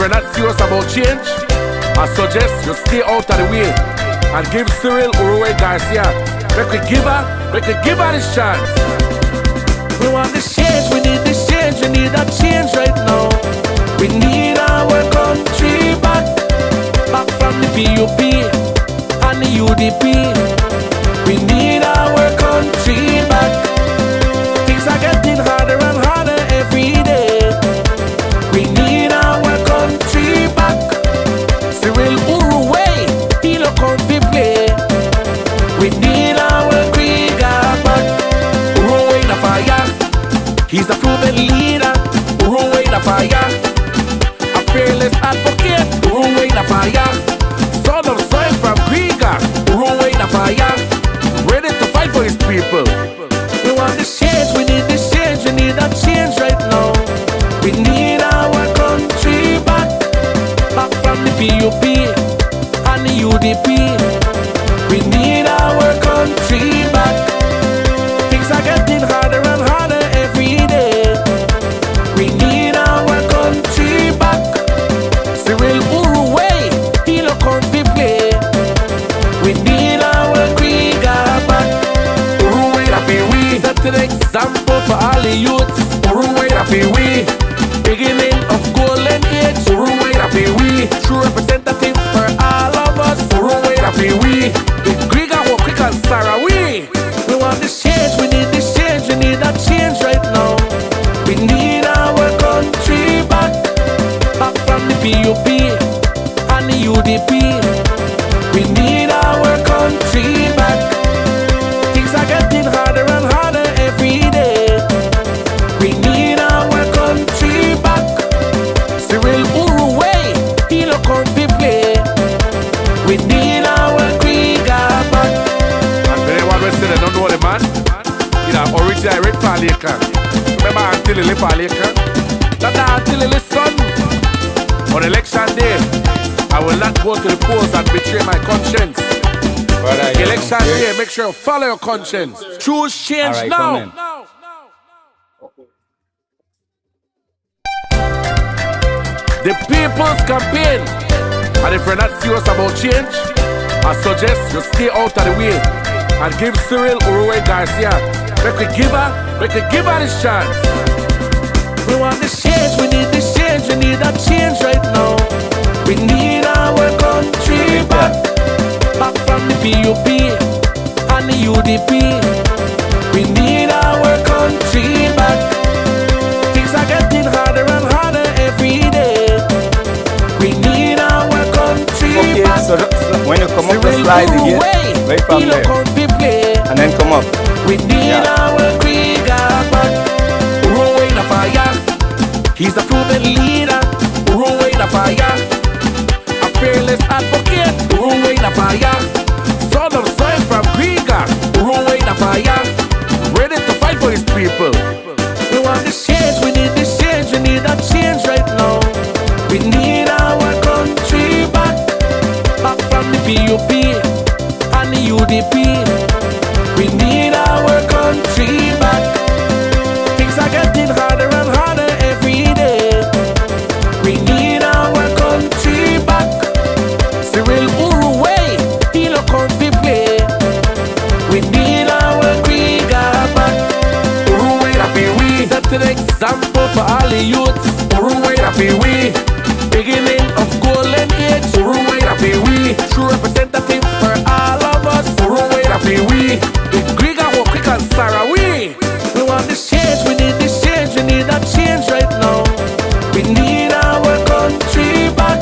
you're not serious about change, I suggest you stay out of the way and give Cyril Uruwe Garcia. Make we give her this chance. We want this change, we need this change, we need that change right now. We need our country back from the PUP and the UDP. We need our country back. Things are getting harder and harder every day. We need our country back. Cyril Uruwe, he look on the play. We need our Dangriga back. Uruwe in the fire, he's a proven leader. Uruwe in the fire, a fearless advocate. Uruwe in the fire, son of soil from Dangriga. Uruwe in the fire, ready to fight for his people. We want this change, we need this change, we need that change right now. We need our country back from the PUP and the UDP. We need our country back. Things are getting harder and harder every day. We need our country back. Cyril Uruwe, he look on the play. We need our Dangriga back. Uruwe da fi we, set an example for all the youths. Uruwe da fi we, beginning of golden age. Uruwe da fi we, true representative for all of us. Uruwe da fi we, Dangriga walk quick and Sarah we. We want this change, we need this change, we need that change right now. We need our country back from the PUP and the UDP. We need our country back. Things are getting harder and harder every day. We need our country back. Cyril Uruwe, he look on the play. We need our Dangriga back. And for anyone who said they don't know the man, you know, original Red Paleka. Remember Until Lily Paleka? That's Until Lily's son. On election day, I will not go to the polls and betray my conscience. Election day, make sure you follow your conscience. Choose change now. The people's campaign. And if you're not serious about change, I suggest you stay out of the way and give Cyril Uruwe Garcia. Make we give her this chance. We want this change, we need this change, we need that change right now. We need our country back from the PUP and the UDP. We need our country back. Things are getting harder and harder every day. We need our country back. So when you come up the slide again, right from there, and then come up. We need our Dangriga back. Uruwe in the fire, he's a proven leader. Uruwe in the fire, a fearless advocate. Uruwe in the fire, son of soil from Dangriga. Uruwe in the fire, ready to fight for his people. We want this change, we need this change, we need that change right now. We need our country back from the PUP and the UDP. We need our country back. Things are getting harder and harder every day. We need our country back. Cyril Uruwe, he look on the play. We need our Dangriga back. Uruwe da fi we, set an example for all the youths. Uruwe da fi we, beginning of golden age. Uruwe da fi we, true representative for all of us. Uruwe da fi we, Dangriga walk quick and Sarah we. We want this change, we need this change, we need that change right now. We need our country back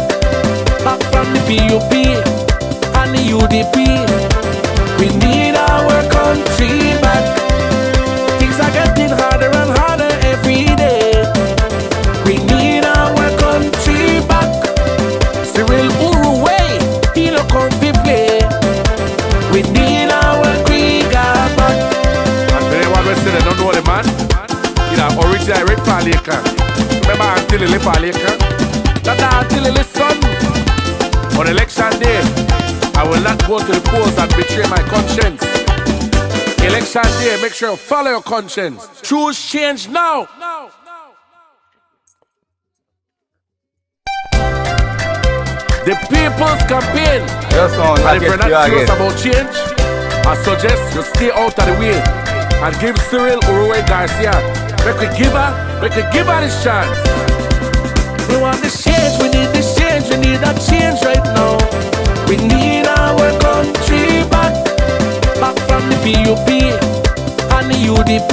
from the PUP and the UDP. We need our country back. Things are getting harder and harder every day. We need our country back. Cyril Uruwe, he look on the play. We need our Dangriga back. And for anyone who said they don't know the man, you know, original Red Paleka. Remember Until Lily Paleka? That's Until Lily's son. On election day, I will not go to the polls and betray my conscience. Election day, make sure you follow your conscience. Choose change now. The people's campaign. Just want And to if you're get not you serious again. about change, I suggest you stay out of the way and give Cyril Uruwe Garcia. Make we give her this chance. We want this change, we need this change, we need that change right now. We need our country back from the PUP and the UDP.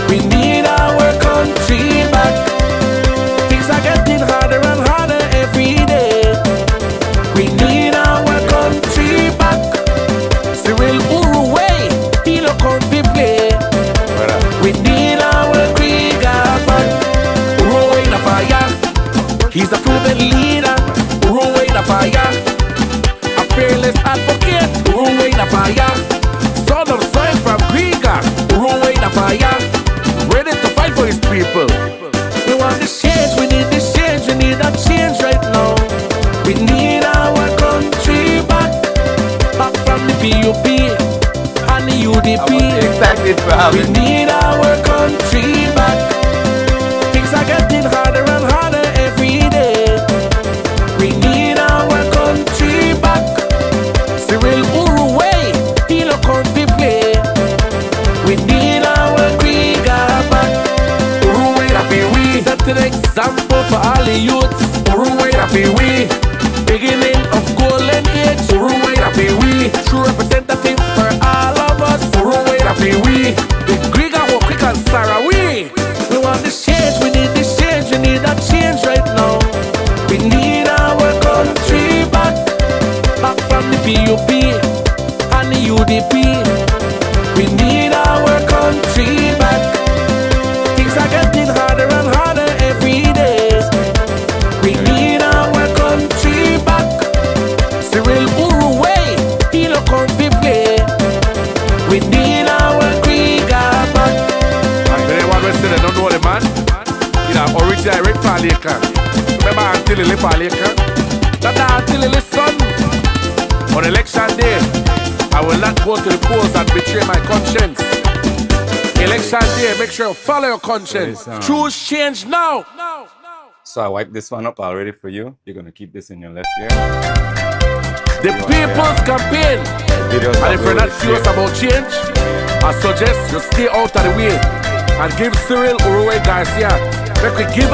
We need our country back. Things are getting harder and harder every day. We need our country back. Cyril Uruwe, he look on the play. We need our Dangriga back. Uruwe in the fire. He's a proven leader. Uruwe in the fire. A fearless advocate. Uruwe in the fire. Son of soil from Dangriga. Uruwe in the fire. Ready to fight for his people. We want this change, we need this change, we need that change right now. We need our country back from the PUP and the UDP. Excited for We having. need our country back. Things are getting harder and harder every day. We need our country back. Cyril Uruwe, he look on the play. We need our Dangriga back. Uruwe Rafi we set an example for all the youths. Uruwe Rafi we beginning of golden age. Uruwe Rafi we true representative for all of us. Uruwe Rafi we Dangriga walk quick and Sarah we want this change, we need this change, we need that change right now. We need our country back from the PUP and the UDP. We need our country back. Things are getting harder and harder every day. We need our country back. Cyril Uruwe, he look on the play. We need our Dangriga back. And for anyone listening, they don't know the man. You know, original Rick Paleka. Remember Auntie Lily Paleka? That's Auntie Lily's son. On election day, I will not go to the polls and betray my conscience. Election day, make sure you follow your conscience. Choose change now. So I wiped this one up already for you. You're gonna keep this in your left ear. The people's campaign. And if you're not serious about change, I suggest you stay out of the way and give Cyril Uruwe Garcia. Make we give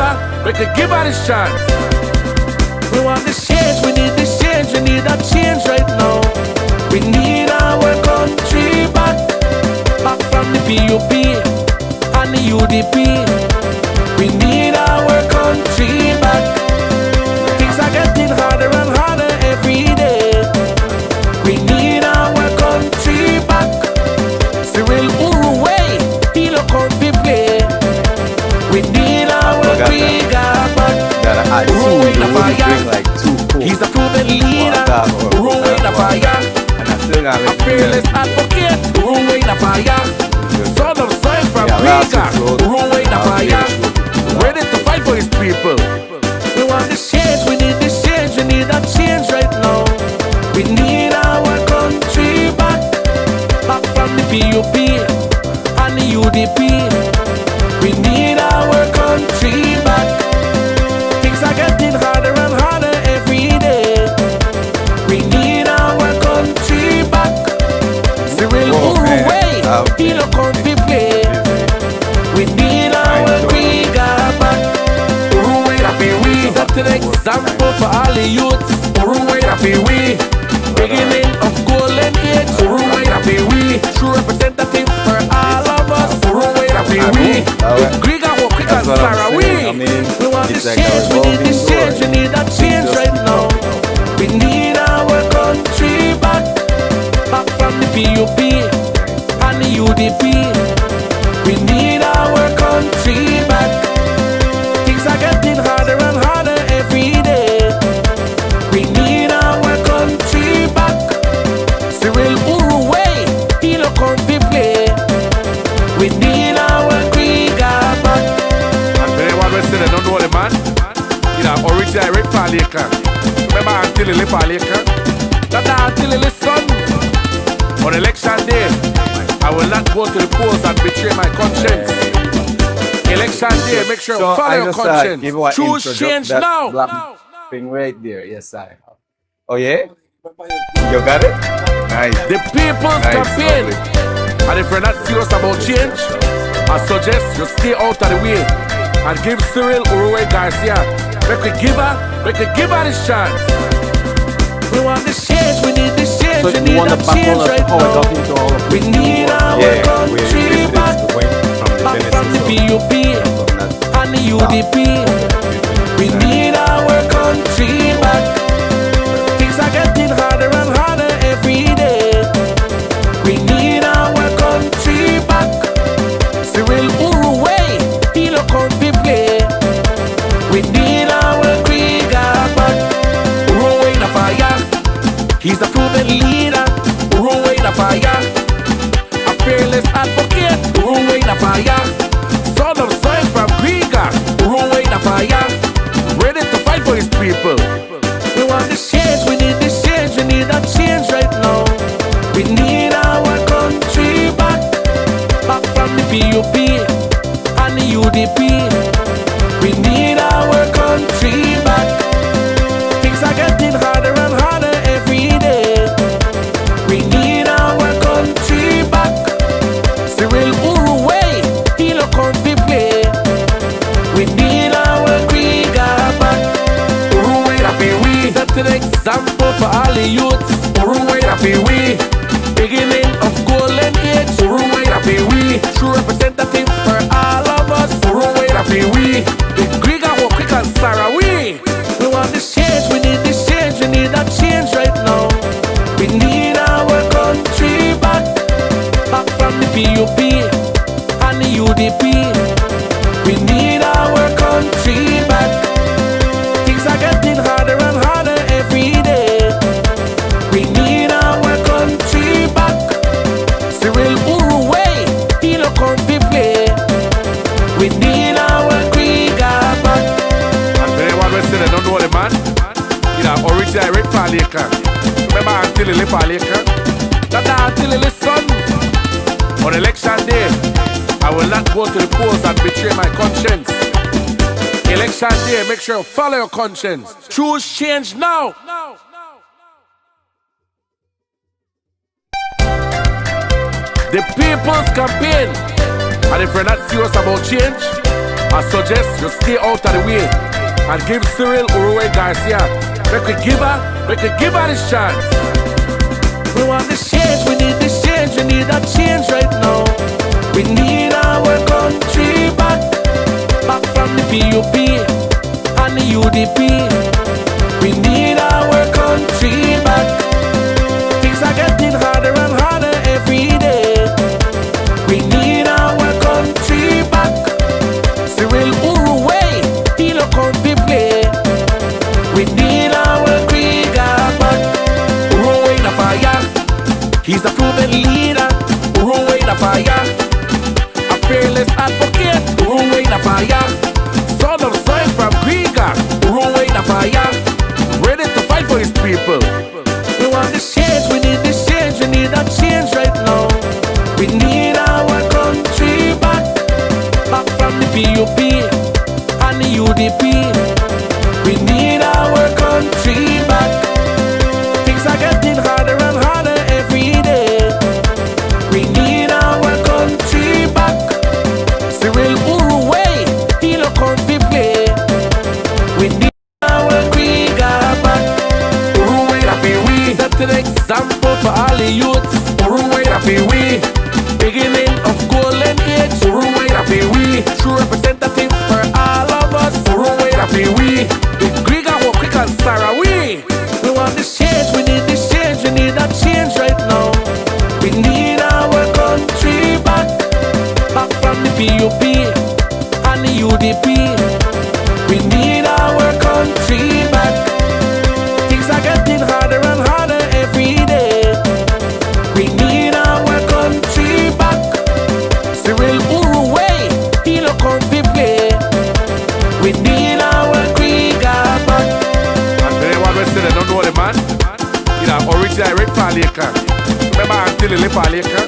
her this chance. We want this change, we need this change, we need that change right now. We need our country back from the PUP and the UDP. We need our country back. Things are getting harder and harder every day. We need our country back. Cyril Uruwe, he look on the play. We need our Dangriga back. Uruwe in the fire. He's a proven leader. Uruwe in the fire. A fearless advocate. Uruwe in the fire. Son of soil from Dangriga. Uruwe in the fire. Ready to fight for his people. We want this change, we need this change, we need that change right now. We need our country back from the PUP and the UDP. We need our country back. Things are getting harder and harder every day. We need our country back. Cyril Uruwe, he look on the play. We need our Dangriga back. Uruwe Rafi we set an example for all the youths. Uruwe Rafi we beginning of golden age. Uruwe Rafi we true representative for all of us. Uruwe Rafi we Dangriga walk quick and Sarah we want this change, we need this change, we need that change right now. We need our country back from the PUP and the UDP. We need our country back. Things are getting harder and harder every day. We need our country back. Cyril Uruwe, he look on the play. We need our Dangriga back. And for anyone listening, don't know the man. You know, original Rick Paleka. Remember Auntie Lily Paleka? That's Auntie Lily's son. On election day, I will not go to the polls and betray my conscience. Election day, make sure you follow your conscience. Choose change now. thing right there. Yes, I have. Oh, yeah? You got it? Nice. The people's campaign. And if you're not serious about change, I suggest you stay out of the way and give Cyril Uruwe Garcia. We could give her this chance. We want this change, we need this change, So we need a change right now. We need our country back from the PUP and the UDP. We need our country back. Things are getting harder and harder every day. We need our country back. Cyril Uruwe, he look on the play. We need our Dangriga back. Uruwe in a fire. He's a proven leader. Uruwe in a fire. A fearless advocate. Uruwe in a fire. Son of soil from Dangriga. Uruwe in a fire. Ready to fight for his people. We want this change, we need this change, we need a change right now. We need our country back from the PUP and the UDP. We need our country back. Things are getting harder and harder every day. We need our country back. Cyril Uruwe, he look on the play. We need our Dangriga back. Uruwe Rafi we set an example for all the youths. Uruwe Rafi we beginning of golden age. Uruwe Rafi we true representative for all of us. Uruwe Rafi we the Dangriga who quick and Sarah we want this change, we need this change, we need that change right now. We need our country back from the PUP and the UDP. We need our country back. Things are getting harder and harder every day. We need our country back. Cyril Uruwe, he look on the play. We need our Dangriga back. And for anyone listening, don't know the man. You know, original Rick Paleka. Remember Auntie Lily Paleka? That's Auntie Lily's son. On election day, I will not go to the polls and betray my conscience. Election day, make sure you follow your conscience. Choose change now. The people's campaign. And if you're not serious about change, I suggest you stay out of the way and give Cyril Uruwe Garcia. We could give her this chance. We want this change, we need this change, we need a change right now. We need our country back from the PUP and the UDP. We need our country back. Things are getting harder and harder every day. We need our country back. Cyril Uruwe, he look on the play. We need our Dangriga back. Uruwe in a fire. He's a proven leader. Uruwe in a fire. A fearless advocate. Uruwe in a fire. Son of soil from Dangriga. Uruwe in a fire. Ready to fight for his people. We want this change, we need this change, we need a change right now. We need our country back from the PUP and the UDP. We need our country back. Things are getting harder and harder every day. We need our country back. Cyril Uruwe, he look on the play. We need our Dangriga back. Uruwe Rafi we set an example for all the youths. Uruwe Rafi we beginning of golden age. Uruwe Rafi we true representative for all of us. Uruwe Rafi we the Dangriga who quick and Sarah we want this change, we need this change, we need that change right now. We need our country back from the PUP and the UDP. We need our country back. Things are getting harder and harder every day. We need our country back. Cyril Uruwe, he look on the play. We need our Dangriga back. And for anyone listening, don't know the man. You know, original Rick Paleka. Remember Auntie Lily Paleka?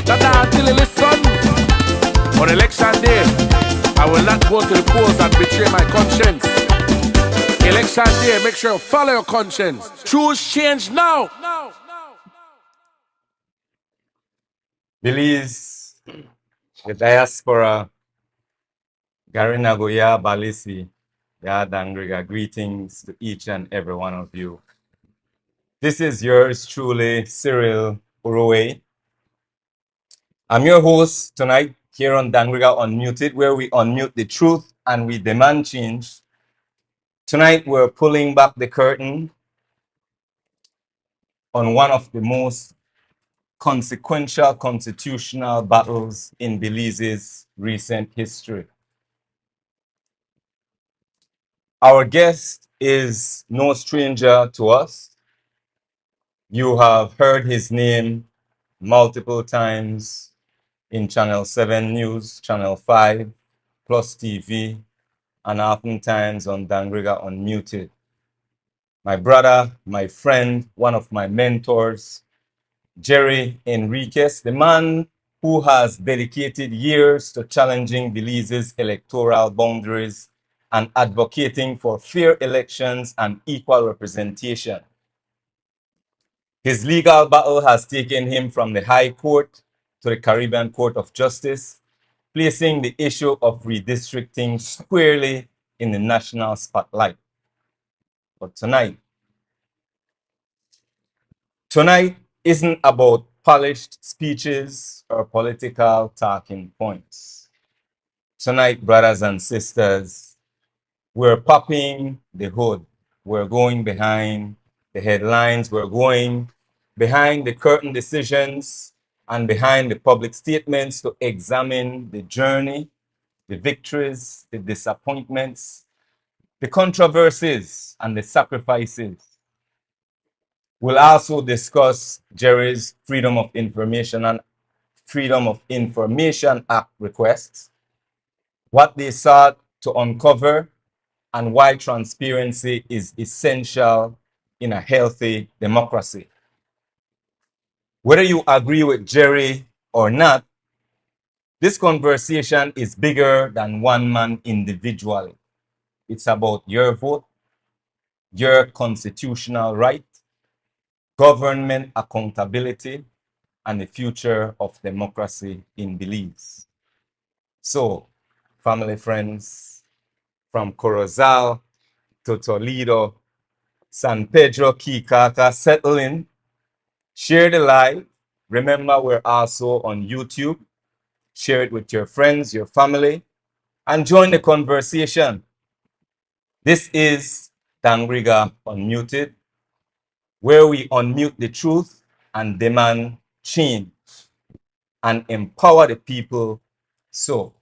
That's Auntie Lily's son. On election day, I will not go to the polls and betray my conscience. Election day, make sure you follow your conscience. Choose change now. Belize, the diaspora, Gary Nagoya, Balisi, Ya Dangriga, greetings to each and every one of you. This is yours truly, Cyril Urowe. I'm your host tonight here on Dangriga Unmuted, where we unmute the truth and we demand change. Tonight, we're pulling back the curtain on one of the most consequential constitutional battles in Belize's recent history. Our guest is no stranger to us. You have heard his name multiple times in Channel 7 News, Channel 5, Plus TV, and oftentimes on Dangriga Unmuted. My brother, my friend, one of my mentors, Jerry Enriquez, the man who has dedicated years to challenging Belize's electoral boundaries and advocating for fair elections and equal representation. His legal battle has taken him from the High Court to the Caribbean Court of Justice, placing the issue of redistricting squarely in the national spotlight. But tonight isn't about polished speeches or political talking points. Tonight, brothers and sisters, we're popping the hood. We're going behind the headlines. We're going behind the curtain decisions and behind the public statements to examine the journey, the victories, the disappointments, the controversies, and the sacrifices. We'll also discuss Jerry's Freedom of Information Act requests, what they sought to uncover, and why transparency is essential in a healthy democracy. Whether you agree with Jerry or not, this conversation is bigger than one man individually. It's about your vote, your constitutional right, government accountability, and the future of democracy in Belize. So, family, friends, from Corozal to Toledo, San Pedro, Key Carter, settle in, share the live. Remember, we're also on YouTube. Share it with your friends, your family, and join the conversation. This is Dangriga Unmuted, where we unmute the truth and demand change and empower the people. So,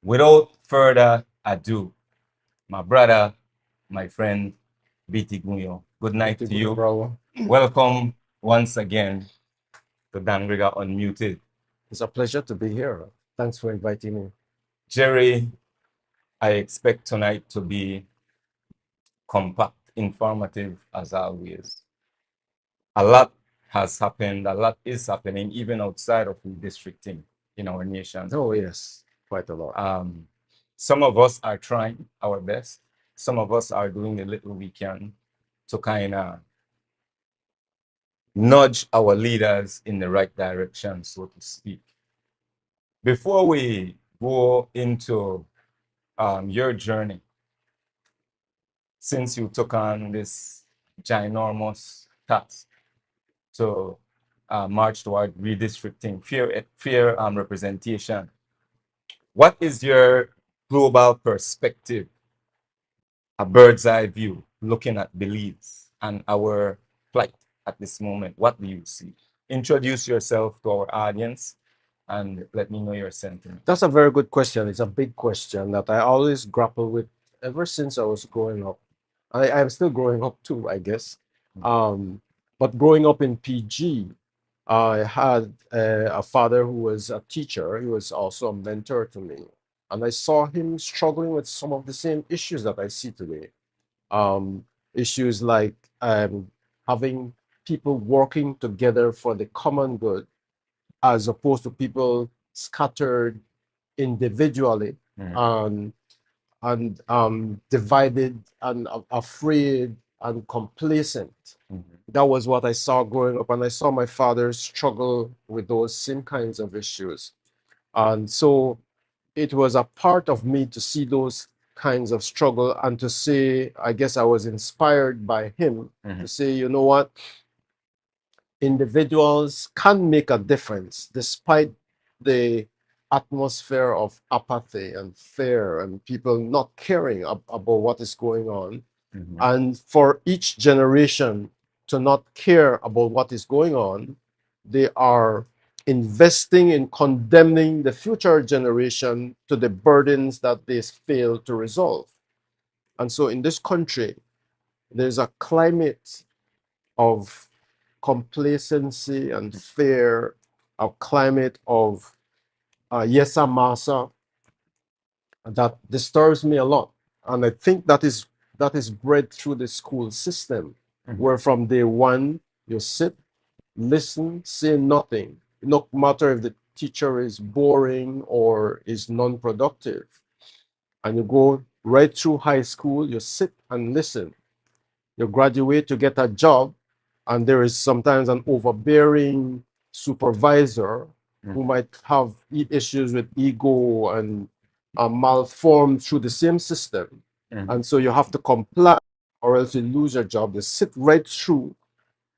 without further ado, my brother, my friend, BT Gunyo, good night to you. Bro. Welcome once again to Dangriga Unmuted. It's a pleasure to be here. Thanks for inviting me. Jerry, I expect tonight to be compact, informative as always. A lot has happened, a lot is happening even outside of redistricting in our nation. Oh, yes, quite a lot. Some of us are trying our best. Some of us are doing the little we can to kind of nudge our leaders in the right direction, so to speak. Before we go into your journey, since you took on this ginormous task to march toward redistricting, fair representation, what is your global perspective, a bird's eye view, looking at Belize and our plight at this moment? What do you see? Introduce yourself to our audience and let me know your sentiment. That's a very good question. It's a big question that I always grapple with ever since I was growing up. I'm still growing up too, I guess. But growing up in PG, I had a father who was a teacher. He was also a mentor to me. And I saw him struggling with some of the same issues that I see today. Issues like having people working together for the common good, as opposed to people scattered individually. and divided and afraid and complacent. That was what I saw growing up, and I saw my father struggle with those same kinds of issues. And so it was a part of me to see those kinds of struggle and to say, I guess I was inspired by him to say, you know what, individuals can make a difference despite the atmosphere of apathy and fear and people not caring about what is going on. And for each generation to not care about what is going on, they are investing in condemning the future generation to the burdens that they fail to resolve. And so in this country, there's a climate of complacency and fear, a climate of yesa masa that disturbs me a lot. And I think that is bred through the school system, where from day one you sit, listen, say nothing, no matter if the teacher is boring or is non-productive. And you go right through high school, you sit and listen. You graduate, you get a job, and there is sometimes an overbearing supervisor who might have issues with ego and malformed through the same system. And so you have to comply or else you lose your job. They sit right through,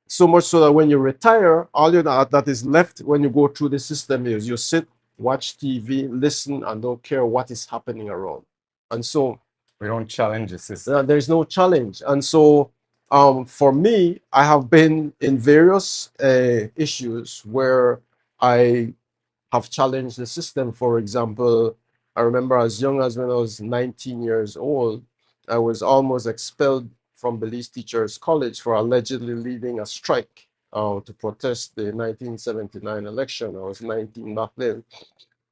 so much so that when you retire, all that is left when you go through the system is you sit, watch TV, listen, and don't care what is happening around. And so We don't challenge the system. there's no challenge. And so for me, I have been in various issues where I have challenged the system. For example, I remember as young as when I was 19 years old, I was almost expelled from Belize Teachers College for allegedly leading a strike to protest the 1979 election. I was 19 back then,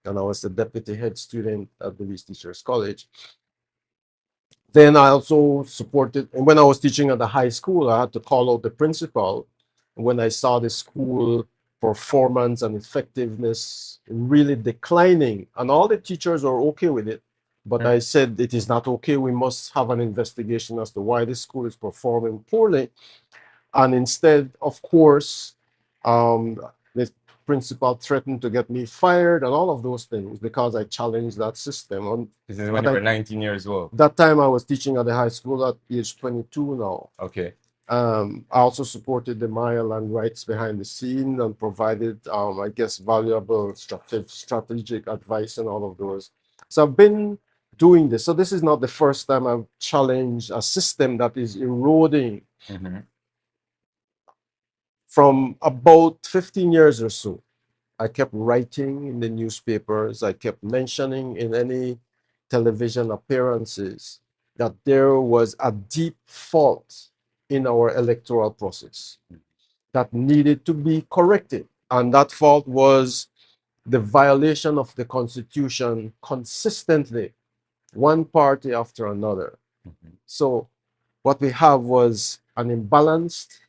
and I was the deputy head student at Belize Teachers College. Then I also supported, and when I was teaching at the high school, I had to call out the principal when I saw the school performance and effectiveness really declining. And all the teachers are okay with it. But I said it is not okay. We must have an investigation as to why this school is performing poorly. And instead, of course, the principal threatened to get me fired and all of those things because I challenged that system. This is when you were 19 years old. That time I was teaching at the high school at age 22 now. Okay. I also supported the Maya land rights behind the scene and provided, I guess, valuable strategic advice and all of those. So I've been doing this. So this is not the first time I've challenged a system that is eroding. From about 15 years or so, I kept writing in the newspapers, I kept mentioning in any television appearances that there was a deep fault in our electoral process that needed to be corrected. And that fault was the violation of the Constitution consistently, one party after another. So what we have was an imbalanced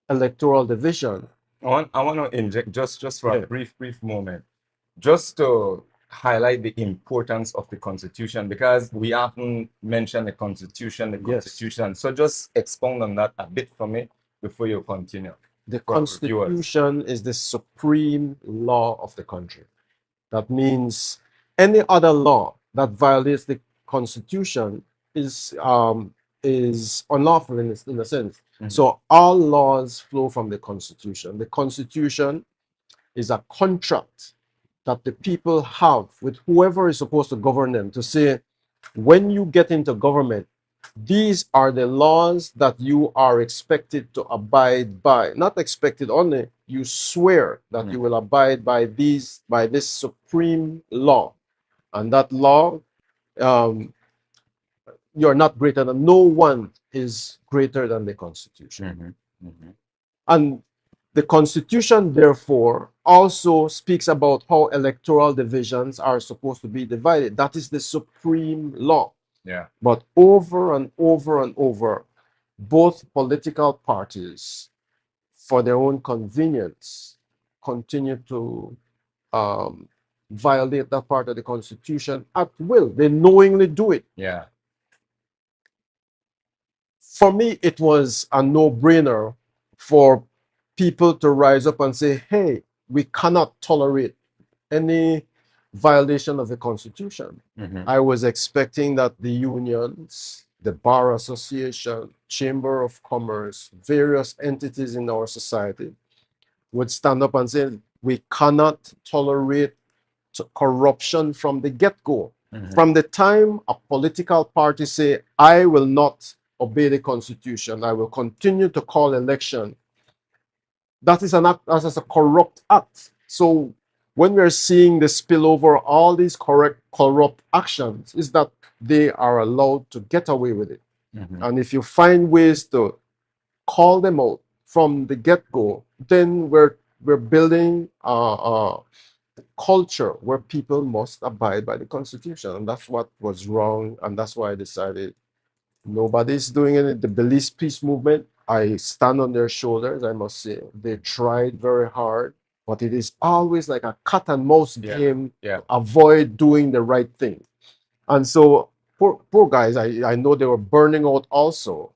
electoral division. I want to inject just for a brief moment, just to highlight the importance of the Constitution, because we often mention the Constitution. So just expound on that a bit for me before you continue. The Constitution is the supreme law of the country. That means any other law that violates the Constitution is unlawful in a sense. So all laws flow from the Constitution. The Constitution is a contract that the people have with whoever is supposed to govern them to say, when you get into government, these are the laws that you are expected to abide by. Not expected only, you swear that you will abide by this supreme law. And that law, you're not greater than, no one is greater than the Constitution. And the Constitution, therefore, also speaks about how electoral divisions are supposed to be divided. That is the supreme law. But over and over and over, both political parties, for their own convenience, continue to violate that part of the Constitution at will. They knowingly do it. Yeah. For me, it was a no-brainer for people to rise up and say, hey, we cannot tolerate any violation of the Constitution. I was expecting that the unions, the Bar Association, Chamber of Commerce, various entities in our society would stand up and say, we cannot tolerate corruption from the get-go. From the time a political party say, I will not obey the Constitution, I will continue to call election, that is an act, that is a corrupt act. So when we're seeing the spillover, all these corrupt actions, is that they are allowed to get away with it. And if you find ways to call them out from the get-go, then we're building a culture where people must abide by the Constitution. And that's what was wrong. And that's why I decided nobody's doing it. The Belize peace movement, I stand on their shoulders, I must say. They tried very hard, but it is always like a cat and mouse game. Avoid doing the right thing. And so poor guys, I know they were burning out also,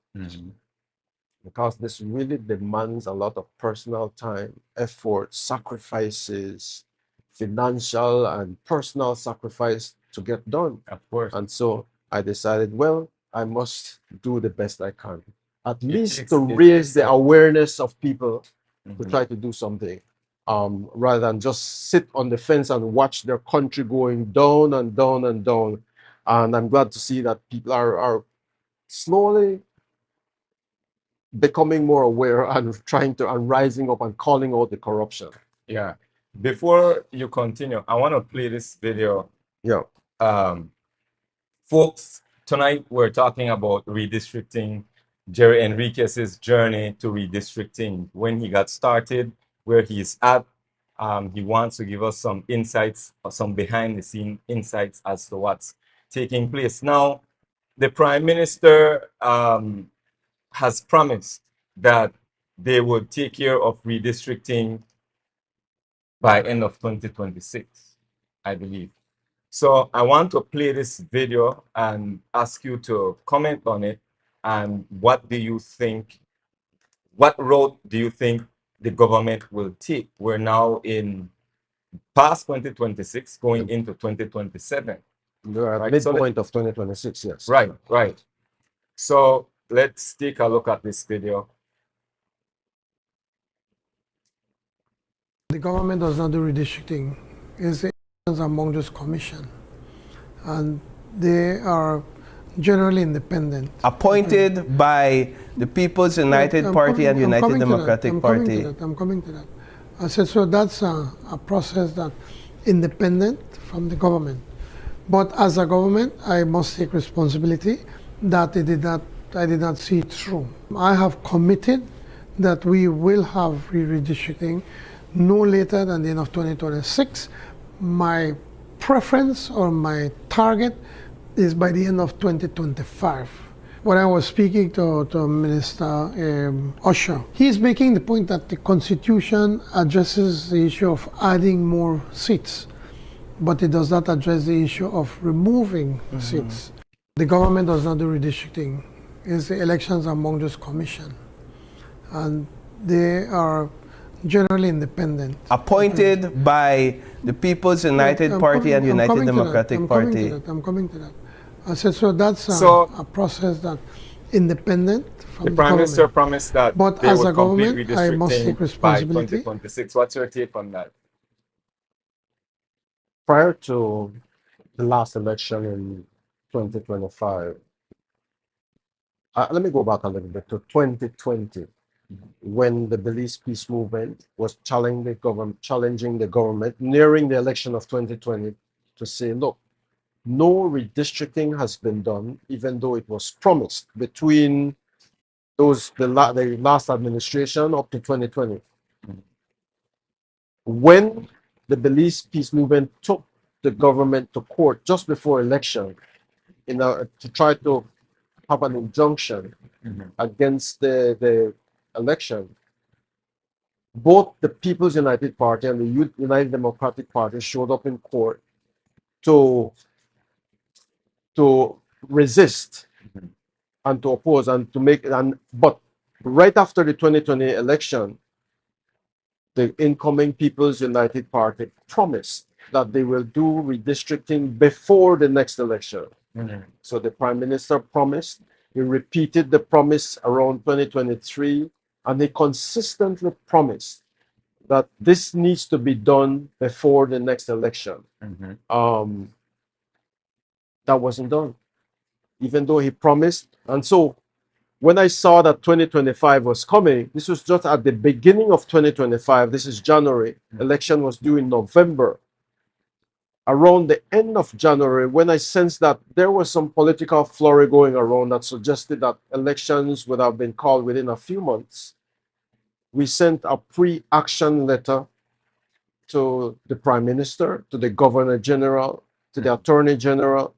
because this really demands a lot of personal time, effort, sacrifices, financial and personal sacrifice to get done. Of course. And so I decided, well, I must do the best I can, at least to raise the awareness of people to try to do something, rather than just sit on the fence and watch their country going down and down and down. And I'm glad to see that people are slowly becoming more aware and trying to and rising up and calling out the corruption. Yeah. Before you continue, I want to play this video. Yeah. Folks, tonight we're talking about redistricting, Jerry Enriquez's journey to redistricting, when he got started, where he's at. He wants to give us some insights, or some behind the scene insights as to what's taking place. Now, the Prime Minister has promised that they would take care of redistricting by end of 2026, I believe. So I want to play this video and ask you to comment on it. And what do you think, what road do you think the government will take? We're now in past 2026, going into 2027. We're at midpoint of 2026, yes. Right, right. So let's take a look at this video. The government does not do redistricting. It's the elections among those commission, and they are generally independent. Appointed by the People's United Party and United Democratic Party. I'm coming to that. I said, so that's a process that independent from the government. But as a government, I must take responsibility that I did not see it through. I have committed that we will have redistricting no later than the end of 2026. My preference or my target is by the end of 2025. When I was speaking to Minister Usher, he's making the point that the Constitution addresses the issue of adding more seats, but it does not address the issue of removing seats. The government does not do redistricting. It's the elections among those commission, and they are generally independent. Appointed by the People's United Party and United Democratic Party. I'm coming to that. I said, so that's a process that independent from the Prime Minister promised that but they as would a government, complete I must take redistricting responsibility. by 2026. What's your take on that? Prior to the last election in 2025, let me go back a little bit to 2020, when the Belize peace movement was challenging the government, nearing the election of 2020, to say, look, no redistricting has been done, even though it was promised between the last administration up to 2020. When the Belize peace movement took the government to court just before election, to try to have an injunction against the election, both the People's United Party and the United Democratic Party showed up in court to resist and to oppose and to make but right after the 2020 election, the incoming People's United Party promised that they will do redistricting before the next election. So the Prime Minister promised, he repeated the promise around 2023, and he consistently promised that this needs to be done before the next election. That wasn't done, even though he promised. And so when I saw that 2025 was coming, this was just at the beginning of 2025. This is January. Election was due in November. Around the end of January, when I sensed that there was some political flurry going around that suggested that elections would have been called within a few months, we sent a pre-action letter to the Prime Minister, to the Governor General, to the Attorney General,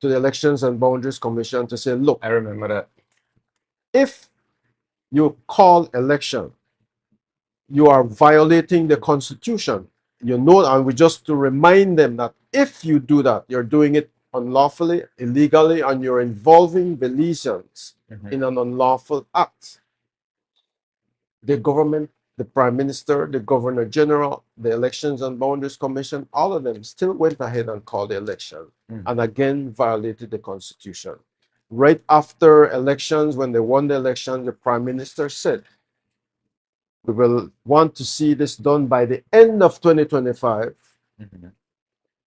to the Elections and Boundaries Commission to say, look, I remember that. If you call election, you are violating the Constitution. You know, and we just to remind them that if you do that, you're doing it unlawfully, illegally, and you're involving Belizeans in an unlawful act. The government, the Prime Minister, the Governor General, the Elections and Boundaries Commission, all of them still went ahead and called the election and again violated the Constitution. Right after elections, when they won the election, the Prime Minister said, we will want to see this done by the end of 2025,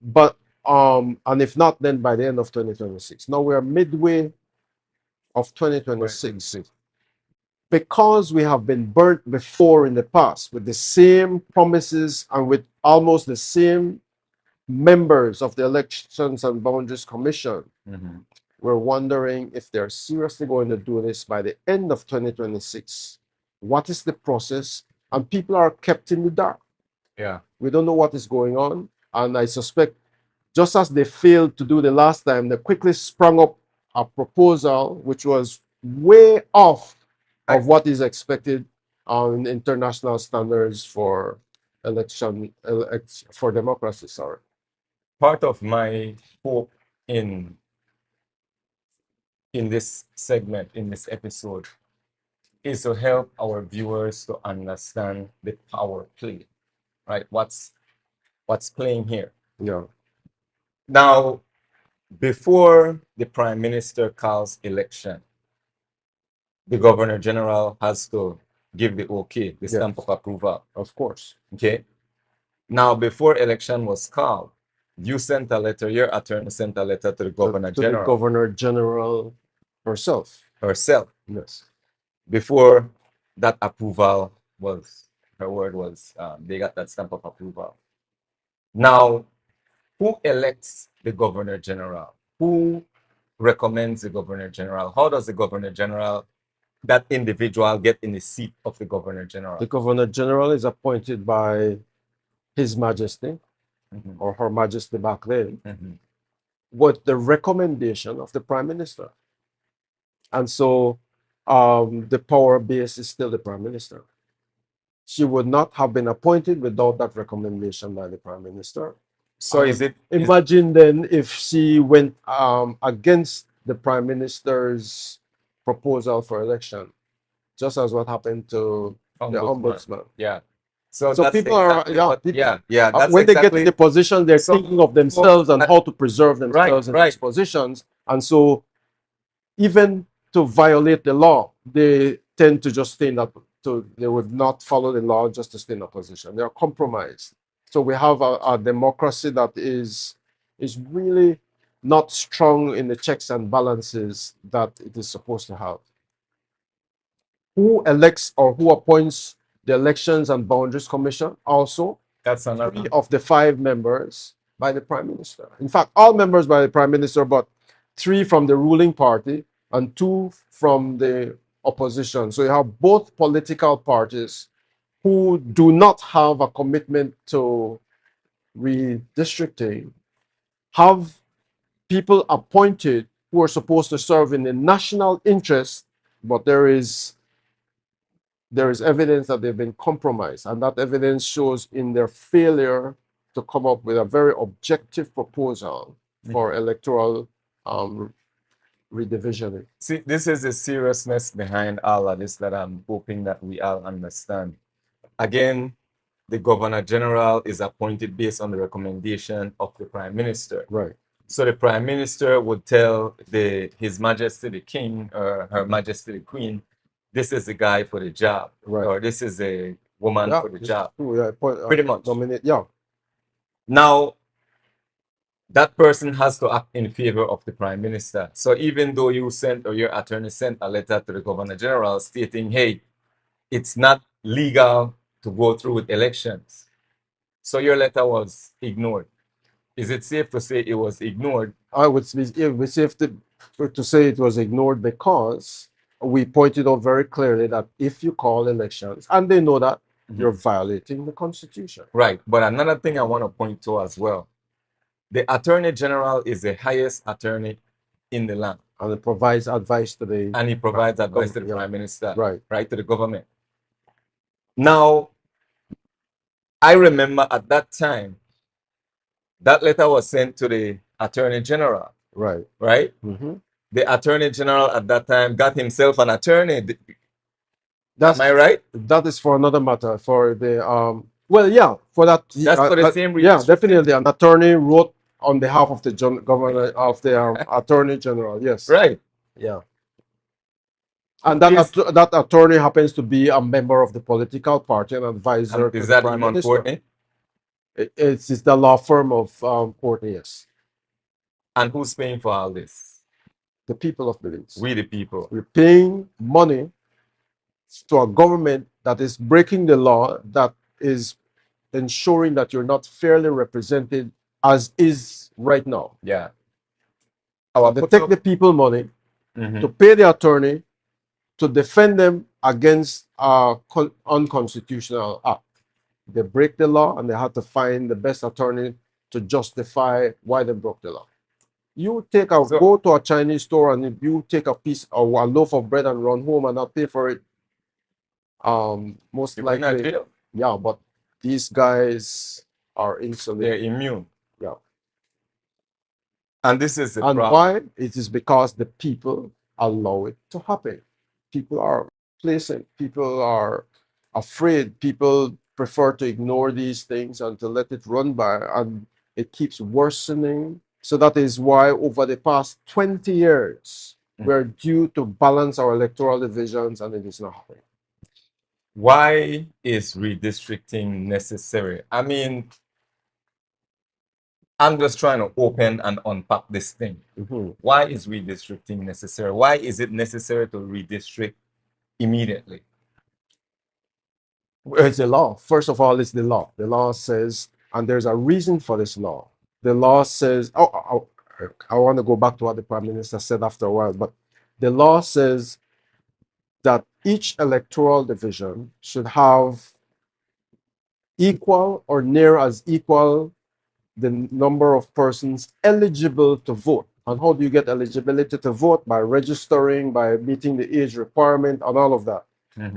but and if not, then by the end of 2026. Now we are midway of 2026. Because we have been burnt before in the past with the same promises and with almost the same members of the Elections and Boundaries Commission, we're wondering if they're seriously going to do this by the end of 2026. What is the process? And people are kept in the dark. Yeah. We don't know what is going on. And I suspect, just as they failed to do the last time, they quickly sprung up a proposal which was way off of what is expected on international standards for for democracy. Sorry. Part of my hope in this segment, in this episode, is to help our viewers to understand the power play, right? What's playing here? Yeah. Now, before the Prime Minister calls election, the Governor General has to give the okay, the stamp of approval. Of course. Okay. Now, before election was called, you sent a letter, your attorney sent a letter to the Governor General. The Governor General herself. Yes. Before that approval was, her word was, they got that stamp of approval. Now, who elects the Governor General? Who recommends the Governor General? How does the Governor General, that individual, get in the seat of the Governor General? The Governor General is appointed by His Majesty or Her Majesty back then, with the recommendation of the Prime Minister. And so the power base is still the Prime Minister. She would not have been appointed without that recommendation by the Prime Minister. So imagine then if she went against the Prime Minister's proposal for election, just as what happened to the Ombudsman. Yeah. So people exactly are, when they get in the position, they're thinking of themselves and how to preserve themselves in these positions. And so even to violate the law, they tend to just stay in that, they would not follow the law just to stay in a position. They are compromised. So we have a democracy that is really not strong in the checks and balances that it is supposed to have. Who elects or who appoints the Elections and Boundaries Commission? Also, that's another 3 of the 5 members by the Prime Minister. In fact, all members by the Prime Minister, but 3 from the ruling party and 2 from the opposition. So you have both political parties who do not have a commitment to redistricting, have people appointed who are supposed to serve in the national interest, but there is there is evidence that they've been compromised, and that evidence shows in their failure to come up with a very objective proposal for electoral redivisioning. See, this is the seriousness behind all of this that I'm hoping that we all understand. Again, the Governor General is appointed based on the recommendation of the Prime Minister. Right. So the Prime Minister would tell His Majesty the King or Her Majesty the Queen, this is the guy for the job, Right. or this is a woman for the job. Pretty much. Yeah. Now, that person has to act in favor of the Prime Minister. So even though you sent, or your attorney sent a letter to the Governor General stating, hey, it's not legal to go through with elections, so your letter was ignored. Is it safe to say it was ignored? I would say it would be safe to say it was ignored because we pointed out very clearly that if you call elections, and they know that, you're violating the Constitution. Right. But another thing I want to point to as well, the Attorney General is the highest attorney in the land. And it provides advice to the... And he provides advice to the Prime Minister. Right. Right, to the government. Now, I remember at that time, that letter was sent to the Attorney General. Right. Right? The Attorney General at that time got himself an attorney. Am I right? That is for another matter. For the well, yeah, for that. That's for the same reason. Yeah, definitely. An attorney wrote on behalf of the governor of the Attorney General. Yes. Right. Yeah. And that attorney happens to be a member of the political party, an advisor. Is that Imam Courtney? It's the law firm of Courtney, yes. And who's paying for all this? The people of Belize. We the people. We're paying money to a government that is breaking the law, that is ensuring that you're not fairly represented as is right now. Yeah. They take the people money to pay the attorney to defend them against unconstitutional act. They break the law and they have to find the best attorney to justify why they broke the law. You go to a Chinese store and if you take a piece or a loaf of bread and run home and not pay for it, most likely, yeah, but these guys are insulated. They're immune. Yeah. And this is the problem. Why? It is because the people allow it to happen. People are complacent. People are afraid. People prefer to ignore these things and to let it run by, and it keeps worsening. So that is why over the past 20 years, we're due to balance our electoral divisions, and it is not happening. Why is redistricting necessary? I mean, I'm just trying to open and unpack this thing. Why is redistricting necessary? Why is it necessary to redistrict immediately? It's the law. First of all, it's the law. The law says, and there's a reason for this law. The law says, I want to go back to what the Prime Minister said after a while, but the law says that each electoral division should have equal or near as equal the number of persons eligible to vote. And how do you get eligibility to vote? By registering, by meeting the age requirement, and all of that.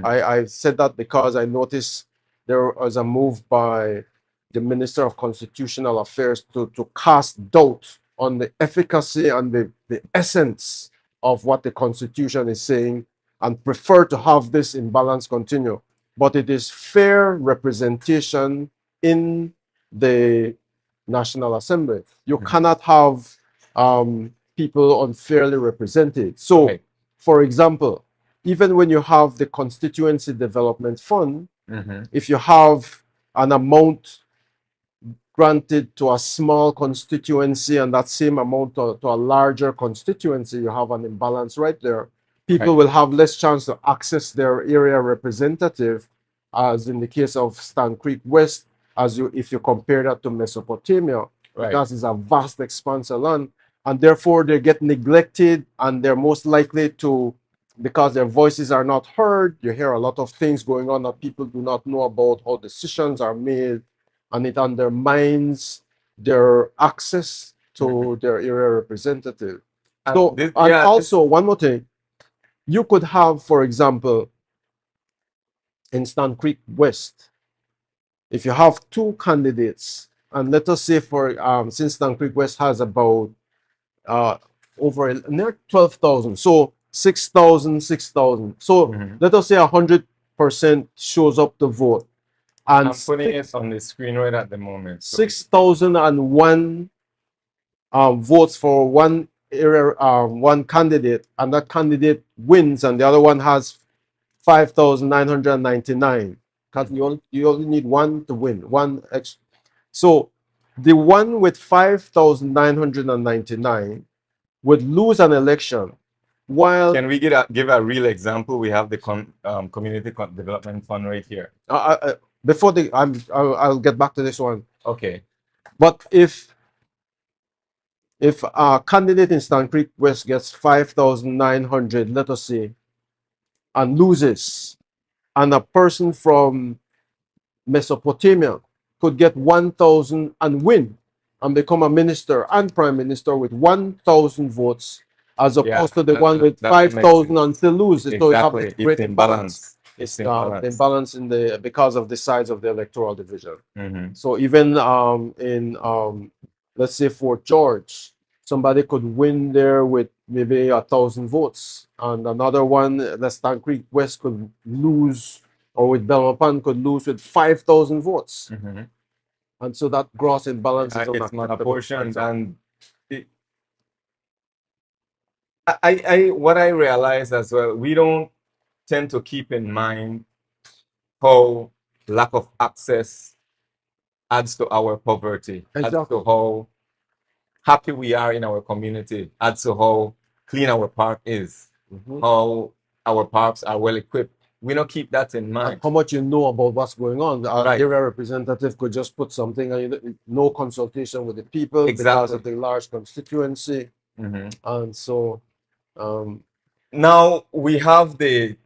I said that because I noticed there was a move by the Minister of Constitutional Affairs to cast doubt on the efficacy and the essence of what the Constitution is saying, and prefer to have this imbalance continue. But it is fair representation in the National Assembly. You cannot have people unfairly represented. So, for example, even when you have the Constituency Development Fund, if you have an amount granted to a small constituency and that same amount to a larger constituency, you have an imbalance right there. People will have less chance to access their area representative, as in the case of Stan Creek West, if you compare that to Mesopotamia, because it's a vast expanse of land, and therefore they get neglected, and they're most likely to, because their voices are not heard. You hear a lot of things going on that people do not know about, how decisions are made, and it undermines their access to their area representative. And also, one more thing, you could have, for example, in Stan Creek West, if you have two candidates, and let us say for since Stan Creek West has about over near 12,000, so 6,000, 6,000. So let us say 100% shows up to vote, and I'm putting it on the screen right at the moment. 6,001 votes for one area, one candidate, and that candidate wins, and the other one has 5,999. Because you only need one to win, one extra. So the one with 5,999 would lose an election, while can we give a real example? We have the community development fund right here. Before I'll get back to this one. Okay. But if a candidate in Stan Creek West gets 5,900, let us say, and loses, and a person from Mesopotamia could get 1,000 and win and become a minister and prime minister with 1,000 votes, as opposed to the one with 5,000 and still lose. Exactly. So you have this great imbalance. It's imbalance in the because of the size of the electoral division. Mm-hmm. So even in let's say Fort George, somebody could win there with maybe 1,000 votes, and another one, the Stan Creek West, could lose, or with Belmopan could lose with 5,000 votes. Mm-hmm. And so that gross imbalance is it's not apportioned. And what I realize as well, we don't tend to keep in mind how lack of access adds to our poverty, adds to how happy we are in our community, adds to how clean our park is, how our parks are well equipped. We don't keep that in mind. How much you know about what's going on. Our area representative could just put something, and no consultation with the people because of the large constituency. And so now we have the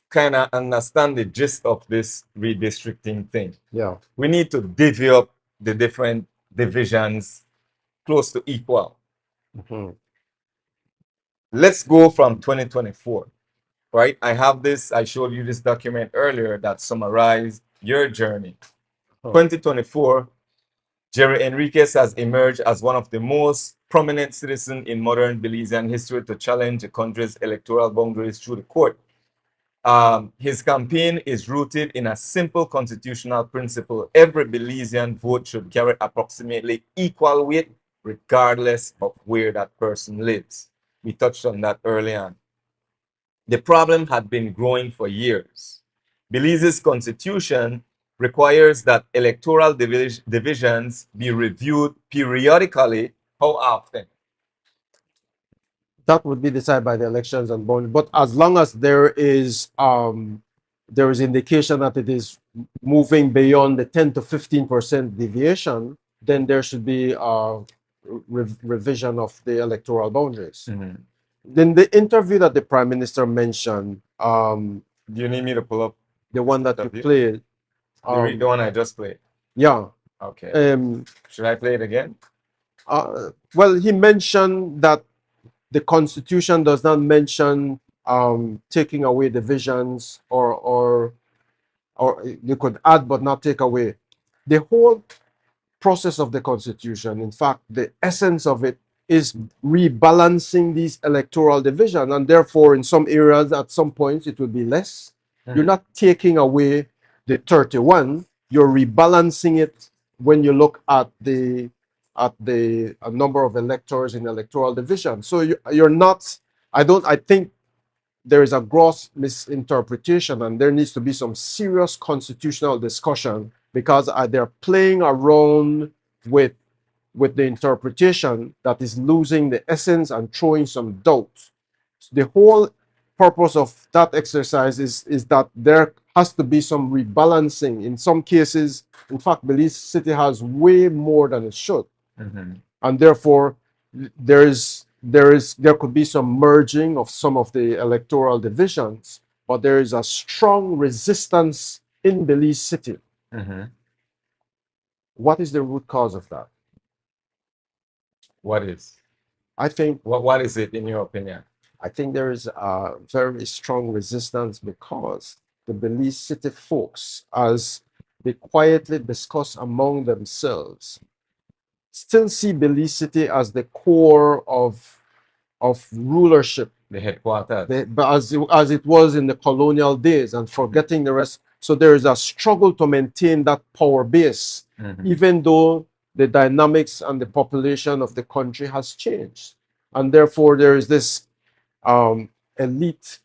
kind of understand the gist of this redistricting thing. Yeah. We need to divvy up the different divisions close to equal. Let's go from 2024, right? I have this, I showed you this document earlier that summarized your journey. 2024, Jerry Enriquez has emerged as one of the most prominent citizens in modern Belizean history to challenge the country's electoral boundaries through the court. His campaign is rooted in a simple constitutional principle. Every Belizean vote should carry approximately equal weight, regardless of where that person lives. We touched on that early on. The problem had been growing for years. Belize's constitution requires that electoral divisions be reviewed periodically. How often? That would be decided by the elections and bond. But as long as there is indication that it is moving beyond the 10 to 15% deviation, then there should be a revision of the electoral boundaries. Then the interview that the Prime Minister mentioned, do you need me to pull up the one that you played? The one I just played. Yeah. Okay. Should I play it again? Well, he mentioned that the Constitution does not mention taking away divisions, or you could add but not take away. The whole process of the Constitution, in fact, the essence of it, is rebalancing these electoral divisions, and therefore in some areas at some points it will be less. You're not taking away the 31, you're rebalancing it when you look at the number of electors in electoral division. So you're not, I think there is a gross misinterpretation, and there needs to be some serious constitutional discussion, because they're playing around with the interpretation that is losing the essence and throwing some doubt. The whole purpose of that exercise is that there has to be some rebalancing. In some cases, in fact, Belize City has way more than it should. And therefore, there could be some merging of some of the electoral divisions, but there is a strong resistance in Belize City. What is the root cause of that? What is? I think. What is it in your opinion? I think there is a very strong resistance because the Belize City folks, as they quietly discuss among themselves, still see Belize City as the core of rulership, The headquarters. but as it was in the colonial days, and forgetting the rest. So there is a struggle to maintain that power base, even though the dynamics and the population of the country has changed. And therefore, there is this elite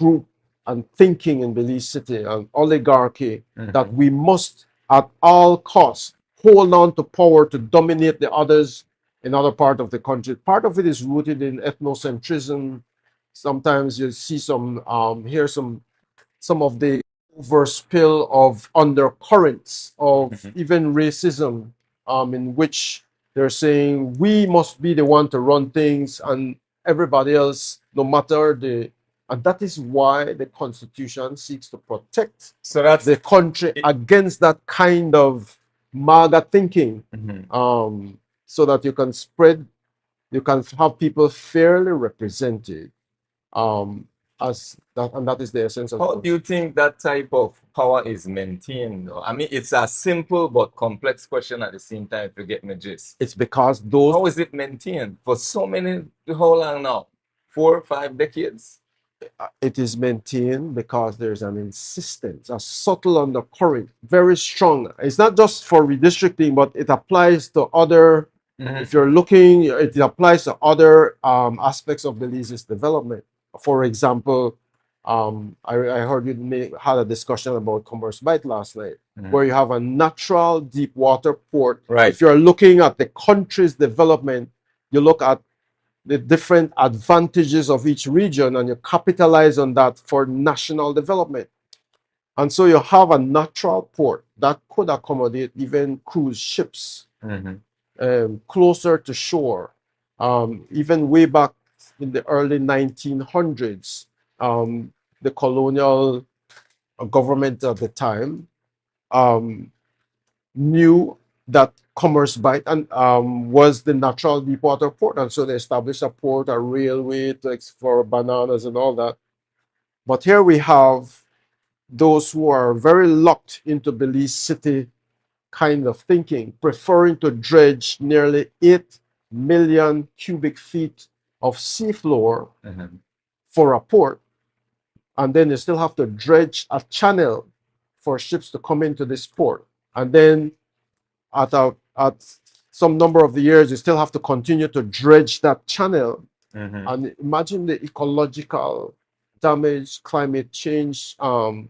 group and thinking in Belize City and oligarchy that we must, at all costs, hold on to power to dominate the others in other part of the country. Part of it is rooted in ethnocentrism. Sometimes you see hear some of the overspill of undercurrents of even racism, in which they're saying we must be the one to run things and everybody else, no matter the. And that is why the Constitution seeks to protect the country against that kind of MAGA thinking, so that you can have people fairly represented, as that, and that is the essence of. How do you think that type of power is maintained? I mean, it's a simple but complex question at the same time, if you get my gist. It's because those. How is it maintained for so many, how long now? 4 or 5 decades? It is maintained because there's an insistence, a subtle undercurrent, very strong. It's not just for redistricting, but it applies to other. If you're looking, it applies to other aspects of Belize's development. For example, I heard you had a discussion about Commerce Bight last night, where you have a natural deep water port. Right. If you're looking at the country's development, you look at the different advantages of each region and you capitalize on that for national development. And so you have a natural port that could accommodate even cruise ships closer to shore. Even way back in the early 1900s, the colonial government at the time knew that Commerce Bight and was the natural deepwater port, and so they established a port, a railway for bananas and all that. But here we have those who are very locked into Belize City kind of thinking, preferring to dredge nearly 8 million cubic feet of seafloor for a port, and then you still have to dredge a channel for ships to come into this port, and then at some number of the years, you still have to continue to dredge that channel. And imagine the ecological damage, climate change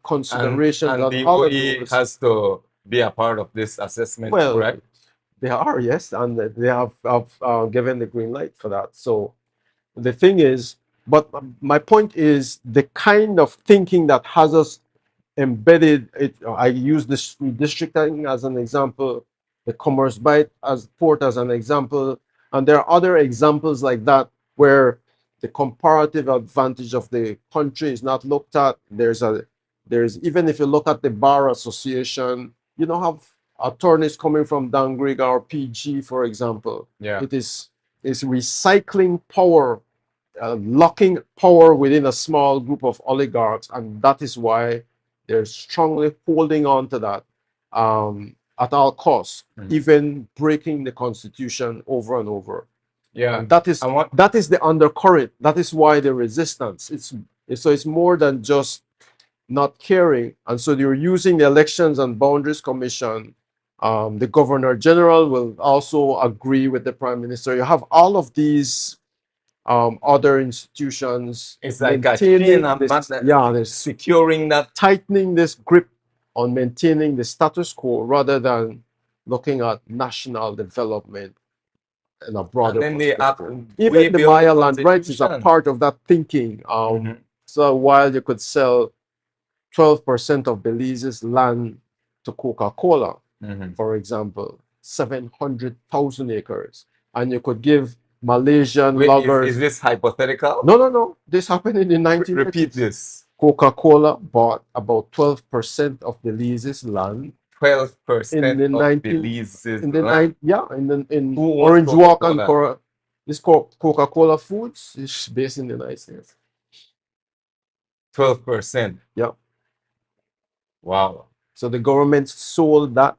considerations. And the OE has to be a part of this assessment, correct? They are, yes, and they have given the green light for that. So the thing is, but my point is the kind of thinking that has us embedded. I use this redistricting as an example, the Commerce Bight as port as an example, and there are other examples like that where the comparative advantage of the country is not looked at. There's even if you look at the bar association, you don't have attorneys coming from Dangriga or PG, for example. Yeah, it is recycling power, locking power within a small group of oligarchs, and that is why they're strongly holding on to that at all costs, even breaking the Constitution over and over. Yeah, and that is the undercurrent. That is why the resistance. It's more than just not caring, and so they're using the Elections and Boundaries Commission. The Governor General will also agree with the Prime Minister. You have all of these other institutions. It's like a chain they're securing that, tightening this grip on maintaining the status quo rather than looking at national development in a broader perspective. Even the Maya land rights is a part of that thinking. So while you could sell 12% of Belize's land to Coca-Cola, for example, 700,000 acres, and you could give Malaysian loggers. Is this hypothetical? No. This happened in the 1950s. Repeat this. Coca-Cola bought about 12% of Belize's land. 12% of Belize's land? In Orange Walk and this Coca-Cola Foods is based in the United States. 12%? Yeah. Wow. So the government sold that.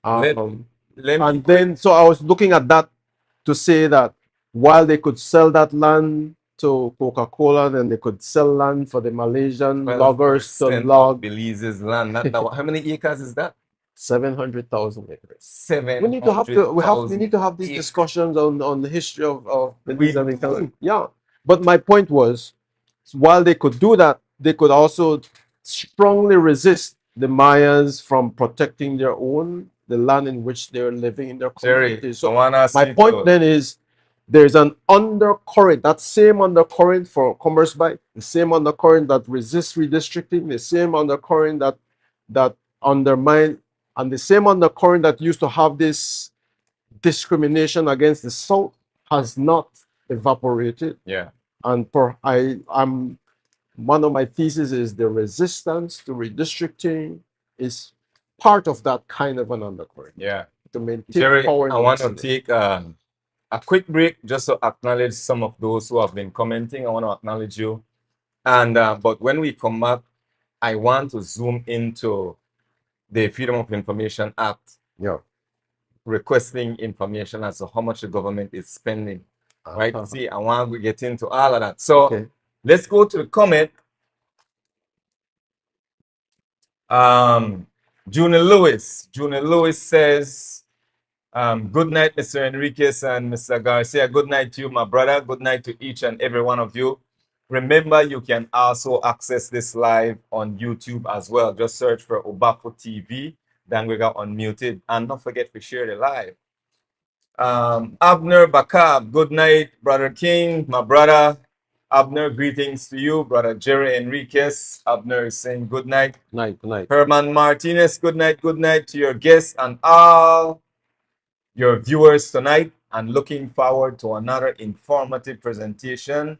Let me And then, so I was looking at that to say that while they could sell that land to Coca-Cola, then they could sell land for the Malaysian loggers to 12% of log Belize's land. How many acres is that? 700,000 acres. We need 700,000 to have these acres. discussions on the history of Belize and We economy. Yeah. But my point was, while they could do that, they could also strongly resist the Mayas from protecting the land in which they're living in their Jerry, communities. I So want to ask my you point to, then is there's an undercurrent, that same undercurrent for Commerce By, the same undercurrent that resists redistricting, the same undercurrent that undermine, and the same undercurrent that used to have this discrimination against the South has not evaporated. yeah, And I'm one of my theses is the resistance to redistricting is part of that kind of an undercurrent yeah. to maintain Jerry, power in I the want to Senate. take a quick break just to acknowledge some of those who have been commenting. I want to acknowledge you. And but when we come back, I want to zoom into the Freedom of Information Act, Yeah. requesting information as to how much the government is spending. Right? Uh-huh. See, I want to get into all of that. So Okay. let's go to the comment. Junior Lewis says, good night, Mr. Enriquez and Mr. Garcia. Good night to you, my brother. Good night to each and every one of you. Remember, you can also access this live on YouTube as well. Just search for Obafo TV, Dangriga Unmuted, and don't forget to share the live. Abner Bakab, good night, Brother King, my brother. Abner, greetings to you, Brother Jerry Enriquez. Abner is saying good night. Night. Herman Martinez, good night to your guests and all your viewers tonight, and looking forward to another informative presentation.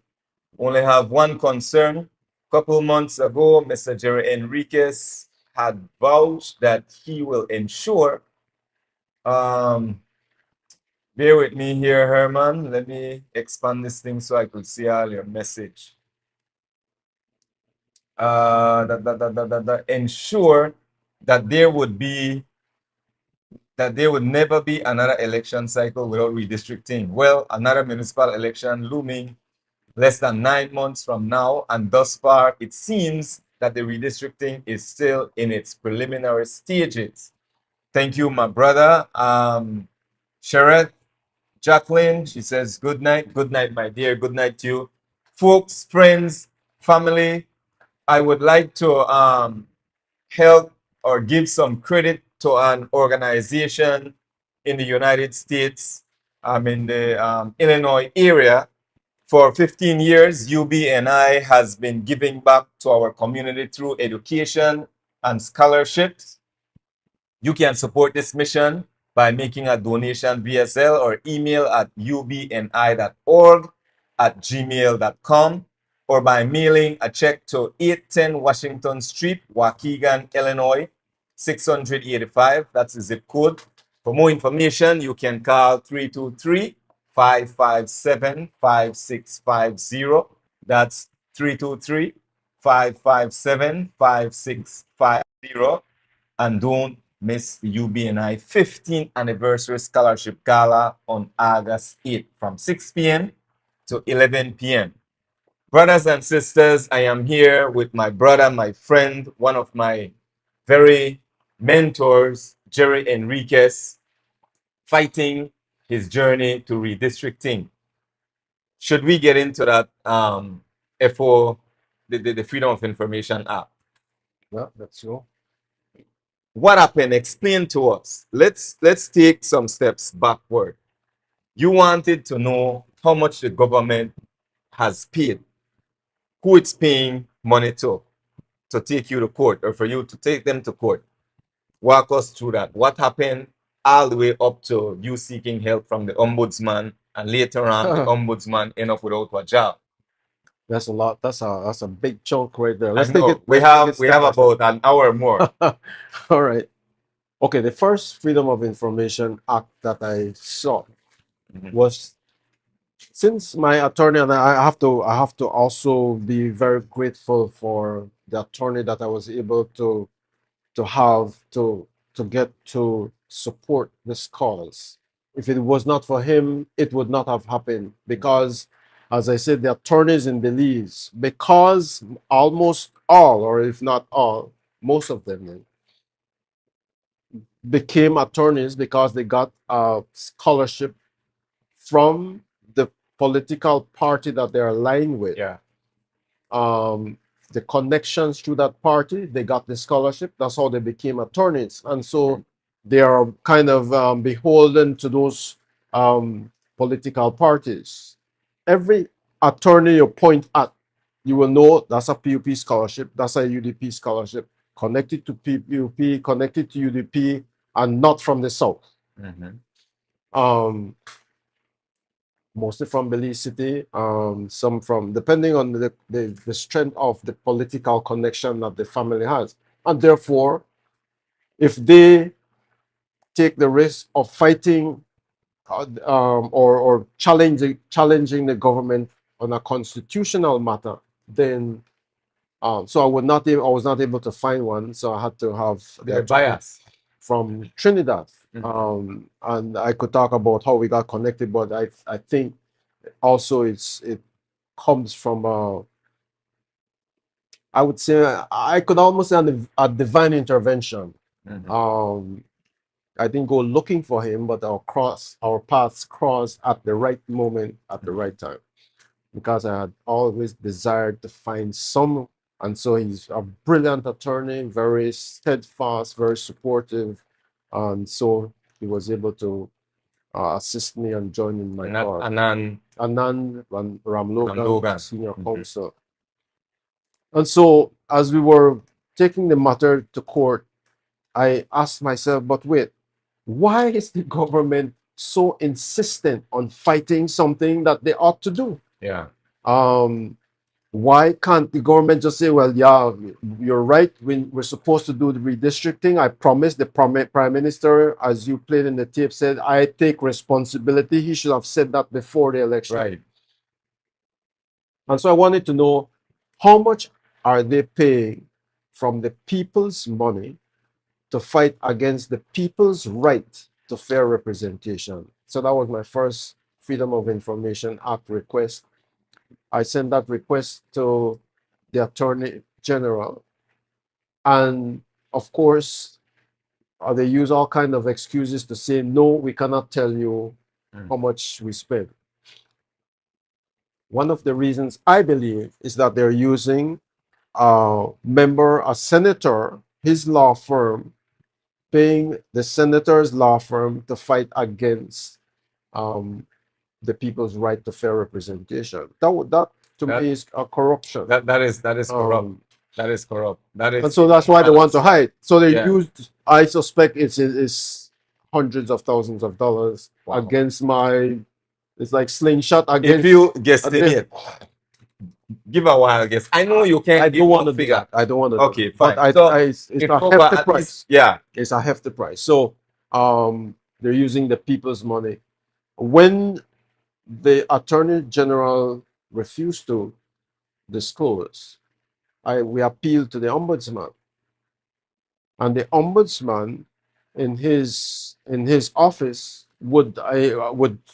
Only have one concern. A couple months ago, Mr. Jerry Enriquez had vouched that he will ensure, bear with me here, Herman. Let me expand this thing so I could see all your message. Ensure that there would never be another election cycle without redistricting. Well, another municipal election looming less than 9 months from now, and thus far it seems that the redistricting is still in its preliminary stages. Thank you, my brother. Shereth Jacqueline, she says, good night, my dear, good night to you. Folks, friends, family, I would like to help or give some credit to an organization in the United States, in the Illinois area. For 15 years, UBNI has been giving back to our community through education and scholarships. You can support this mission by making a donation via Zelle or email at ubni.org@gmail.com, or by mailing a check to 810 Washington Street, Waukegan, Illinois, 685. That's the zip code. For more information, you can call 323-557-5650. That's 323-557-5650. And don't miss the UBNI 15th Anniversary Scholarship Gala on August 8th from 6 p.m. to 11 p.m. Brothers and sisters, I am here with my brother, my friend, one of my very mentors, Jerry Enriquez, fighting his journey to redistricting. Should we get into that the Freedom of Information Act? Yeah, that's so. What happened? Explain to us. Let's take some steps backward. You wanted to know how much the government has paid, who it's paying money to take you to court, or for you to take them to court. Walk us through that. What happened all the way up to you seeking help from the ombudsman, and later on the ombudsman end up without a job. That's a lot. That's a big chunk right there. We have about an hour more. All right. Okay, the first Freedom of Information Act that I saw was, since my attorney, and I have to also be very grateful for the attorney that I was able to to get to support this cause. If it was not for him, it would not have happened because, as I said, the attorneys in Belize, because almost all, or if not all, most of them became attorneys because they got a scholarship from the political party that they're aligned with. Yeah. The connections through that party, they got the scholarship. That's how they became attorneys. And so they are kind of beholden to those political parties. Every attorney you point at, you will know that's a PUP scholarship, that's a UDP scholarship, connected to PUP, connected to UDP, and not from the South. Mostly from Belize City, some from, depending on the strength of the political connection that the family has. And therefore, if they take the risk of fighting or challenging the government on a constitutional matter, then so I was not able to find one, so I had to have They're biased from Trinidad. And I could talk about how we got connected, but I think also it comes from I would say I could almost say a divine intervention. I didn't go looking for him, but our paths crossed at the right moment at the right time, because I had always desired to find someone. And so he's a brilliant attorney, very steadfast, very supportive, and so he was able to assist me and join in my cause. Anand Ramlogan, senior counsel. And so as we were taking the matter to court, I asked myself, but wait, why is the government so insistent on fighting something that they ought to do? Yeah. Why can't the government just say, well, yeah, you're right, we're supposed to do the redistricting. I promise. The prime minister, as you played in the tape, said, I take responsibility. He should have said that before the election. Right. And so I wanted to know, how much are they paying from the people's money to fight against the people's right to fair representation? So that was my first Freedom of Information Act request. I sent that request to the Attorney General. And of course, they use all kinds of excuses to say, no, we cannot tell you how much we spent. One of the reasons I believe is that they're using a senator, his law firm, paying the senator's law firm to fight against the people's right to fair representation. That to me is a corruption. That is corrupt. That is corrupt. And so that's why they want to hide. So they used, I suspect it's hundreds of thousands of dollars against my, it's like slingshot against. If you guesstimate, give a wild guess. I know you can't. I don't want to do that. I don't want to. Okay, fine. But So it's a hefty price. Yeah, it's a hefty price. So they're using the people's money. When the Attorney General refused to disclose, we appealed to the Ombudsman, and the Ombudsman in his office would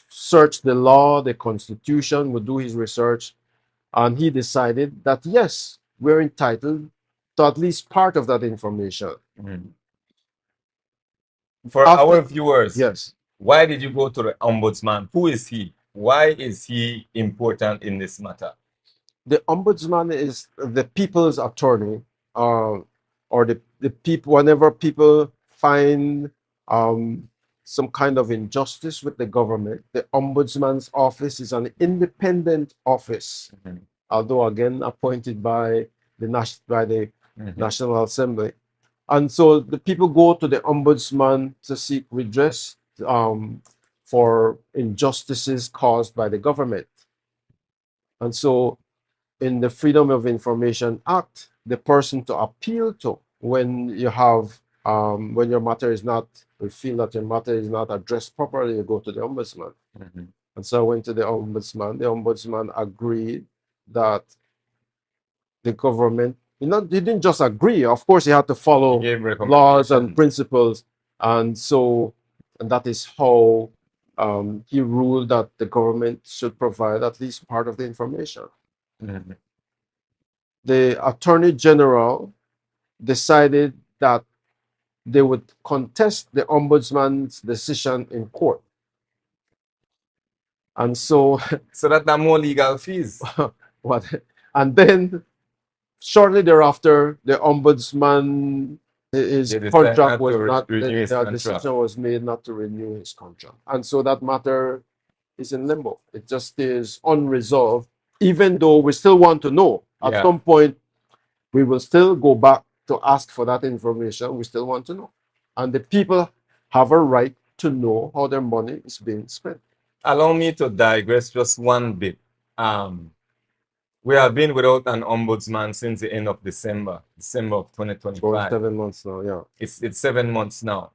search the law, the Constitution, would do his research, and he decided that yes, we're entitled to at least part of that information. For our viewers, yes, why did you go to the Ombudsman? Who is he? Why is he important in this matter? The Ombudsman is the people's attorney, or the people, whenever people find some kind of injustice with the government, the Ombudsman's office is an independent office, although again appointed by the National Assembly. And so the people go to the Ombudsman to seek redress for injustices caused by the government. And so in the Freedom of Information Act, the person to appeal to when you have when your matter is not, we feel that your matter is not addressed properly, you go to the Ombudsman. And so I went to the Ombudsman. The Ombudsman agreed that the government he didn't just agree. Of course, he had to follow He gave laws and recommendations. principles, and that is how he ruled that the government should provide at least part of the information. Mhm. The Attorney General decided that they would contest the ombudsman's decision in court. And so, So that there are more legal fees. what? And then, shortly thereafter, the ombudsman, his They decided contract not was to not, renew his the contract. decision was made not to renew his contract. And so that matter is in limbo. It just is unresolved, even though we still want to know. At Yeah. some point, we will still go back to ask for that information. We still want to know. And the people have a right to know how their money is being spent. Allow me to digress just one bit. We have been without an ombudsman since the end of December of 2025. Going 7 months now, yeah. It's 7 months now.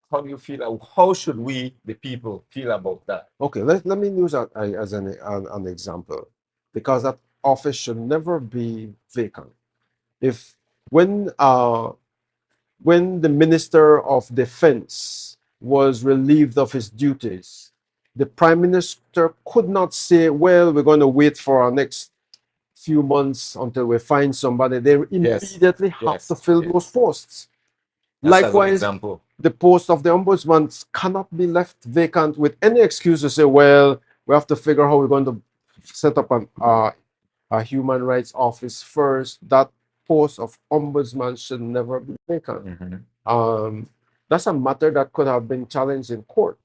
How do you feel? How should we, the people, feel about that? Okay, let me use that as an example, because that office should never be vacant. If when the Minister of Defense was relieved of his duties, the Prime Minister could not say, well, we're going to wait for our next few months until we find somebody. They immediately have to fill those posts. That's Likewise, an example. the post of the ombudsman cannot be left vacant with any excuse to say, well, we have to figure out how we're going to set up a human rights office first. That post of ombudsman should never be vacant. Mm-hmm. That's a matter that could have been challenged in court.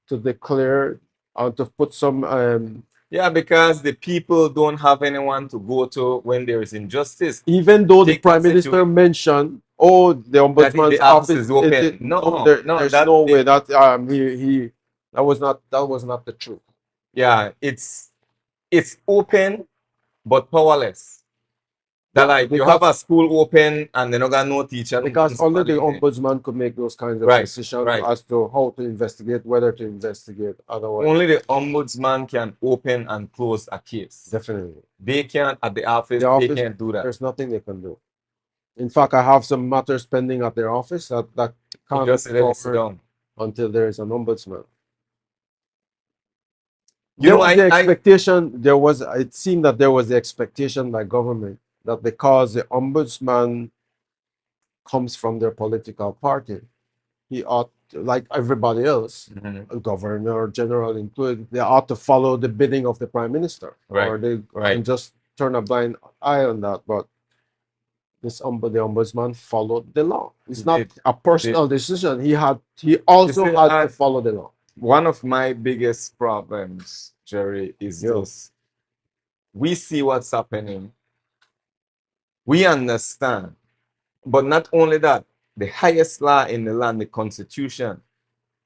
To declare, to put some. Yeah, because the people don't have anyone to go to when there is injustice. Even though the Prime Minister mentioned, oh, the ombudsman's office is open. there's no way that that was not the truth. Yeah, it's open but powerless. That like you have a school open and they're not gonna know teacher. Because only the ombudsman could make those kinds of decisions as to how to investigate, whether to investigate. Otherwise, only the ombudsman can open and close a case. Definitely. They can't at the office, they can't do that. There's nothing they can do. In fact, I have some matters pending at their office that can't just be covered until there is an ombudsman. It seemed that there was the expectation by government that because the ombudsman comes from their political party, he ought, like everybody else, governor general included, they ought to follow the bidding of the prime minister, or they can just turn a blind eye on that. But the ombudsman followed the law. It's not a personal decision. He also had to follow the law. One of my biggest problems, Jerry, is this. We see what's happening. We understand. But not only that, the highest law in the land, the Constitution.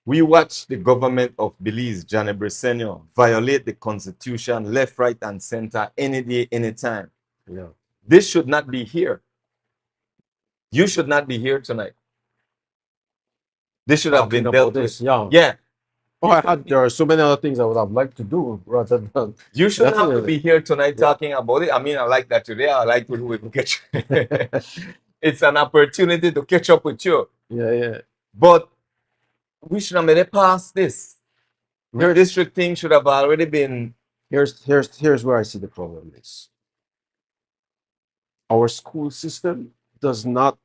We watch the government of Belize, Johnny Briceño, violate the Constitution left, right, and center any day, anytime. Yeah. This should not be here. You should not be here tonight. This should have been dealt with. Yeah. There are so many other things I would have liked to do rather than. You shouldn't have to be here tonight talking about it. I mean, I like that today. I like to do it. It's an opportunity to catch up with you. Yeah. But we should have made it past this. Redistricting should have already been. Here's where I see the problem is. Our school system does not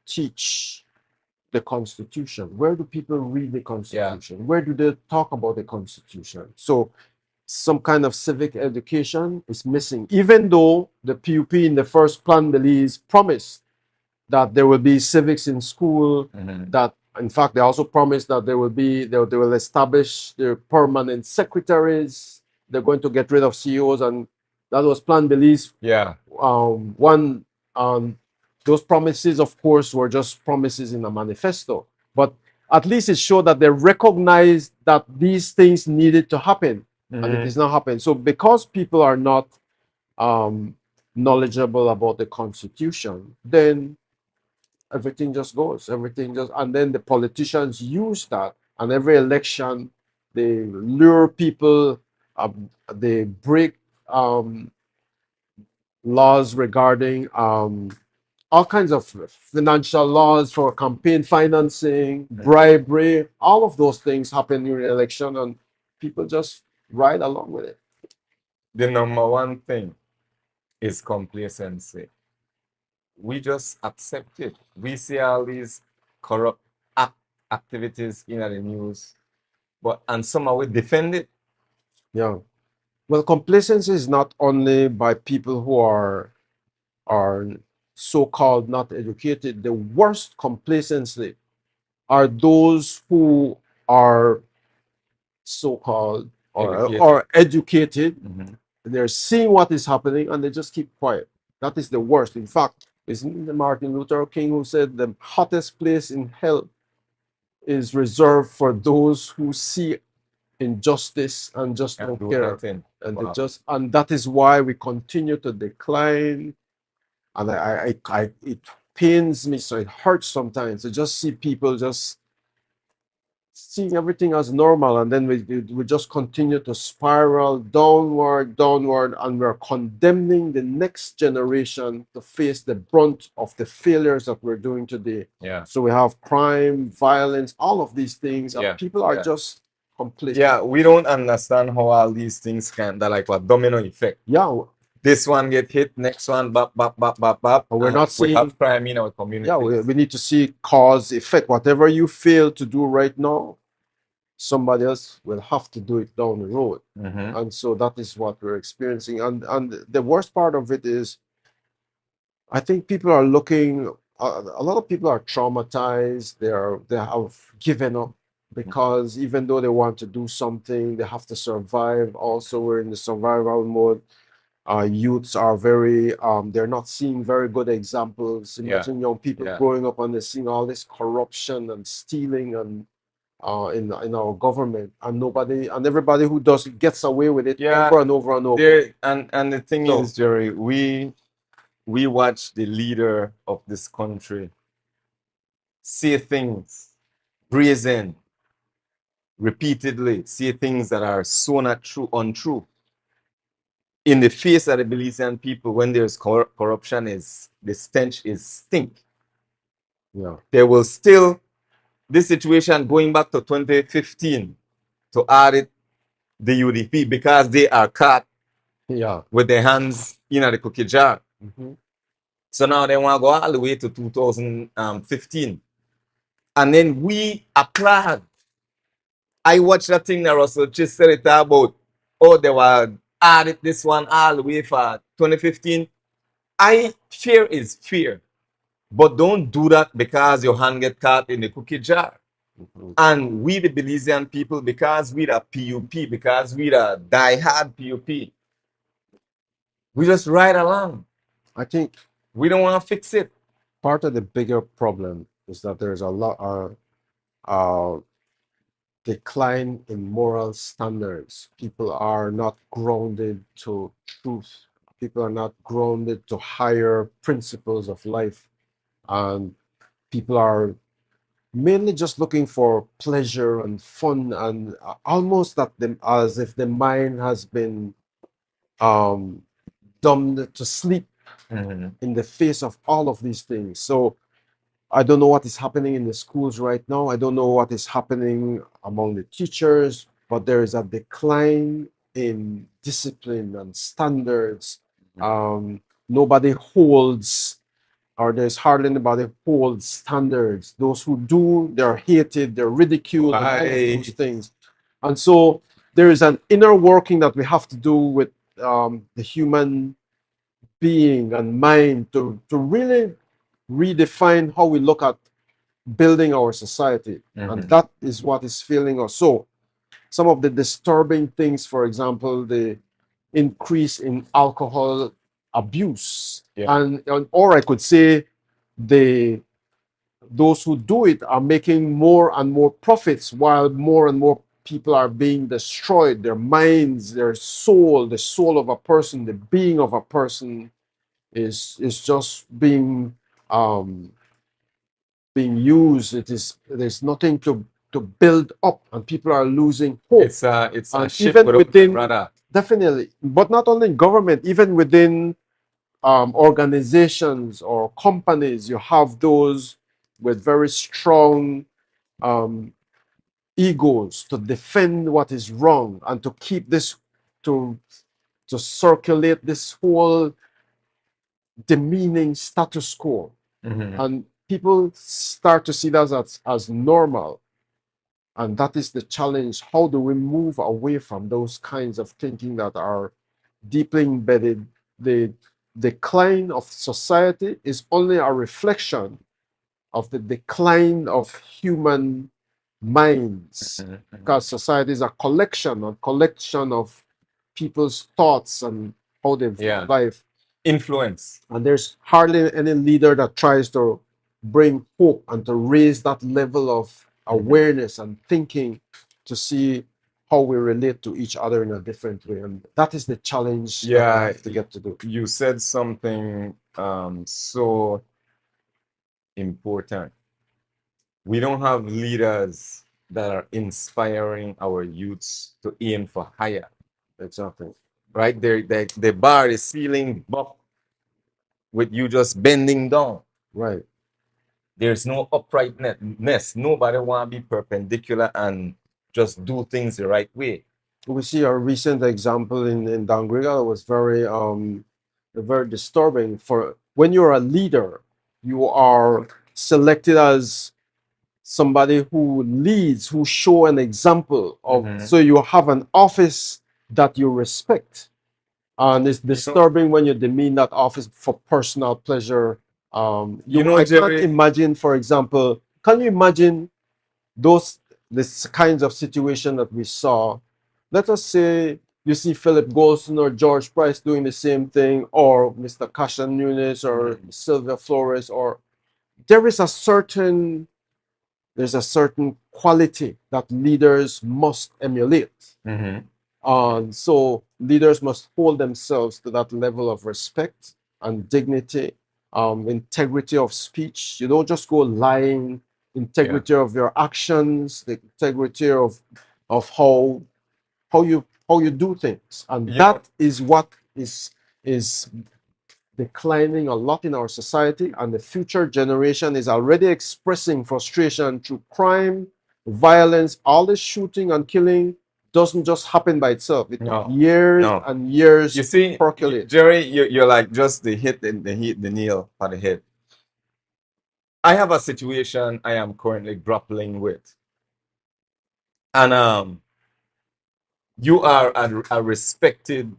teach the Constitution. Where do people read the Constitution? Where do they talk about the Constitution? So some kind of civic education is missing, even though the PUP in the first plan Belize promised that there will be civics in school, that in fact they also promised that they will establish their permanent secretaries, they're going to get rid of CEOs, and that was Plan Belize. Those promises, of course, were just promises in a manifesto, but at least it showed that they recognized that these things needed to happen, and it is not happening. So because people are not knowledgeable about the Constitution, then everything just goes. And then the politicians use that, and every election they lure people, they break laws regarding all kinds of financial laws for campaign financing, bribery, all of those things happen during the election, and people just ride along with it. The number one thing is complacency. We just accept it. We see all these corrupt activities in the news, and somehow we defend it. Yeah. Well, complacency is not only by people who are so-called not educated. The worst complacency are those who are so-called or educated. They're seeing what is happening and they just keep quiet. That is the worst. In fact, isn't it Martin Luther King who said the hottest place in hell is reserved for those who see injustice and just don't care. And they just, and that is why we continue to decline. And it pains me, so it hurts sometimes to just see people just seeing everything as normal, and then we just continue to spiral downward, and we're condemning the next generation to face the brunt of the failures that we're doing today. Yeah. So we have crime, violence, all of these things, and people are just complacent. Yeah, we don't understand how all these things they're like a domino effect. Yeah. This one get hit, next one, bop. But we're not seeing, we have crime in our community. Yeah, we need to see cause, effect. Whatever you fail to do right now, somebody else will have to do it down the road. And so that is what we're experiencing. And the worst part of it is, I think people are looking, a lot of people are traumatized. They have given up because even though they want to do something, they have to survive. Also, we're in the survival mode. Youths are very, they're not seeing very good examples. Imagine young people growing up and they're seeing all this corruption and stealing and in our government, and everybody who does it gets away with it over and over and over. And the thing is, Jerry, we watch the leader of this country say things brazen, repeatedly, say things that are so not true, untrue. In the face of the Belizean people, when there's corruption, the stench is stink. Yeah. There will still, this situation going back to 2015 to audit the UDP because they are caught with their hands in the cookie jar. So now they want to go all the way to 2015. And then we applaud. I watched that thing that Russell just said it about, they were added this one all the way for 2015. Fear is fear. But don't do that because your hand get caught in the cookie jar. And we, the Belizean people, because we are PUP, because we are die-hard PUP, we just ride along. I think we don't want to fix it. Part of the bigger problem is that there's a lot of decline in moral standards. People are not grounded to truth. People are not grounded to higher principles of life. And people are mainly just looking for pleasure and fun, and almost as if the mind has been dumbed to sleep in the face of all of these things. So I don't know what is happening in the schools right now. I don't know what is happening among the teachers, but there is a decline in discipline and standards. Nobody holds, or there's hardly anybody who holds standards. Those who do, they're hated, they're ridiculed, and all of those things. And so there is an inner working that we have to do with the human being and mind to really redefine how we look at building our society. And that is what is failing us. So some of the disturbing things, for example, the increase in alcohol abuse, or I could say those who do it are making more and more profits while more and more people are being destroyed. Their minds, their soul, the soul of a person, the being of a person is just being used. There's nothing to build up, and people are losing hope. It's a ship even within rudder. Definitely, but not only in government, even within organizations or companies, you have those with very strong egos to defend what is wrong and to keep this, to circulate this whole demeaning status quo. And people start to see that as normal. And that is the challenge. How do we move away from those kinds of thinking that are deeply embedded? The decline of society is only a reflection of the decline of human minds, because society is a collection of people's thoughts and how they view life. Influence. And there's hardly any leader that tries to bring hope and to raise that level of awareness and thinking to see how we relate to each other in a different way. And that is the challenge that I have to get to do. You said something so important. We don't have leaders that are inspiring our youths to aim for higher. Exactly. Right? The bar is ceiling up with you just bending down. Right. There's no uprightness. Nobody want to be perpendicular and just do things the right way. We see a recent example in Dangriga that was very disturbing. For when you're a leader, you are selected as somebody who leads, who show an example of, so you have an office that you respect. And it's disturbing when you demean that office for personal pleasure. I can't imagine, for example, can you imagine this kinds of situation that we saw? Let us say you see Philip Golson or George Price doing the same thing, or Mr. Cashan Nunes or Sylvia Flores, or there's a certain quality that leaders must emulate. And so leaders must hold themselves to that level of respect and dignity, integrity of speech. You don't just go lying, integrity of your actions, the integrity of how you do things. And that is what is declining a lot in our society, and the future generation is already expressing frustration through crime, violence. All this shooting and killing doesn't just happen by itself. It took years and years to percolate. Jerry, you're like just the nail on the head. I have a situation I am currently grappling with. And you are a respected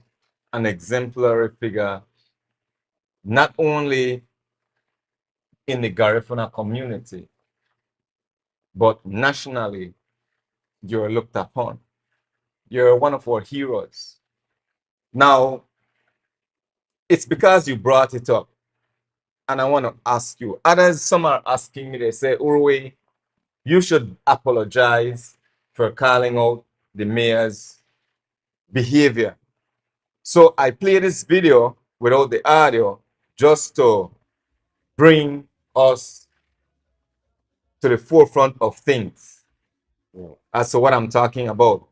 and exemplary figure, not only in the Garifuna community, but nationally. You're looked upon. You're one of our heroes. Now, it's because you brought it up. And I want to ask you, others, some are asking me, they say, Urwe, you should apologize for calling out the mayor's behavior. So I play this video without the audio just to bring us to the forefront of things as to what I'm talking about.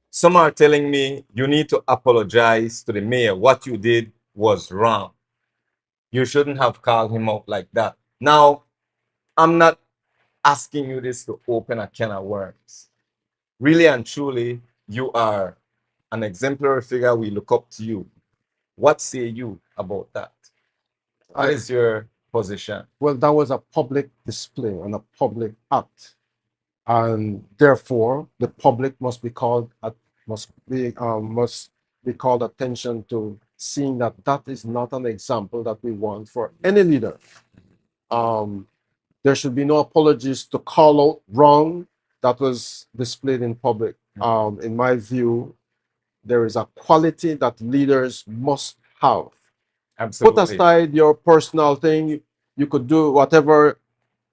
Some are telling me you need to apologize to the mayor. What you did was wrong. You shouldn't have called him out like that. Now, I'm not asking you this to open a can of worms. Really and truly, you are an exemplary figure. We look up to you. What say you about that? What is your position? Well, that was a public display and a public act, and therefore the public must be called attention to seeing that that is not an example that we want for any leader. There should be no apologies to call out wrong that was displayed in public. In my view, there is a quality that leaders must have. Absolutely. Put aside your personal thing, you could do whatever,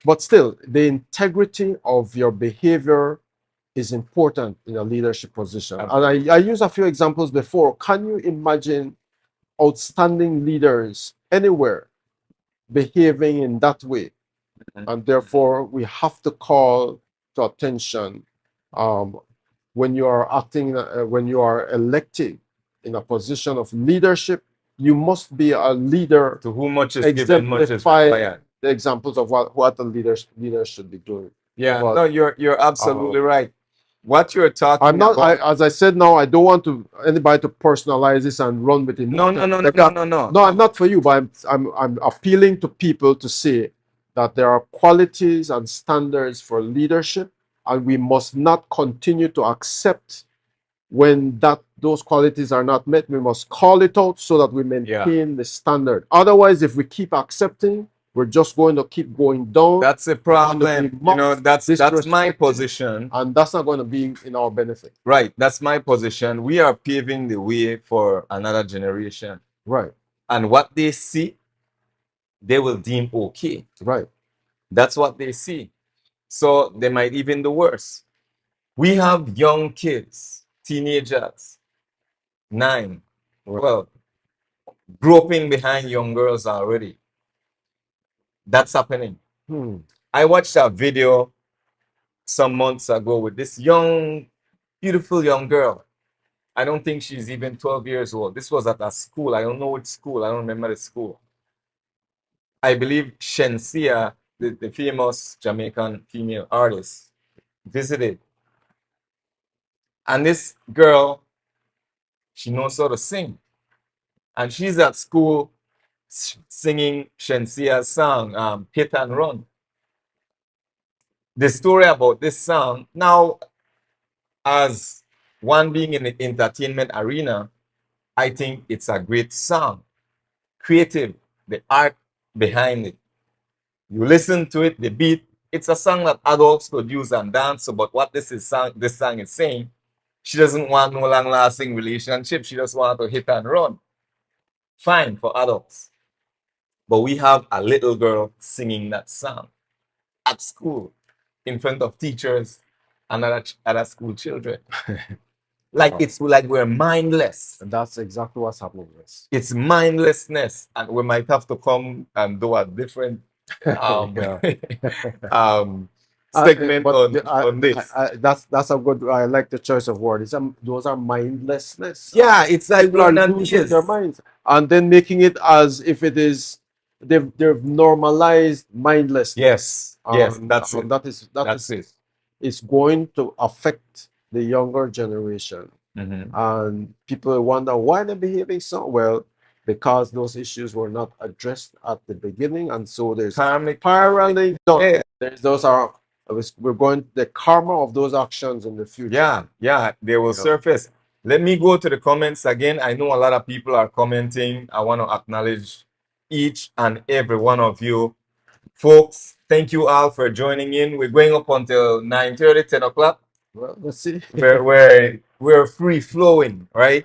but still, the integrity of your behavior is important in a leadership position. Absolutely. And I used a few examples before. Can you imagine outstanding leaders anywhere behaving in that way? And therefore, we have to call to attention when you are acting, when you are elected in a position of leadership, you must be a leader To whom much is given, much is exemplify required. the examples of what the leaders should be doing. Yeah, But, no, you're absolutely right. What you're talking I'm not. about. As I said now, I don't want anybody to personalize this and run with it. No. No, I'm not for you, but I'm appealing to people to say that there are qualities and standards for leadership, and we must not continue to accept when those qualities are not met. We must call it out so that we maintain the standard. Otherwise, if we keep accepting, we're just going to keep going down. That's a problem. You know, that's my position. And that's not going to be in our benefit. Right. That's my position. We are paving the way for another generation. Right. And what they see, they will deem okay. Right. That's what they see. So they might even do worse. We have young kids, teenagers, 9, 12, groping behind young girls already. That's happening. I watched a video some months ago with this young, beautiful young girl. I don't think she's even 12 years old. This was at a school. I don't know which school. I don't remember the school. I believe Shensia, the famous Jamaican female artist, visited. And this girl, she knows how to sing. And she's at school singing Shensia's song, Hit and Run. The story about this song, now, as one being in the entertainment arena, I think it's a great song. Creative, the art behind it. You listen to it, the beat, it's a song that adults could use and dance. So, but what this song is saying, she doesn't want no long-lasting relationship. She just wants to hit and run. Fine for adults. But we have a little girl singing that song at school in front of teachers and other school children. It's like we're mindless. And that's exactly what's happening with us. It's mindlessness, and we might have to come and do a different segment on this. That's a good. I like the choice of words. Those are mindlessness. Yeah, it's like people are losing their minds and then making it as if it is. They've normalized mindlessness. Yes, that's it. That is it's going to affect the younger generation. And people wonder why they're behaving so well, because those issues were not addressed at the beginning, and so there's paralleling. We're going the karma of those actions in the future. Yeah, they will surface. Let me go to the comments again. I know a lot of people are commenting. I want to acknowledge each and every one of you. Folks, thank you all for joining in. We're going up until 9:30, 10 o'clock. Well, let's see. we're free flowing, right?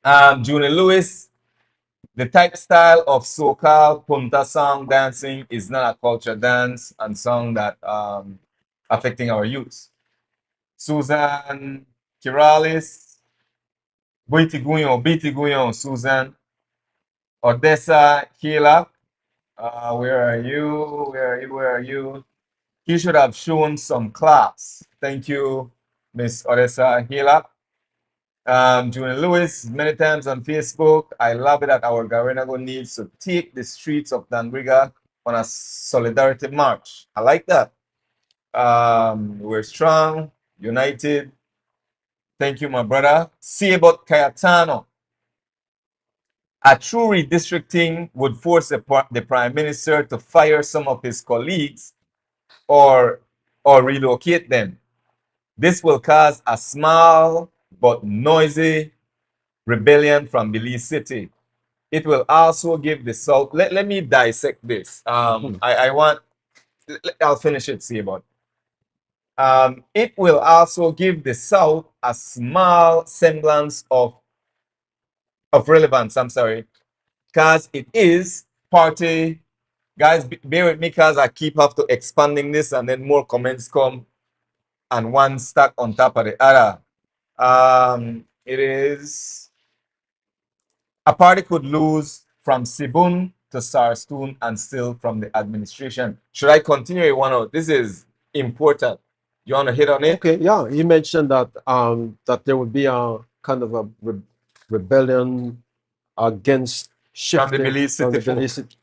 Junior Lewis, the type style of so-called punta song dancing is not a culture dance and song that affecting our youth. Susan Kiralis, Biti Guyon, Susan. Odessa Hila, where are you? He should have shown some class. Thank you, Miss Odessa Hila. Junior Lewis, many times on Facebook, I love it that our Garinago needs to take the streets of Dangriga on a solidarity march. I like that. We're strong, united. Thank you, my brother. Siebot Kayatano. A true redistricting would force the Prime Minister to fire some of his colleagues or relocate them. This will cause a small but noisy rebellion from Belize City. It will also give the South. Let me dissect this. I'll finish it, Siebot. It will also give the South a small semblance of relevance. I'm sorry, because it is party. Guys, bear with me because I keep have to expanding this and then more comments come and one stack on top of the other. It is a party could lose from Sibun to Sarstoon and still from the administration. Should I continue? This is important. You want to hit on it? Okay, yeah. He mentioned that that there would be a kind of a rebellion against shifting Belize from the City Belize City.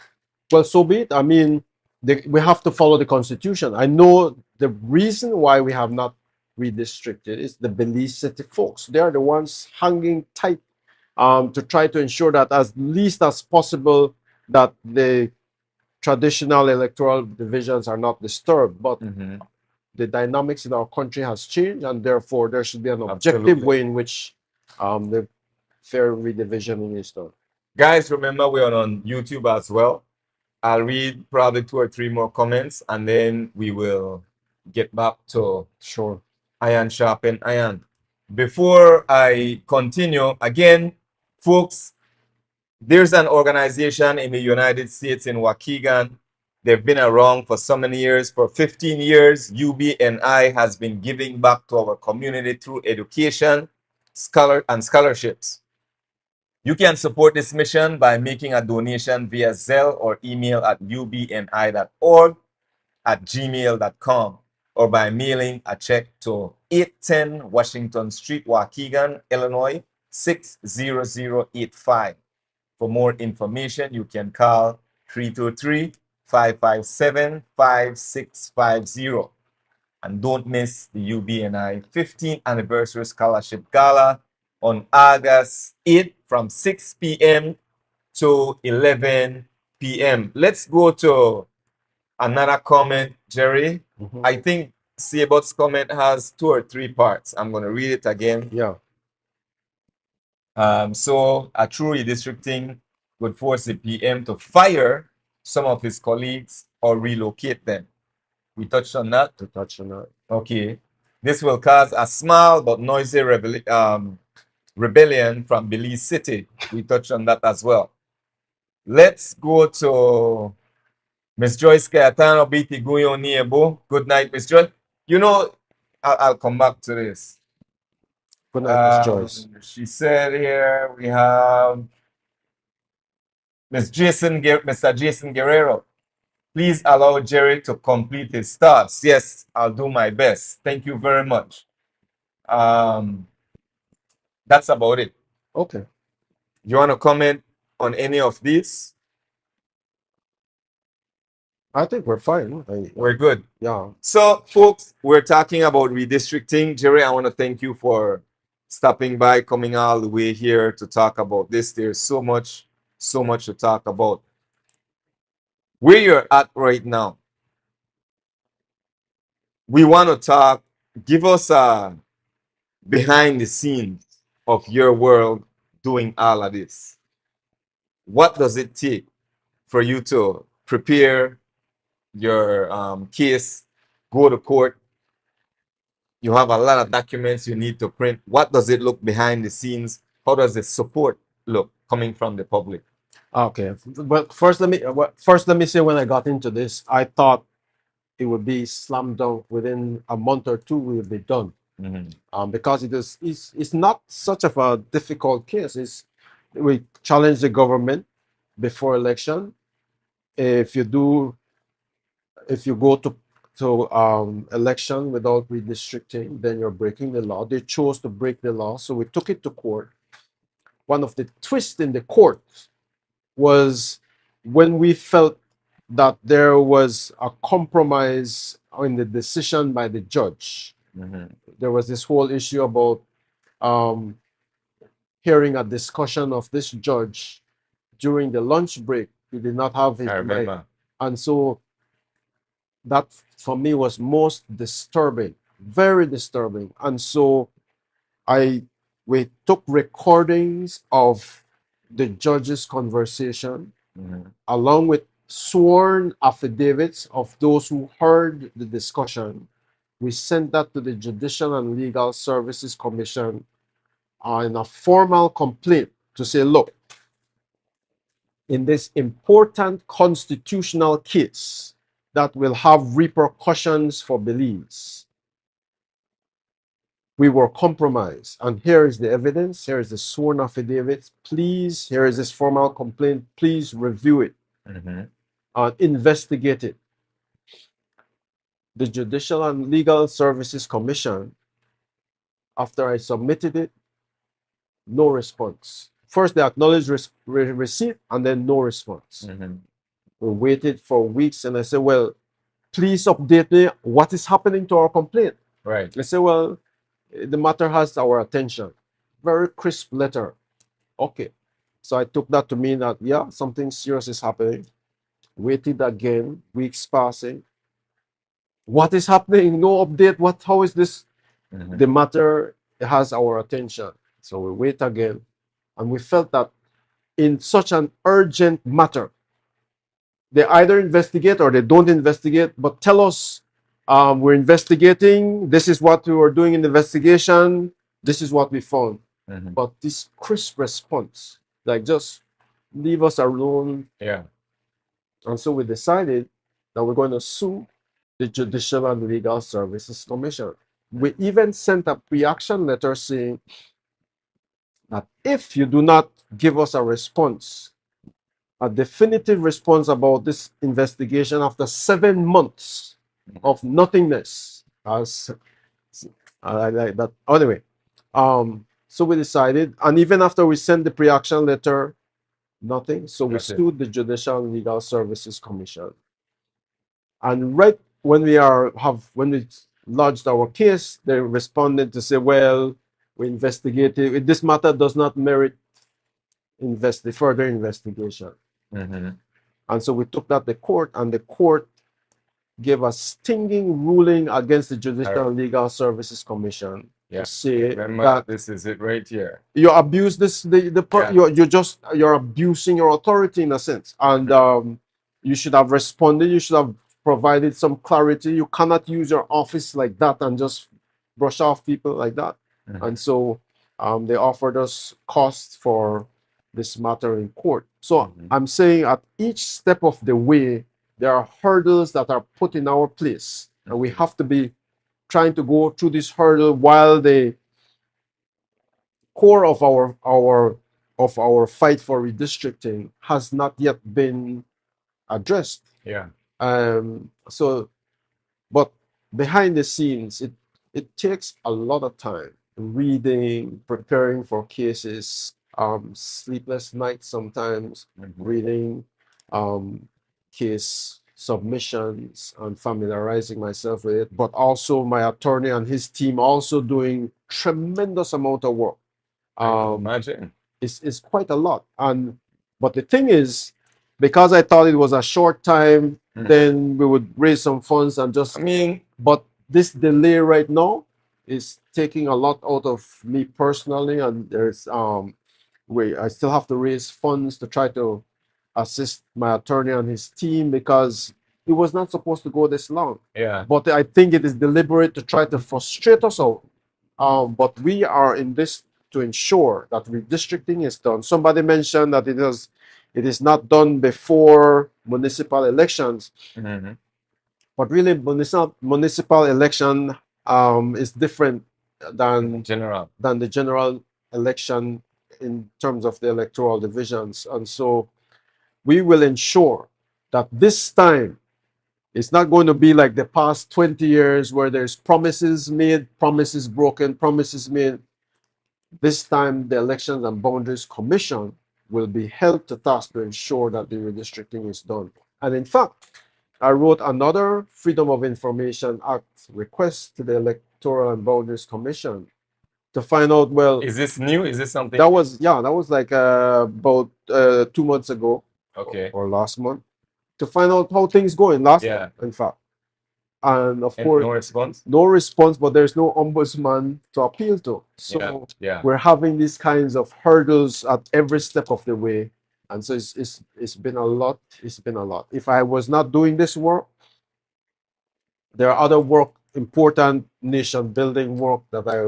Well, so be it. I mean, we have to follow the constitution. I know the reason why we have not redistricted is the Belize City folks. They are the ones hanging tight to try to ensure that as least as possible that the traditional electoral divisions are not disturbed. But the dynamics in our country has changed, and therefore there should be an objective way in which the fair redivisioning is done. Guys, remember we're on YouTube as well. I'll read probably 2 or 3 more comments, and then we will get back to Sure. iron sharpen iron. Before I continue, again, folks, there's an organization in the United States in Waukegan. They've been around for so many years. For 15 years, UBNI has been giving back to our community through education, scholarships. You can support this mission by making a donation via Zelle or email at ubni.org, at gmail.com, or by mailing a check to 810 Washington Street, Waukegan, Illinois, 60085. For more information, you can call 323-557-5650. And don't miss the UBNI 15th Anniversary Scholarship Gala on August 8th from 6 p.m. to 11 p.m. Let's go to another comment, Jerry. I think Sabot's comment has 2 or 3 parts. I'm going to read it again. Yeah. So a true redistricting would force the PM to fire some of his colleagues or relocate them. We touched on that. Okay. This will cause a small but noisy rebellion from Belize City. We touched on that as well. Let's go to Miss Joyce Cayetano Biti Guyo Niebo. Good night, Miss Joyce. You know, I'll come back to this. Good night, Miss Joyce. She said here we have Mr. Jason Guerrero. Please allow Jerry to complete his thoughts. Yes, I'll do my best. Thank you very much. That's about it. Okay. You want to comment on any of these? I think we're fine. We're good. Yeah. So, folks, we're talking about redistricting. Jerry, I want to thank you for stopping by, coming all the way here to talk about this. There's so much to talk about. Where you're at right now, we want to talk, give us a behind the scenes of your world doing all of this. What does it take for you to prepare your case, go to court? You have a lot of documents you need to print. What does it look behind the scenes? How does the support look coming from the public? Okay, but first let me say, when I got into this, I thought it would be slammed dunk within a month or 2. We would be done, because it's not such of a difficult case. We challenge the government before election. If you go to election without redistricting, then you're breaking the law. They chose to break the law, so we took it to court. One of the twists in the court was when we felt that there was a compromise in the decision by the judge. There was this whole issue about hearing a discussion of this judge during the lunch break. He did not have his mic. And so that for me was most disturbing, very disturbing. And so we took recordings of the judge's conversation, along with sworn affidavits of those who heard the discussion. We sent that to the Judicial and Legal Services Commission in a formal complaint to say, look, in this important constitutional case that will have repercussions for Belize, we were compromised. And here is the evidence. Here is the sworn affidavits. Please, here is this formal complaint. Please review it and investigate it. The Judicial and Legal Services Commission, after I submitted it, no response. first they acknowledged receipt and then no response. We waited for weeks and I said, well, please update me what is happening to our complaint. Right. They said, well, the matter has our attention. Very crisp letter. Okay. So I took that to mean that, yeah, something serious is happening. Waited again, weeks passing. What is happening? No update. How is this? The matter has our attention. So we wait again. And we felt that in such an urgent matter, they either investigate or they don't investigate, but tell us, we're investigating. This is what we were doing in the investigation. This is what we found. But this crisp response, like just leave us alone. Yeah. And so we decided that we're going to sue the Judicial and Legal Services Commission. We even sent a pre-action letter saying that if you do not give us a response, a definitive response about this investigation after 7 months of nothingness, as I like that. Anyway, so we decided, and even after we sent the pre-action letter, nothing. So we sued the Judicial and Legal Services Commission. And right when we lodged our case, they responded to say, well, we investigated. This matter does not merit further investigation. And so we took that to court, and the court gave a stinging ruling against the Judicial and Legal Services Commission. Yeah. To say Remember, that this is it right here. you abuse this, you're abusing your authority in a sense, and you should have responded. You should have provided some clarity. You cannot use your office like that and just brush off people like that. And so they offered us costs for this matter in court. So I'm saying at each step of the way, there are hurdles that are put in our place, and we have to be trying to go through this hurdle while the core of our fight for redistricting has not yet been addressed. Yeah. So, but behind the scenes, it takes a lot of time reading, preparing for cases, sleepless nights sometimes, reading case submissions and familiarizing myself with it, but also my attorney and his team also doing tremendous amount of work. Imagine. It's quite a lot. But the thing is, because I thought it was a short time, then we would raise some funds and just, but this delay right now is taking a lot out of me personally, and there's I still have to raise funds to try to assist my attorney and his team, because it was not supposed to go this long. Yeah. But I think it is deliberate to try to frustrate us out. But we are in this to ensure that redistricting is done. Somebody mentioned that it is not done before municipal elections. But really, municipal election is different than the general election in terms of the electoral divisions. And so we will ensure that this time it's not going to be like the past 20 years where there's promises made, promises broken, promises made. This time, the Elections and Boundaries Commission will be held to task to ensure that the redistricting is done. And in fact, I wrote another Freedom of Information Act request to the Electoral and Boundaries Commission to find out, well... Is this new? Is this something? That was like about 2 months ago. Okay. Or last month. To find out how things going last month, in fact. And of course, no response. No response, but there's no ombudsman to appeal to. So we're having these kinds of hurdles at every step of the way, and so it's been a lot. It's been a lot. If I was not doing this work, there are other work, important nation building work that I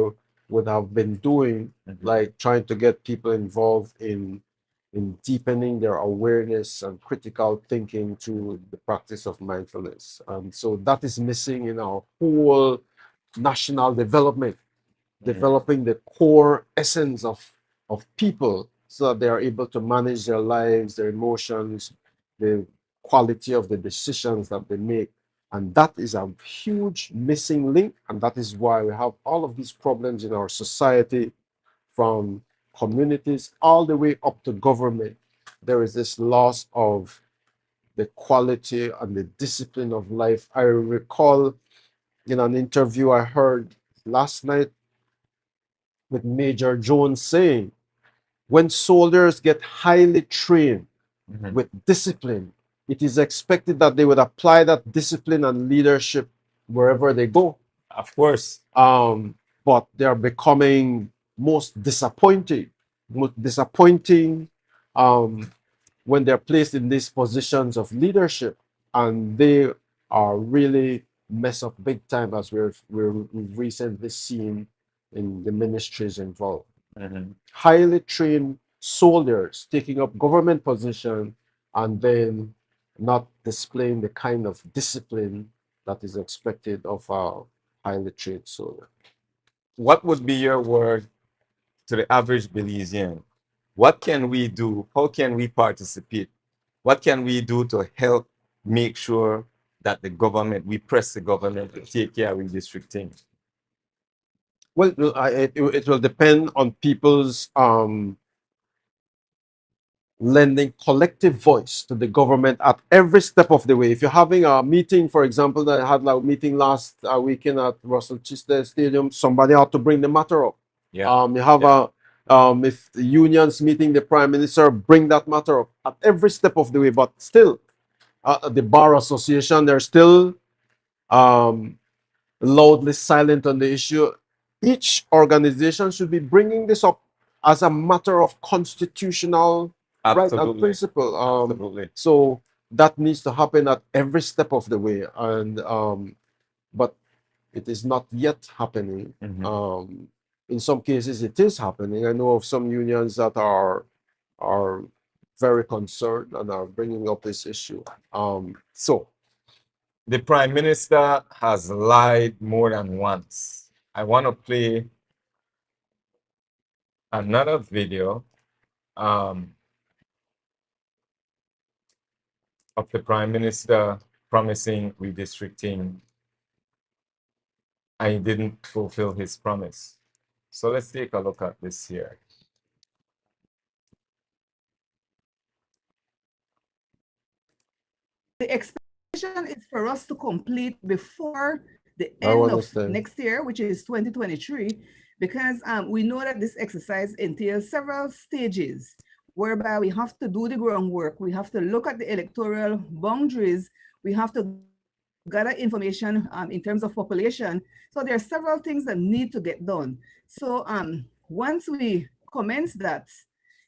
would have been doing, like trying to get people involved in deepening their awareness and critical thinking through the practice of mindfulness. So that is missing in our whole national development, developing the core essence of people so that they are able to manage their lives, their emotions, the quality of the decisions that they make. And that is a huge missing link. And that is why we have all of these problems in our society, from communities, all the way up to government, there is this loss of the quality and the discipline of life. I recall in an interview I heard last night with Major Jones saying, when soldiers get highly trained with discipline, it is expected that they would apply that discipline and leadership wherever they go. Of course. But they are becoming most disappointing when they're placed in these positions of leadership, and they are really mess up big time, as we've recently seen in the ministries involved. Highly trained soldiers taking up government position and then not displaying the kind of discipline that is expected of a highly trained soldier. What would be your word to the average Belizean? What can we do? How can we participate? What can we do to help make sure that we press the government to take care of redistricting? Well, it will depend on people's lending collective voice to the government at every step of the way. If you're having a meeting, for example, that I had a meeting last weekend at Russell Chisholm Stadium, somebody ought to bring the matter up. Yeah. You have if the union's meeting the prime minister, bring that matter up at every step of the way. But still, the bar association, they're still loudly silent on the issue. Each organization should be bringing this up as a matter of constitutional right and principle. Absolutely. So that needs to happen at every step of the way, and but it is not yet happening. In some cases, it is happening. I know of some unions that are very concerned and are bringing up this issue. So the Prime Minister has lied more than once. I want to play another video of the Prime Minister promising redistricting, and he didn't fulfill his promise. So let's take a look at this here. The expectation is for us to complete before the end of next year, which is 2023, because we know that this exercise entails several stages whereby we have to do the groundwork, we have to look at the electoral boundaries, we have to gather information in terms of population. So there are several things that need to get done. So once we commence that,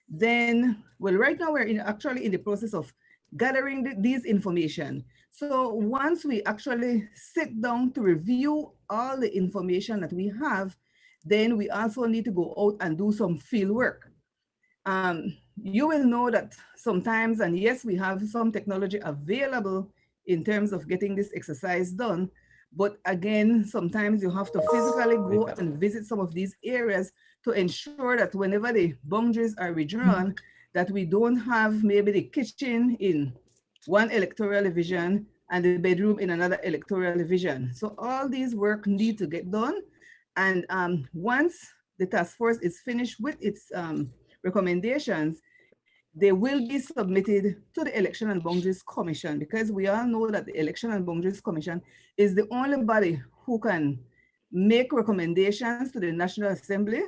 then, well, right now we're actually in the process of gathering these information. So once we actually sit down to review all the information that we have, then we also need to go out and do some field work. You will know that sometimes, and yes, we have some technology available in terms of getting this exercise done, but again, sometimes you have to physically go and visit some of these areas to ensure that whenever the boundaries are redrawn, that we don't have maybe the kitchen in one electoral division and the bedroom in another electoral division. So all these work need to get done. And once the task force is finished with its recommendations, they will be submitted to the Election and Boundaries Commission, because we all know that the Election and Boundaries Commission is the only body who can make recommendations to the National Assembly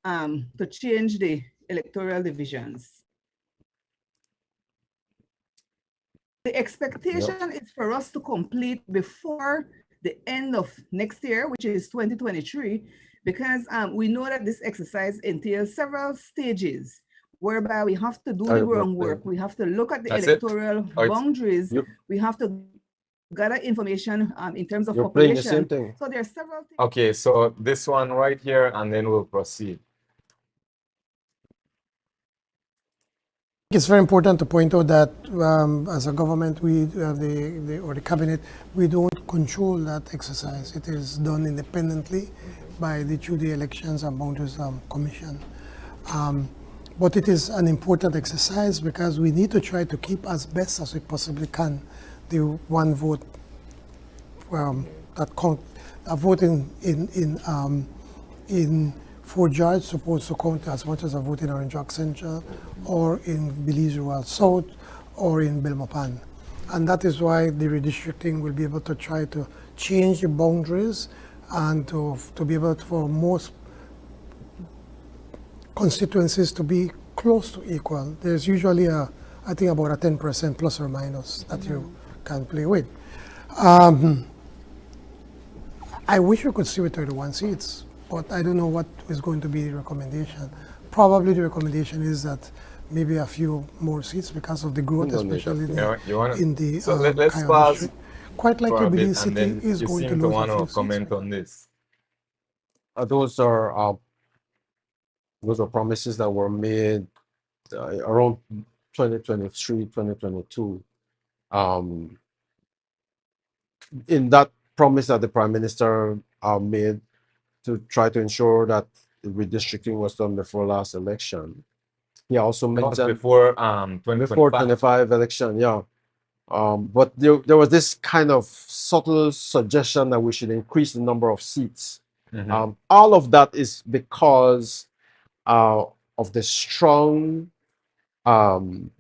to change the electoral divisions. The expectation is for us to complete before the end of next year, which is 2023, because we know that this exercise entails several stages whereby we have to do the groundwork, we have to look at the electoral boundaries, we have to gather information in terms of population. So there are several things. Okay, so this one right here, and then we'll proceed. It's very important to point out that as a government, we or the cabinet, we don't control that exercise. It is done independently through the Elections and Boundaries Commission. But it is an important exercise because we need to try to keep as best as we possibly can the one vote that count, a vote in Fort George supposed to count as much as a vote in Orange Rock Central or in Belize Rural South or in Belmopan. And that is why the redistricting will be able to try to change the boundaries and to be able to, for most constituencies to be close to equal. There's usually I think about a 10% plus or minus that you can play with. I wish we could see with 31 seats, but I don't know what is going to be the recommendation. Probably the recommendation is that maybe a few more seats because of the growth, especially in the so let's Kaya pause district. Quite likely Belize City is going to lose a few comment seats. on this. Those are promises that were made around 2023, 2022. In that promise that the Prime Minister made to try to ensure that the redistricting was done before last election, he also mentioned before 2025 election, yeah. But there was this kind of subtle suggestion that we should increase the number of seats. All of that is because of the strong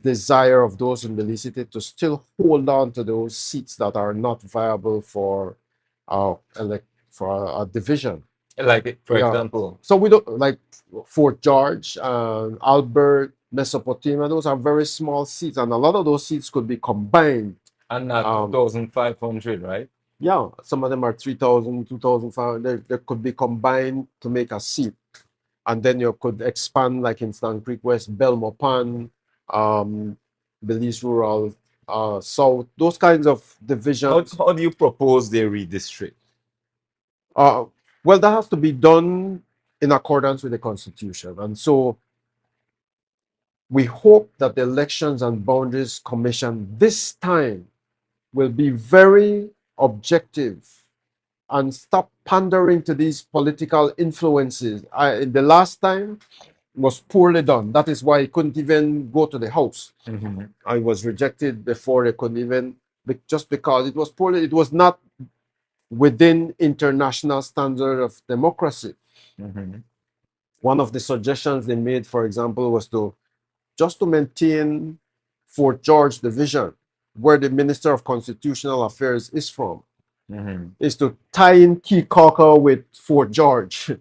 desire of those in Belize City to still hold on to those seats that are not viable for a division. Like, for example, so we don't like Fort George, Albert, Mesopotamia. Those are very small seats, and a lot of those seats could be combined. And not 2,500, right? Yeah, some of them are 3,000, 2,500. They could be combined to make a seat, and then you could expand, like in Stan Creek West, Belmopan, Belize Rural South. Those kinds of divisions. How do you propose they redistrict? Well, that has to be done in accordance with the Constitution. And so we hope that the Elections and Boundaries Commission this time will be very objective and stop pandering to these political influences. The last time was poorly done. That is why it couldn't even go to the House. I was rejected before it couldn't even, just because it was poorly, it was not within international standard of democracy. One of the suggestions they made, for example, was to maintain Fort George division, where the Minister of Constitutional Affairs is from, is to tie in Kikaka with Fort George.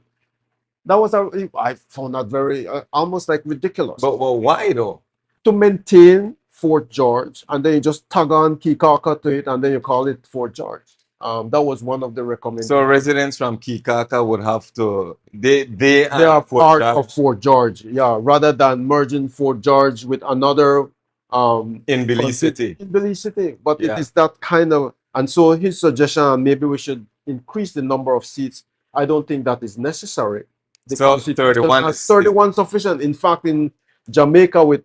That was I found that very almost like ridiculous. But why though? To maintain Fort George, and then you just tag on Kikaka to it, and then you call it Fort George. That was one of the recommendations. So residents from Kikaka would have to they are part of Fort George, yeah, rather than merging Fort George with another in Belize City. In Belize City, but it is that kind of, and so his suggestion, maybe we should increase the number of seats. I don't think that is necessary. So 31 sufficient. In fact, in Jamaica, with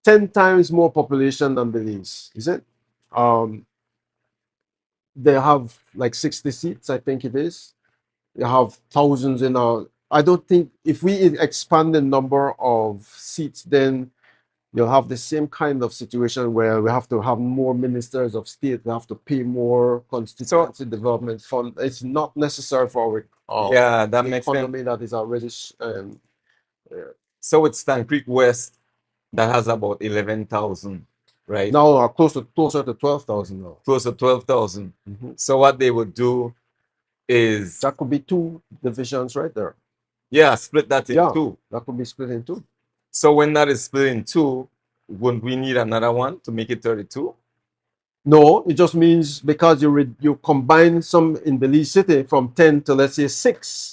10 times more population than Belize, is it? They have like 60 seats, I think it is. You have thousands in our. I don't think if we expand the number of seats, then you'll have the same kind of situation where we have to have more ministers of state. We have to pay more constituency development fund. It's not necessary for that makes economy that is already. So it's Stan Creek West that has about 11,000. Right now, closer to 12,000 now. Close to 12,000. So what they would do is that could be 2 divisions right there. Yeah, split that in 2. That could be split in 2. So when that is split in 2, wouldn't we need another one to make it 32? No, it just means because you combine some in Belize City from 10 to, let's say, 6.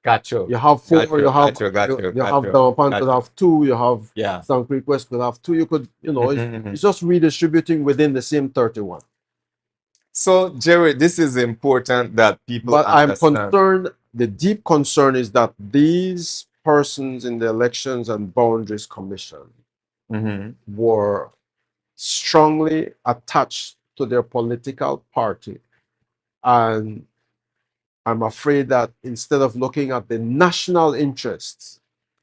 Gotcha. You have 4. You have Belmopan could have 2. You have Stan Creek West could have 2. You could, it's just redistributing within the same 31. So Jerry, this is important that people. But understand. I'm concerned. The deep concern is that these persons in the Elections and Boundaries Commission were strongly attached to their political party, and I'm afraid that instead of looking at the national interests,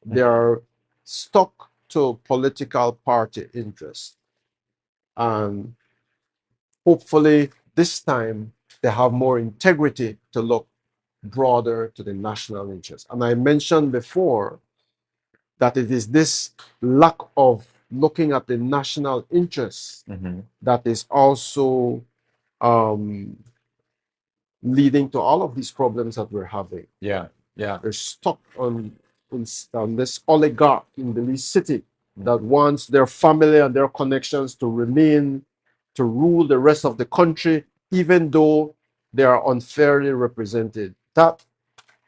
they are stuck to political party interests. And hopefully this time they have more integrity to look broader to the national interest. And I mentioned before that it is this lack of looking at the national interest that is also leading to all of these problems that we're having. Yeah. They're stuck on this oligarch in Belize City that wants their family and their connections to remain, to rule the rest of the country, even though they are unfairly represented. That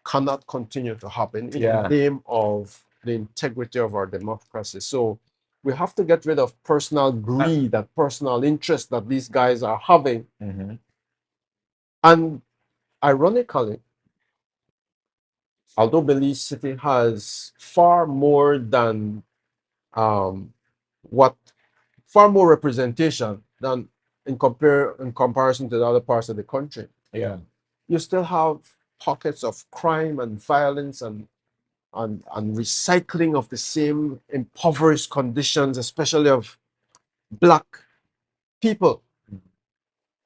cannot continue to happen in the name of the integrity of our democracy. So we have to get rid of personal greed and personal interest that these guys are having. And ironically, although Belize City has far more than far more representation than in comparison to the other parts of the country. You still have pockets of crime and violence and recycling of the same impoverished conditions, especially of Black people.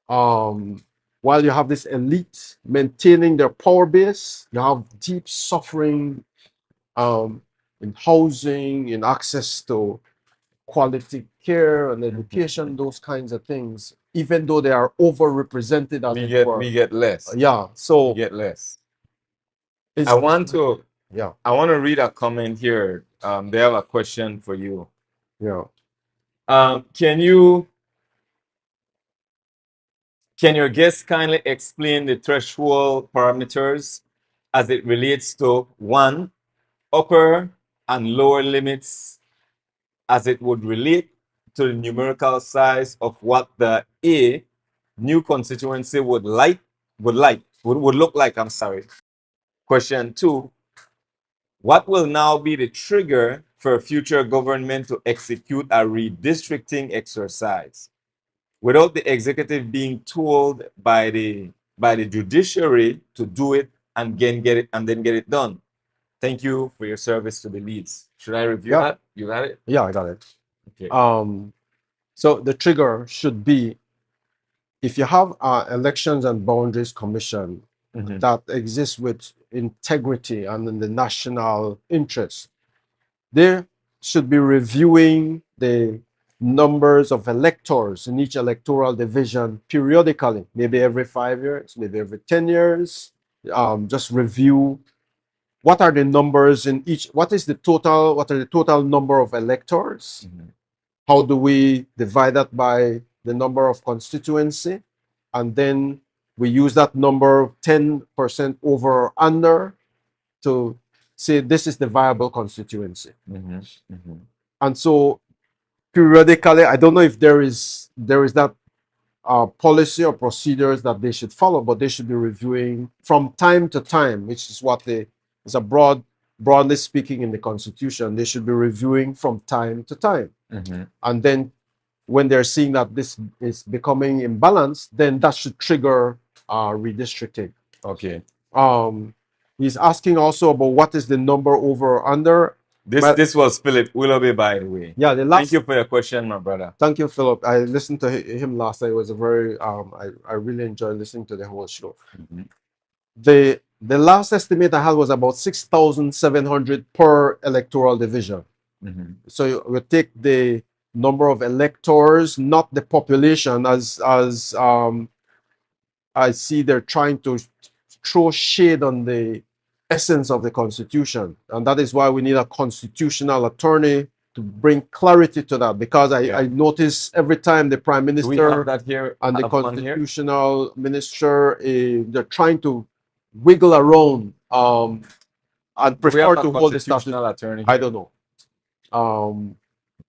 While you have this elite maintaining their power base, you have deep suffering in housing, in access to quality care and education, those kinds of things, even though they are overrepresented as we get less. So we get less. I want to read a comment here. They have a question for you. Can your guest kindly explain the threshold parameters as it relates to 1, upper and lower limits as it would relate to the numerical size of what the new constituency would look like, I'm sorry. Question 2, what will now be the trigger for future government to execute a redistricting exercise without the executive being told by the judiciary to do it and then get it done? Thank you for your service to Belize. Should I review that? You got it? Yeah, I got it. Okay. So the trigger should be if you have an Elections and Boundaries Commission that exists with integrity and in the national interest, they should be reviewing the numbers of electors in each electoral division periodically, maybe every 5 years, maybe every 10 years. Just review what are the numbers in each, what are the total number of electors? How do we divide that by the number of constituency? And then we use that number 10% over or under to say this is the viable constituency. And so periodically, I don't know if there is that policy or procedures that they should follow, but they should be reviewing from time to time, which is what is a broadly speaking in the Constitution. They should be reviewing from time to time. And then when they're seeing that this is becoming imbalanced, then that should trigger redistricting. Okay. He's asking also about what is the number over or under. This was Philip Willoughby, by the way. Yeah, thank you for your question, my brother. Thank you, Philip. I listened to him last night. It was a very I really enjoyed listening to the whole show. The last estimate I had was about 6,700 per electoral division. So we take the number of electors, not the population, as I see they're trying to throw shade on the essence of the Constitution. And that is why we need a constitutional attorney to bring clarity to that, because I notice every time the Prime Minister and the constitutional minister, they're trying to wiggle around and prefer to hold the constitutional attorney. I don't know.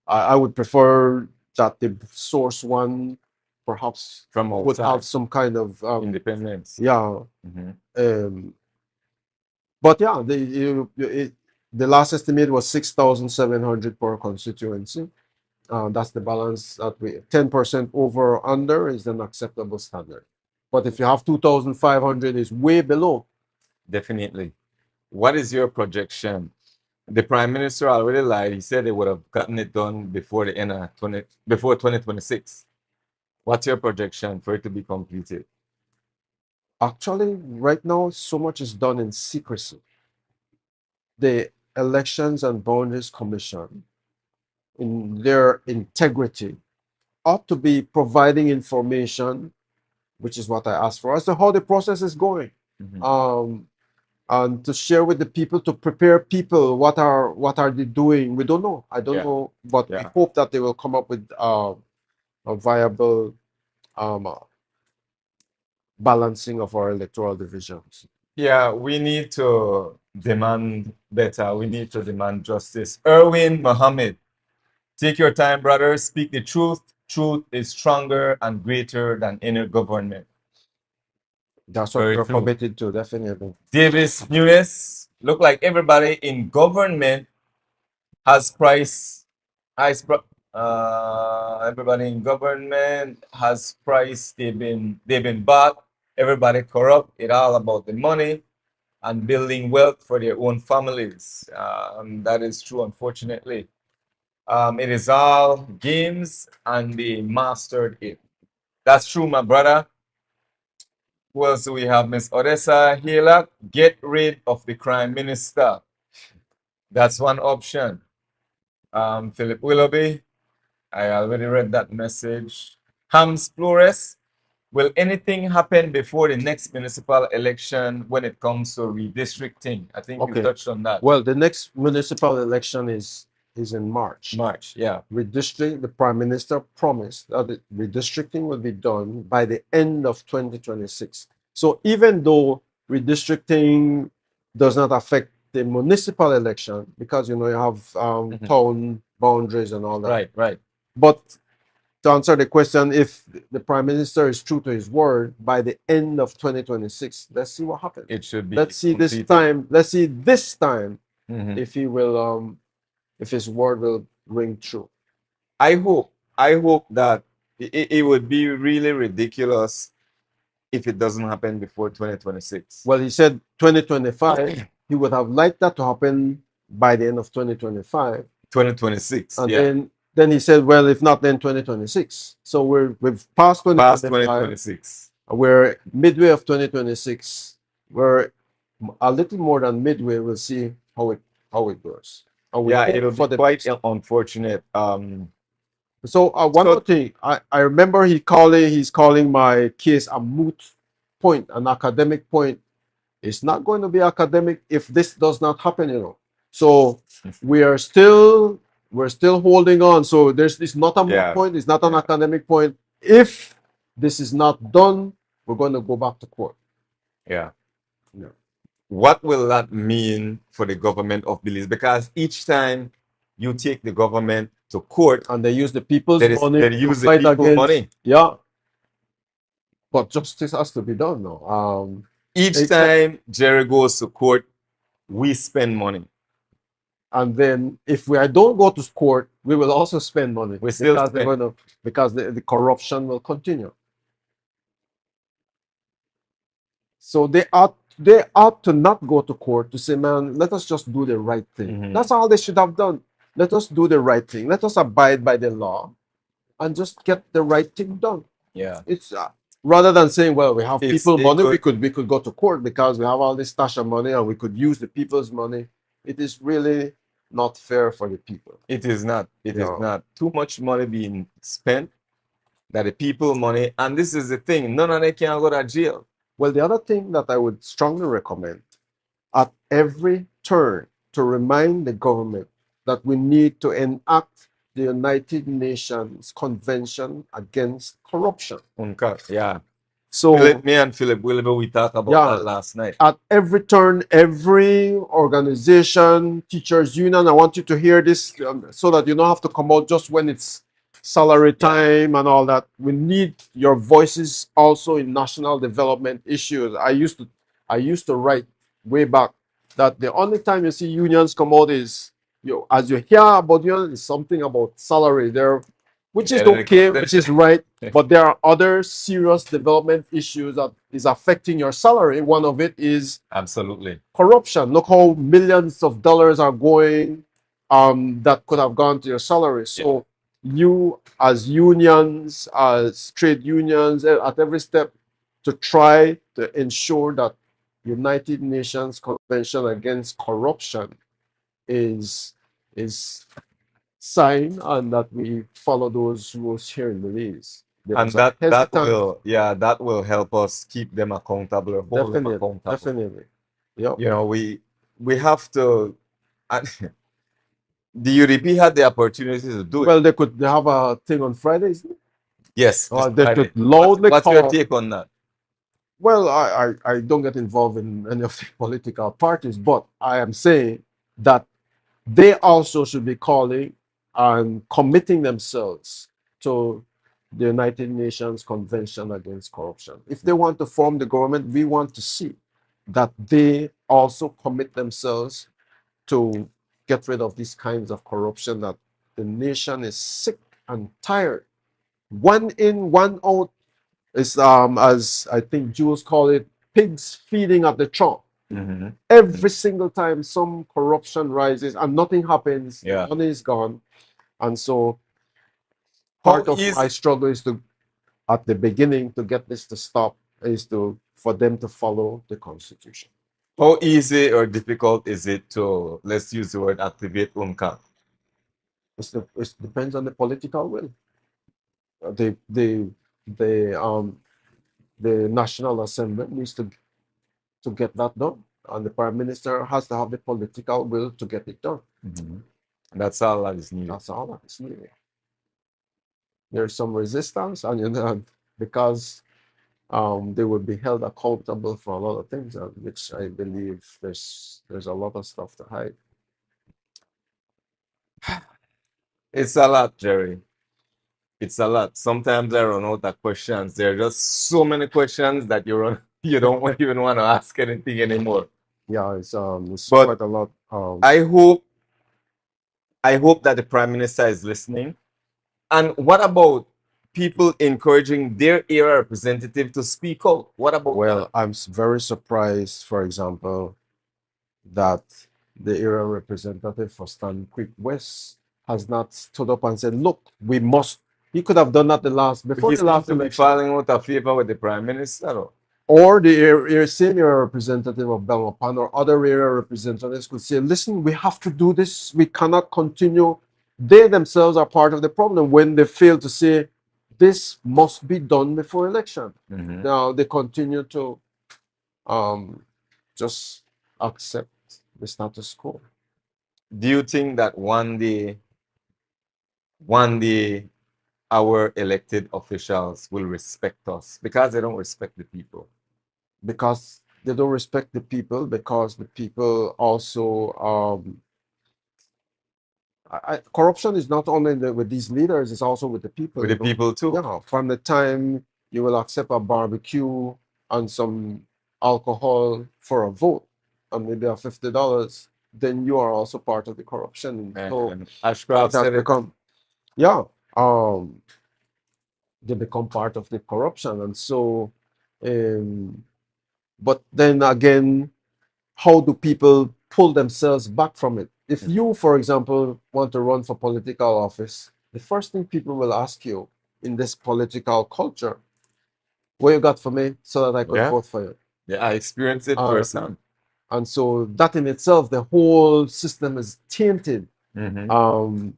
I would prefer that the source one perhaps from would have some kind of independence. Yeah. But yeah, the last estimate was 6,700 per constituency. That's the balance that 10% over or under is an acceptable standard. But if you have 2,500, is way below. Definitely. What is your projection? The Prime Minister already lied. He said they would have gotten it done before the end of before 2026. What's your projection for it to be completed? Actually, right now, so much is done in secrecy. The Elections and Boundaries Commission, in their integrity, ought to be providing information, which is what I asked for, as to how the process is going. And to share with the people, to prepare people, what are they doing? We don't know. I don't know, but we hope that they will come up with a viable balancing of our electoral divisions. Yeah, we need to demand better. We need to demand justice. Erwin Mohammed, take your time, brother. Speak the truth. Truth is stronger and greater than any government. That's what we're committed to, definitely. Davis Nunes, look like everybody in government has everybody in government has price. They've been bought. Everybody corrupt. It's all about the money and building wealth for their own families. That is true, unfortunately. It is all games, and they mastered it. That's true, my brother. Who else do we have? Miss Odessa Hila, get rid of the crime minister. That's one option. Philip Willoughby, I already read that message. Hams Flores, will anything happen before the next municipal election when it comes to redistricting? I think you touched on that. Well, the next municipal election is in March. March, yeah. Redistricting, the Prime Minister promised that the redistricting will be done by the end of 2026. So even though redistricting does not affect the municipal election, because you have town boundaries and all that. Right. But to answer the question, if the Prime Minister is true to his word, by the end of 2026, let's see what happens. It should be. Let's see this time if he will if his word will ring true. I hope that it would be really ridiculous if it doesn't happen before 2026. Well, he said 2025. He would have liked that to happen by the end of 2025. 2026. And then he said, well, if not, then 2026. So we've passed 2026. We're midway of 2026. We're a little more than midway. We'll see how it goes. It'll be quite unfortunate. So one more thing, I remember he's calling my case a moot point, an academic point. It's not going to be academic if this does not happen, So we're still holding on. So it's not a moot point. It's not an academic point. If this is not done, we're going to go back to court. Yeah. What will that mean for the government of Belize? Because each time you take the government to court and they use the people's money, they use the people's money. Yeah. But justice has to be done now. Each time Jerry goes to court, we spend money. And then if I don't go to court, we will also spend money. We still because the corruption will continue. So they ought to not go to court, to say, man, let us just do the right thing. That's all they should have done. Let us do the right thing. Let us abide by the law and just get the right thing done. Yeah. It's rather than saying, well, we have people money, we could go to court because we have all this stash of money and we could use the people's money. It is really not fair for the people. It is not. It is not. Too much money being spent, that the people money, and this is the thing, none of them can go to jail. Well, the other thing that I would strongly recommend at every turn to remind the government that we need to enact the United Nations Convention Against Corruption. Yeah. So me and Philip Willoughby, we talked about that last night. At every turn, every organization, teachers union, I want you to hear this so that you don't have to come out just when it's salary time and all that. We need your voices also in national development issues. I used to write way back that the only time you see unions come out is as you hear about unions, is something about salary there, which is okay, which is right, but there are other serious development issues that is affecting your salary. One of it is absolutely corruption. Look how millions of dollars are going that could have gone to your salary. So you, as unions, as trade unions, at every step, to try to ensure that United Nations Convention Against Corruption is signed and that we follow those rules here in Belize. And that will help us keep them accountable or hold them accountable. Definitely. Yeah. You know, we have to. The UDP had the opportunity to do it. Well, they could have a thing on Fridays. Yes. They could loudly What's your take on that? Well, I don't get involved in any of the political parties, but I am saying that they also should be calling and committing themselves to the United Nations Convention Against Corruption. If they want to form the government, we want to see that they also commit themselves to get rid of these kinds of corruption that the nation is sick and tired. One in, one out is, as I think Jews call it, pigs feeding at the trough. Every single time some corruption rises and nothing happens, the money is gone. And so part of my struggle is to, at the beginning, to get this to stop, is for them to follow the Constitution. How easy or difficult is it to, let's use the word, activate UNCA? It depends on the political will. The National Assembly needs to get that done, and the Prime Minister has to have the political will to get it done. That's all that is needed. That's all that is needed. There's some resistance, and because they will be held accountable for a lot of things, which I believe there's a lot of stuff to hide. It's a lot, Jerry. It's a lot. Sometimes I run out of questions. There are just so many questions that you don't even want to ask anything anymore. Yeah, it's quite a lot. I hope that the Prime Minister is listening. And what about people encouraging their area representative to speak out? What about that? I'm very surprised, for example, that the area representative for Stand Creek West has not stood up and said, look, we must. He could have done that before the last election. Filing out a favor with the Prime Minister? Or the same area representative of Belmopan or other area representatives could say, listen, we have to do this. We cannot continue. They themselves are part of the problem when they fail to say, this must be done before election. Now they continue to just accept the status quo. Do you think that one day our elected officials will respect us because they don't respect the people? Because they don't respect the people, because the people also corruption is not only with these leaders, it's also with the people. With the people too. Yeah, from the time you will accept a barbecue and some alcohol for a vote and maybe a $50, then you are also part of the corruption. And Ashcraft said they become part of the corruption. And so but then again, how do people pull themselves back from it? If you, for example, want to run for political office, the first thing people will ask you in this political culture, what you got for me so that I could vote for you? Yeah, I experienced it firsthand. And so that in itself, the whole system is tainted. And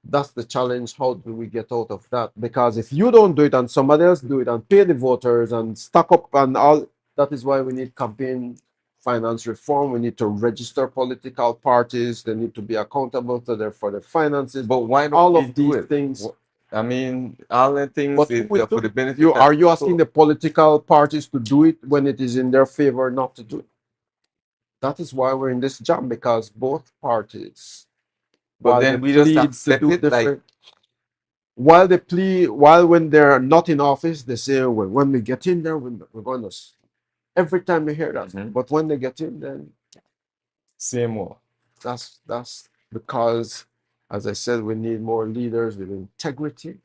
that's the challenge. How do we get out of that? Because if you don't do it and somebody else do it and pay the voters and stack up and all, that is why we need campaign finance reform. We need to register political parties. They need to be accountable for their finances. But why don't all of these things? I mean, all the things for the benefit. Are you asking the political parties to do it when it is in their favor not to do it? That is why we're in this jam, because both parties. But then we just accept it like. While when they're not in office, they say, well, when we get in there, we're going to. Every time we hear that, but when they get in, then same more. That's because, as I said, we need more leaders with integrity,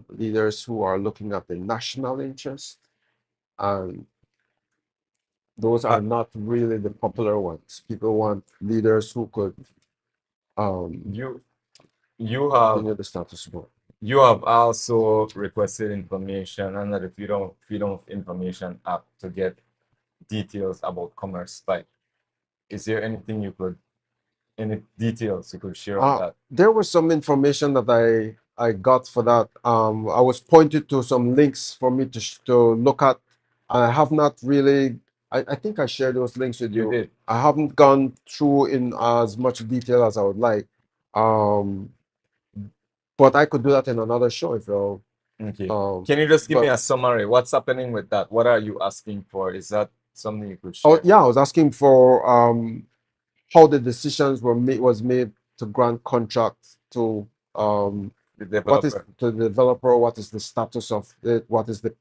leaders who are looking at the national interest, and those are not really the popular ones. People want leaders who could you have the status quo. You have also requested information under the Freedom of Information Act to get details about commerce. Like, is there anything you could, any details you could share on that? There was some information that I got for that. I was pointed to some links for me to look at. I have not really. I think I shared those links with you. You did. I haven't gone through in as much detail as I would like. But I could do that in another show if you'll. Okay. Can you just give me a summary? What's happening with that? What are you asking for? Is that something you could share? Oh yeah, I was asking for how the decisions was made to grant contracts to what is to the developer, what is the status of it, what is the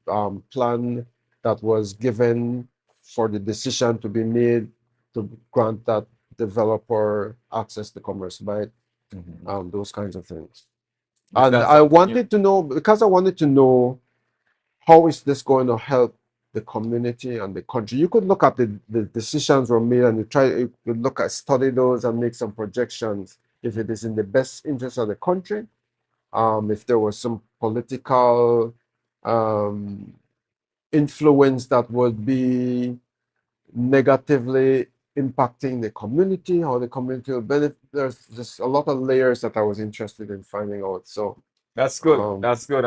plan that was given for the decision to be made to grant that developer access to commerce, right? Those kinds of things. And I wanted to know, because I wanted to know how is this going to help the community and the country. You could look at the decisions were made and you could look at, study those and make some projections if it is in the best interest of the country, if there was some political influence that would be negatively impacting the community, how the community will benefit. There's just a lot of layers that I was interested in finding out. So that's good. That's good.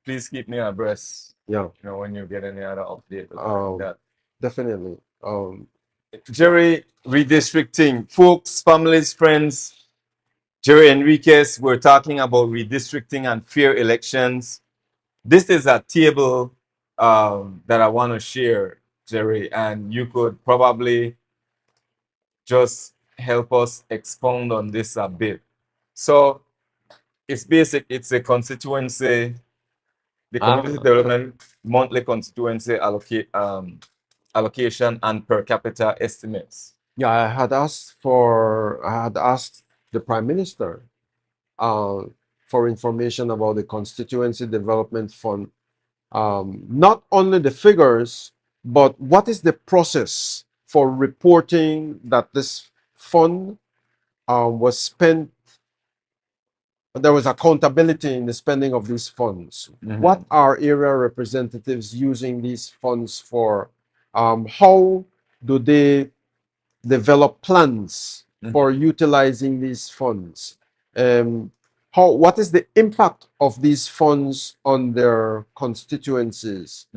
Please keep me abreast. Yeah. You know, when you get any other update regarding that. Definitely. Jerry, redistricting. Folks, families, friends, Jerry Enriquez, we're talking about redistricting and fair elections. This is a table that I want to share, Jerry, and you could probably just help us expound on this a bit. So it's basic, it's a constituency, the community development monthly constituency allocation and per capita estimates. Yeah, I had asked the Prime Minister for information about the Constituency Development Fund. Not only the figures, but what is the process for reporting that this fund was spent, there was accountability in the spending of these funds. What are area representatives using these funds for? How do they develop plans for utilizing these funds? What is the impact of these funds on their constituencies?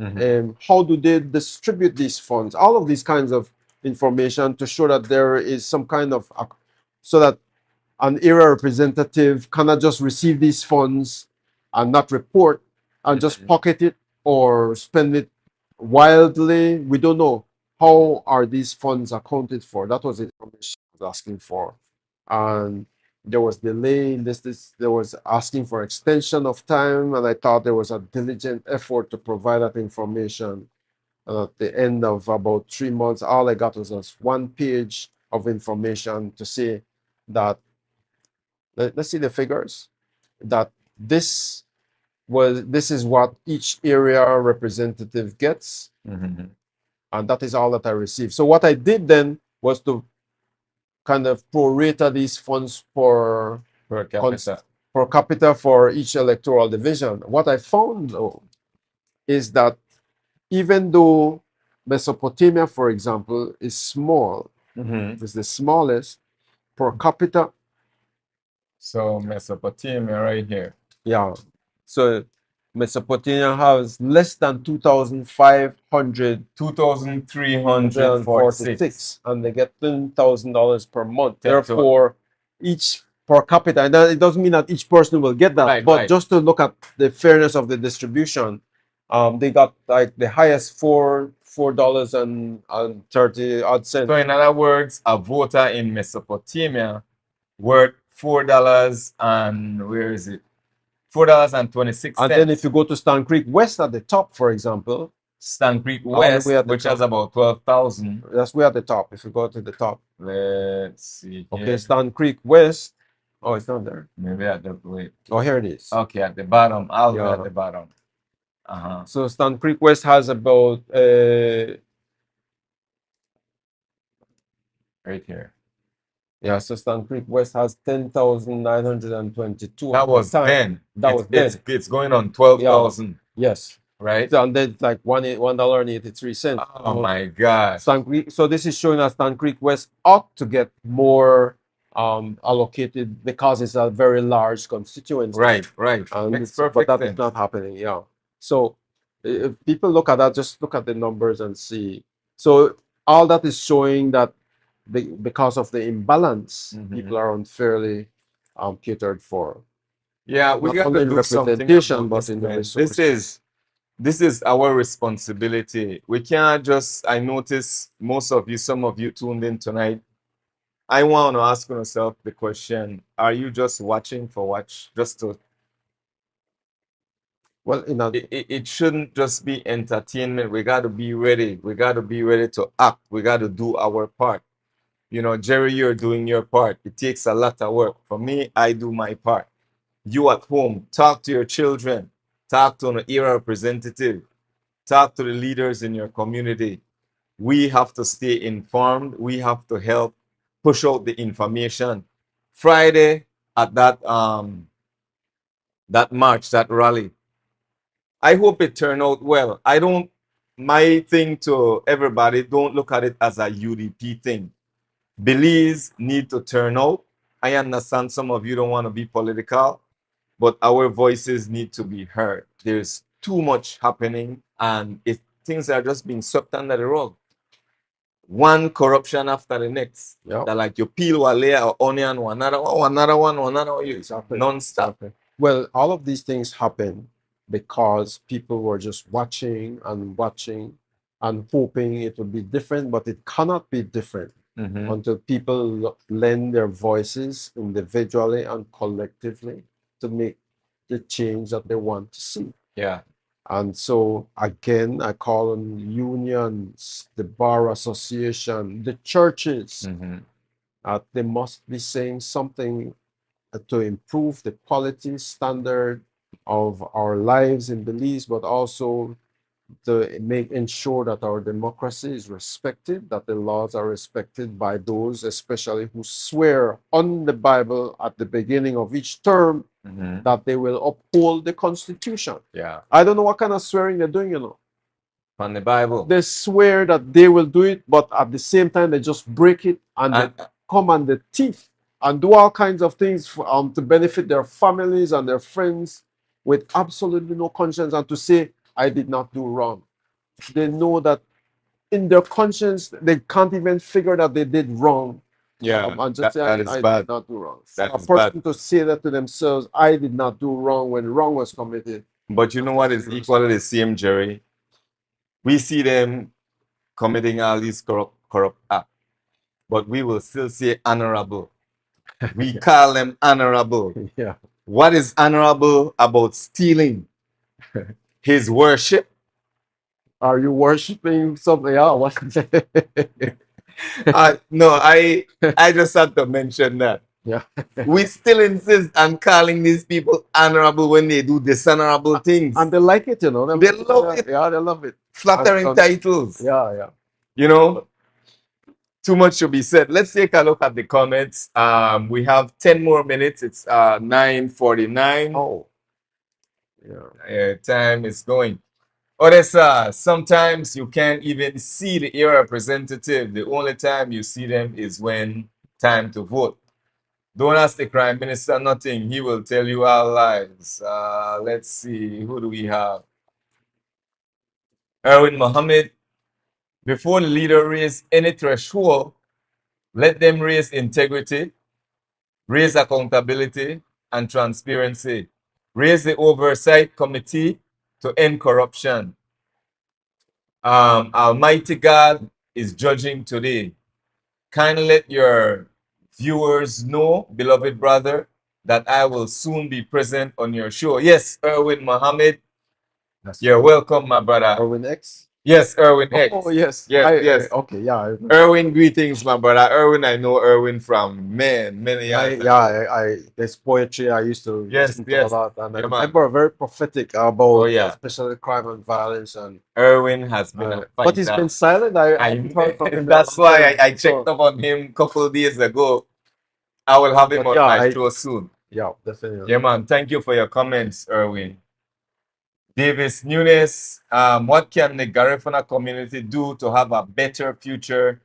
How do they distribute these funds? All of these kinds of information to show that there is some kind of, so that an area representative cannot just receive these funds and not report and just pocket it or spend it wildly. We don't know. How are these funds accounted for? That was the information I was asking for. And there was delay in this. There was asking for extension of time, and I thought there was a diligent effort to provide that information. And at the end of about 3 months, all I got was just 1 page of information to say that, let's see the figures, that this is what each area representative gets. And that is all that I received. So what I did then was to kind of prorate these funds per capita for each electoral division. What I found, though, is that even though Mesopotamia, for example, is small, it's the smallest per capita. So Mesopotamia right here. Yeah. So Mesopotamia has less than 2,346, and they get $10,000 per month. Therefore, each per capita, and it doesn't mean that ech person will get that, but just to look at the fairness of the distribution, they got like the highest $4.30 odd cents. So in other words, a voter in Mesopotamia worth $4 and where is it? $4.26. And then if you go to Stan Creek West at the top, for example, Stan Creek West, which has about 12,000. That's way at the top. If you go to the top, let's see. Okay, here. Stan Creek West. Oh, it's not there. Maybe at the wait. Oh, here it is. Okay, at the bottom. I'll go at the bottom. So Stan Creek West has about right here. Yeah, so Stan Creek West has 10,922. That was then. That was then. It's going on 12,000. Yes. Right? So, and then it's like $1.83. Oh my God. Stan Creek. So this is showing us Stan Creek West ought to get more allocated because it's a very large constituency. Right. And but that is not happening. Yeah. So if people look at that, just look at the numbers and see. So all that is showing that because of the imbalance, people are unfairly catered for. Yeah, we got to do something about this. This is our responsibility. We can't just, I notice some of you tuned in tonight. I want to ask yourself the question, are you just watching for watch? Just to, well, it shouldn't just be entertainment. We got to be ready. We got to be ready to act. We got to do our part. You know, Jerry, you're doing your part. It takes a lot of work. For me, I do my part. You at home, talk to your children. Talk to an area representative. Talk to the leaders in your community. We have to stay informed. We have to help push out the information. Friday at that march, that rally, I hope it turned out well. My thing to everybody, don't look at it as a UDP thing. Belize need to turn out. I understand some of you don't want to be political, but our voices need to be heard. There's too much happening, and things are just being swept under the rug. One corruption after the next. Yep. That like you peel one layer of onion, another one, non-stop. Well, all of these things happen because people were just watching and hoping it would be different, but it cannot be different until people lend their voices individually and collectively to make the change that they want to see. Yeah. And so again, I call on unions, the bar association, the churches. They must be saying something to improve the quality standard of our lives in Belize, but also to ensure that our democracy is respected, that the laws are respected by those, especially who swear on the Bible at the beginning of each term that they will uphold the Constitution. Yeah. I don't know what kind of swearing they're doing, On the Bible. They swear that they will do it, but at the same time, they just break it and they come on the teeth and do all kinds of things to benefit their families and their friends with absolutely no conscience, and to say, I did not do wrong. They know that in their conscience, they can't even figure that they did wrong. Yeah, and just say, I did not do wrong. That a person to say that to themselves, I did not do wrong when wrong was committed. But you know what is equally the same, Jerry? We see them committing all these corrupt acts, but we will still say honorable. We call them honorable. Yeah. What is honorable about stealing? His worship? Are you worshiping something else? No, I just had to mention that. Yeah. We still insist on calling these people honorable when they do dishonorable things. And they like it, They love it. Yeah, they love it. Flattering titles. Yeah. You know, too much should be said. Let's take a look at the comments. We have 10 more minutes. It's 9:49. Oh. Yeah. Time is going. Odessa, sometimes you can't even see the area representative. The only time you see them is when time to vote. Don't ask the Prime Minister nothing. He will tell you our lies. Let's see. Who do we have? Erwin Mohammed. Before the leader raise any threshold, let them raise integrity, raise accountability and transparency. Raise the oversight committee to end corruption. Almighty God is judging today. Kindly let your viewers know, beloved brother, that I will soon be present on your show. Yes, Erwin Mohammed. You're welcome, my brother. Erwin X? Yes, Erwin X. Oh, yes. Yes. Okay, yeah. Erwin, greetings, my brother. Erwin, I know Erwin from many years. There's poetry I used to listen to a lot. And I remember very prophetic about especially crime and violence. And Erwin has been a fighter. But he's been silent. That's why I checked up on him a couple of days ago. I will have him But on my show soon. Yeah, definitely. Yeah, man. Thank you for your comments, Erwin. Davis Nunes, what can the Garifuna community do to have a better future?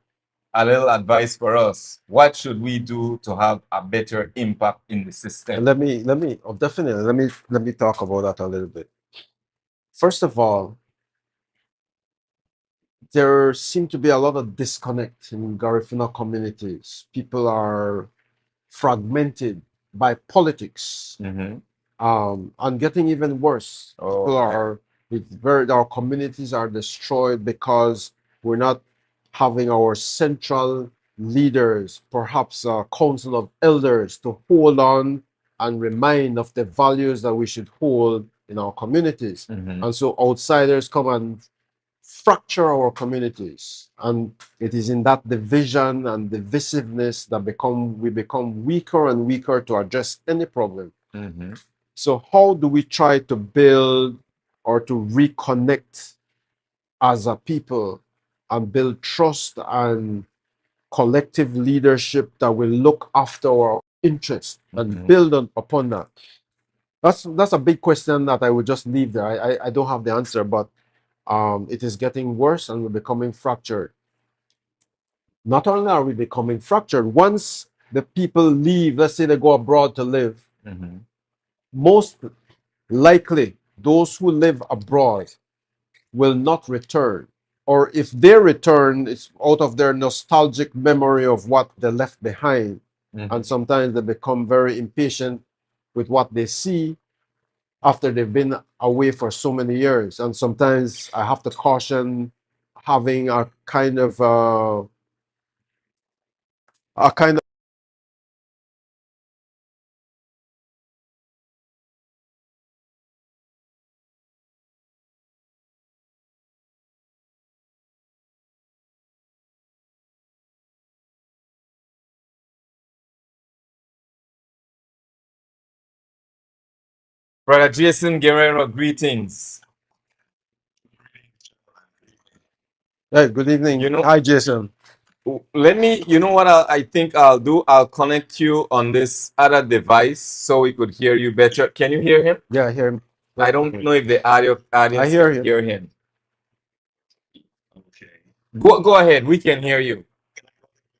A little advice for us. What should we do to have a better impact in the system? Let me definitely let me talk about that a little bit. First of all, there seem to be a lot of disconnect in Garifuna communities. People are fragmented by politics, and getting even worse. People are our communities are destroyed because we're not having our central leaders, perhaps a council of elders, to hold on and remind of the values that we should hold in our communities. And so outsiders come and fracture our communities, and it is in that division and divisiveness that we become weaker and weaker to address any problem. So how do we try to build or to reconnect as a people and build trust and collective leadership that will look after our interests and build upon that? That's a big question that I would just leave there. I don't have the answer, but it is getting worse and we're becoming fractured. Not only are we becoming fractured, once the people leave, let's say they go abroad to live, most likely those who live abroad will not return. Or if they return, it's out of their nostalgic memory of what they left behind. And sometimes they become very impatient with what they see after they've been away for so many years. And sometimes I have to caution having a kind of Brother Jason Guerrero, greetings. Hey, good evening. Hi, Jason. Let me, you know what I think I'll do? I'll connect you on this other device so we could hear you better. Can you hear him? Yeah, I hear him. I don't know if the audience I hear can you. hear him. Okay. Go ahead. We can hear you.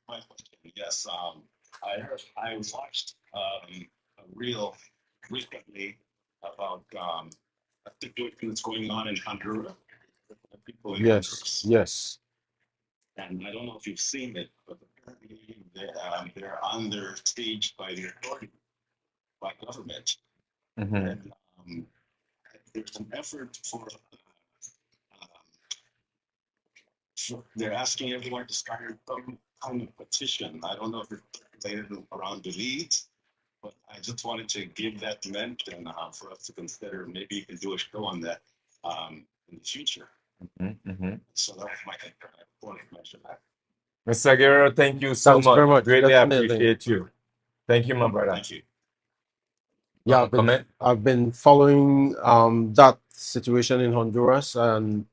My question, yes, I watched a reel recently about a situation that's going on in Honduras. People in Honduras. Yes. And I don't know if you've seen it, but apparently they're under siege by the authority, by government. And there's an effort for they're asking everyone to start some kind of petition. I don't know if it's related around Belize, but I just wanted to give that mention for us to consider. Maybe you can do a show on that in the future. So that was my concern. I wanted to mention that. Mr. Guerrero, thank you so Thanks very much. Greatly Definitely. appreciate you. Thank you, my brother. Thank you. Yeah, I've been following that situation in Honduras, and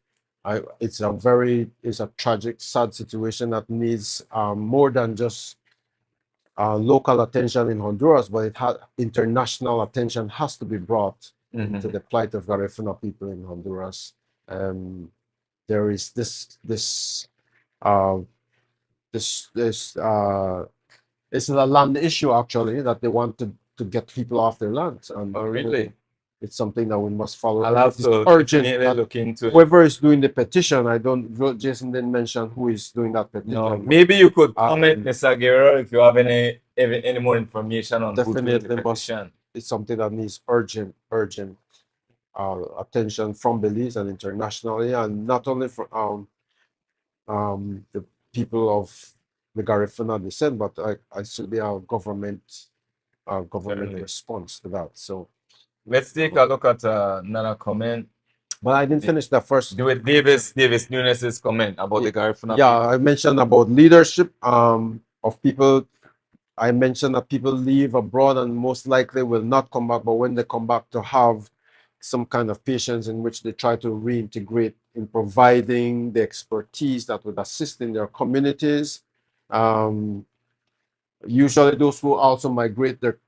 it's a tragic, sad situation that needs more than just local attention in Honduras, but international attention has to be brought to the plight of Garifuna people in Honduras. There is this it's a land issue actually that they want to get people off their lands. And really? It's something that we must follow. I'll have to urgent look into it. Whoever is doing the petition, Jason didn't mention who is doing that petition. No, maybe you could comment, Mr. Guerrero, if you have any more information on who's doing the petition. It's something that needs urgent attention from Belize and internationally, and not only from the people of the Garifuna descent, but I should be our government response to that. So let's take a look at another comment. But I didn't finish the first. Do it, Davis Nunes' comment about the Garifuna. Yeah, I mentioned about leadership of people. I mentioned that people leave abroad and most likely will not come back, but when they come back, to have some kind of patience in which they try to reintegrate in providing the expertise that would assist in their communities. Usually those who also migrate, their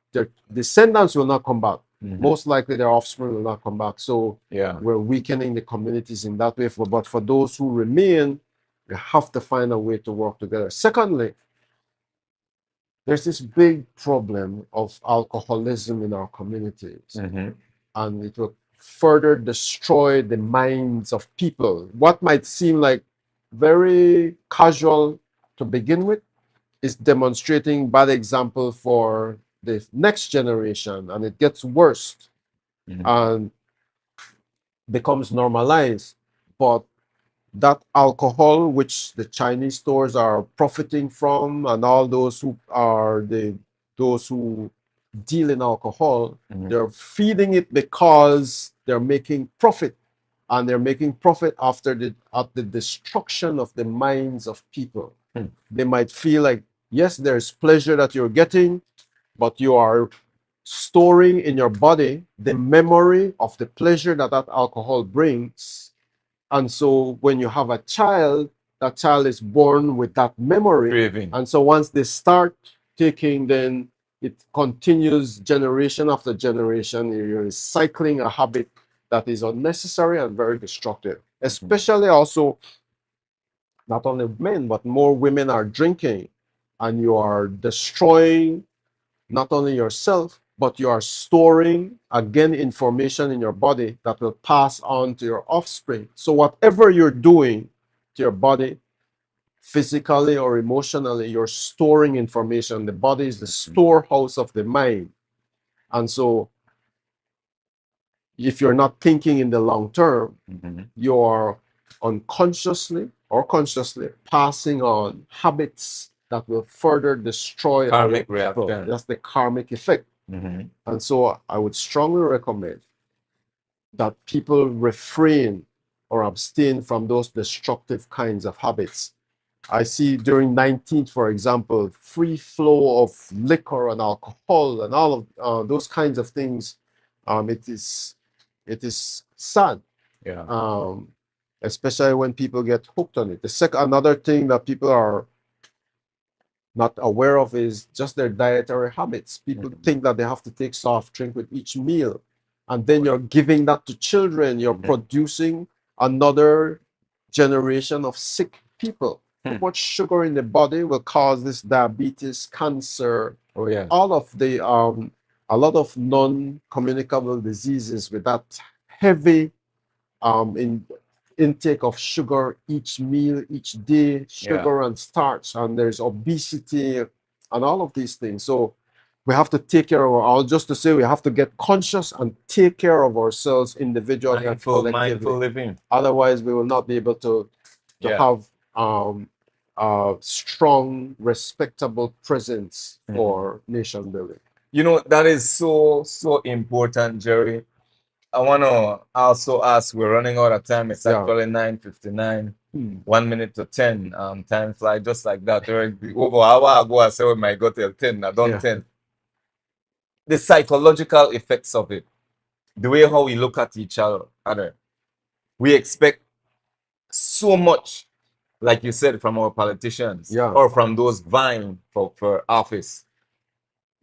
descendants will not come back. Most likely their offspring will not come back. So we're weakening the communities in that way. But for those who remain, we have to find a way to work together. Secondly, there's this big problem of alcoholism in our communities, and it will further destroy the minds of people. What might seem like very casual to begin with is demonstrating bad example for the next generation, and it gets worse and becomes normalized. But that alcohol, which the Chinese stores are profiting from, and all those who deal in alcohol, they're feeding it because they're making profit, and they're making profit at the destruction of the minds of people. They might feel like, yes, there's pleasure that you're getting, but you are storing in your body the memory of the pleasure that alcohol brings. And so when you have a child, that child is born with that memory. Craving. And so once they start taking, then it continues generation after generation. You're cycling a habit that is unnecessary and very destructive. Especially also, not only men, but more women are drinking, and you are destroying not only yourself, but you are storing again information in your body that will pass on to your offspring. So whatever you're doing to your body, physically or emotionally, you're storing information. The body is the storehouse of the mind. And so if you're not thinking in the long term, you are unconsciously or consciously passing on habits that will further destroy Karmic other people. reaction. That's the karmic effect. And so I would strongly recommend that people refrain or abstain from those destructive kinds of habits. I see during 19th, for example, free flow of liquor and alcohol and all of those kinds of things. It is sad, especially when people get hooked on it. Another thing that people are not aware of is just their dietary habits. People think that they have to take soft drink with each meal, and then you're giving that to children. You're producing another generation of sick people. Too much sugar in the body will cause this diabetes, cancer, all of the a lot of non-communicable diseases with that heavy intake of sugar each meal, each day, sugar and starch, and there's obesity and all of these things. So we have to take care of just to say we have to get conscious and take care of ourselves individually and collectively. Mindful living. Otherwise, we will not be able to have a strong, respectable presence for nation building. You know, that is so important, Jerry. I want to also ask, we're running out of time. It's actually 9:59, 1 minute to 10. Time fly just like that. Over an hour ago, I said we might go till 10. I don't 10. The psychological effects of it, the way how we look at each other. We expect so much, like you said, from our politicians or from those vying for office.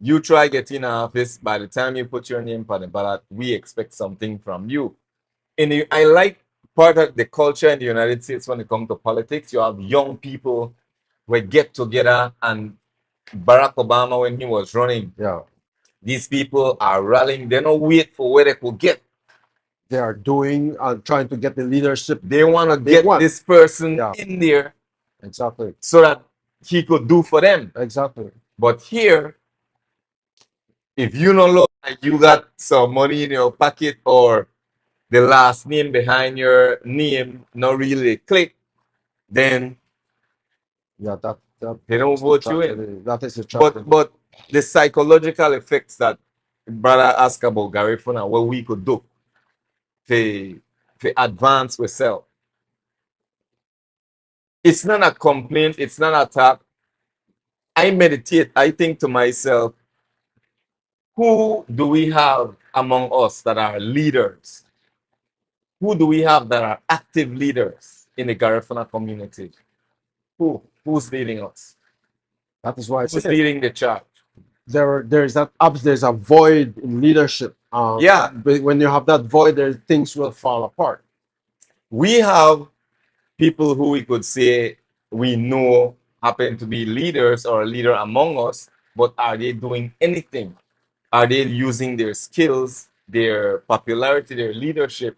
You try getting in office, by the time you put your name on the ballot, we expect something from you. I like part of the culture in the United States when it comes to politics. You have young people who get together, and Barack Obama, when he was running, these people are rallying. They don't wait for where they could get. They are doing trying to get the leadership. They want to get this person in there. Exactly. So that he could do for them. Exactly. But here, if you don't look like you got some money in your pocket, or the last name behind your name not really click, then that they don't vote you in. That is a tragedy. But the psychological effects that brother asked about Garifuna, what we could do to advance ourselves. It's not a complaint, it's not an attack. I meditate, I think to myself, who do we have among us that are leaders? Who do we have that are active leaders in the Garifuna community? Who's leading us? That is why I Who's say leading the charge? there's a void in leadership. Yeah. But when you have that void, things will fall apart. We have people who we could say we know happen to be leaders or a leader among us, but are they doing anything? Are they using their skills, their popularity, their leadership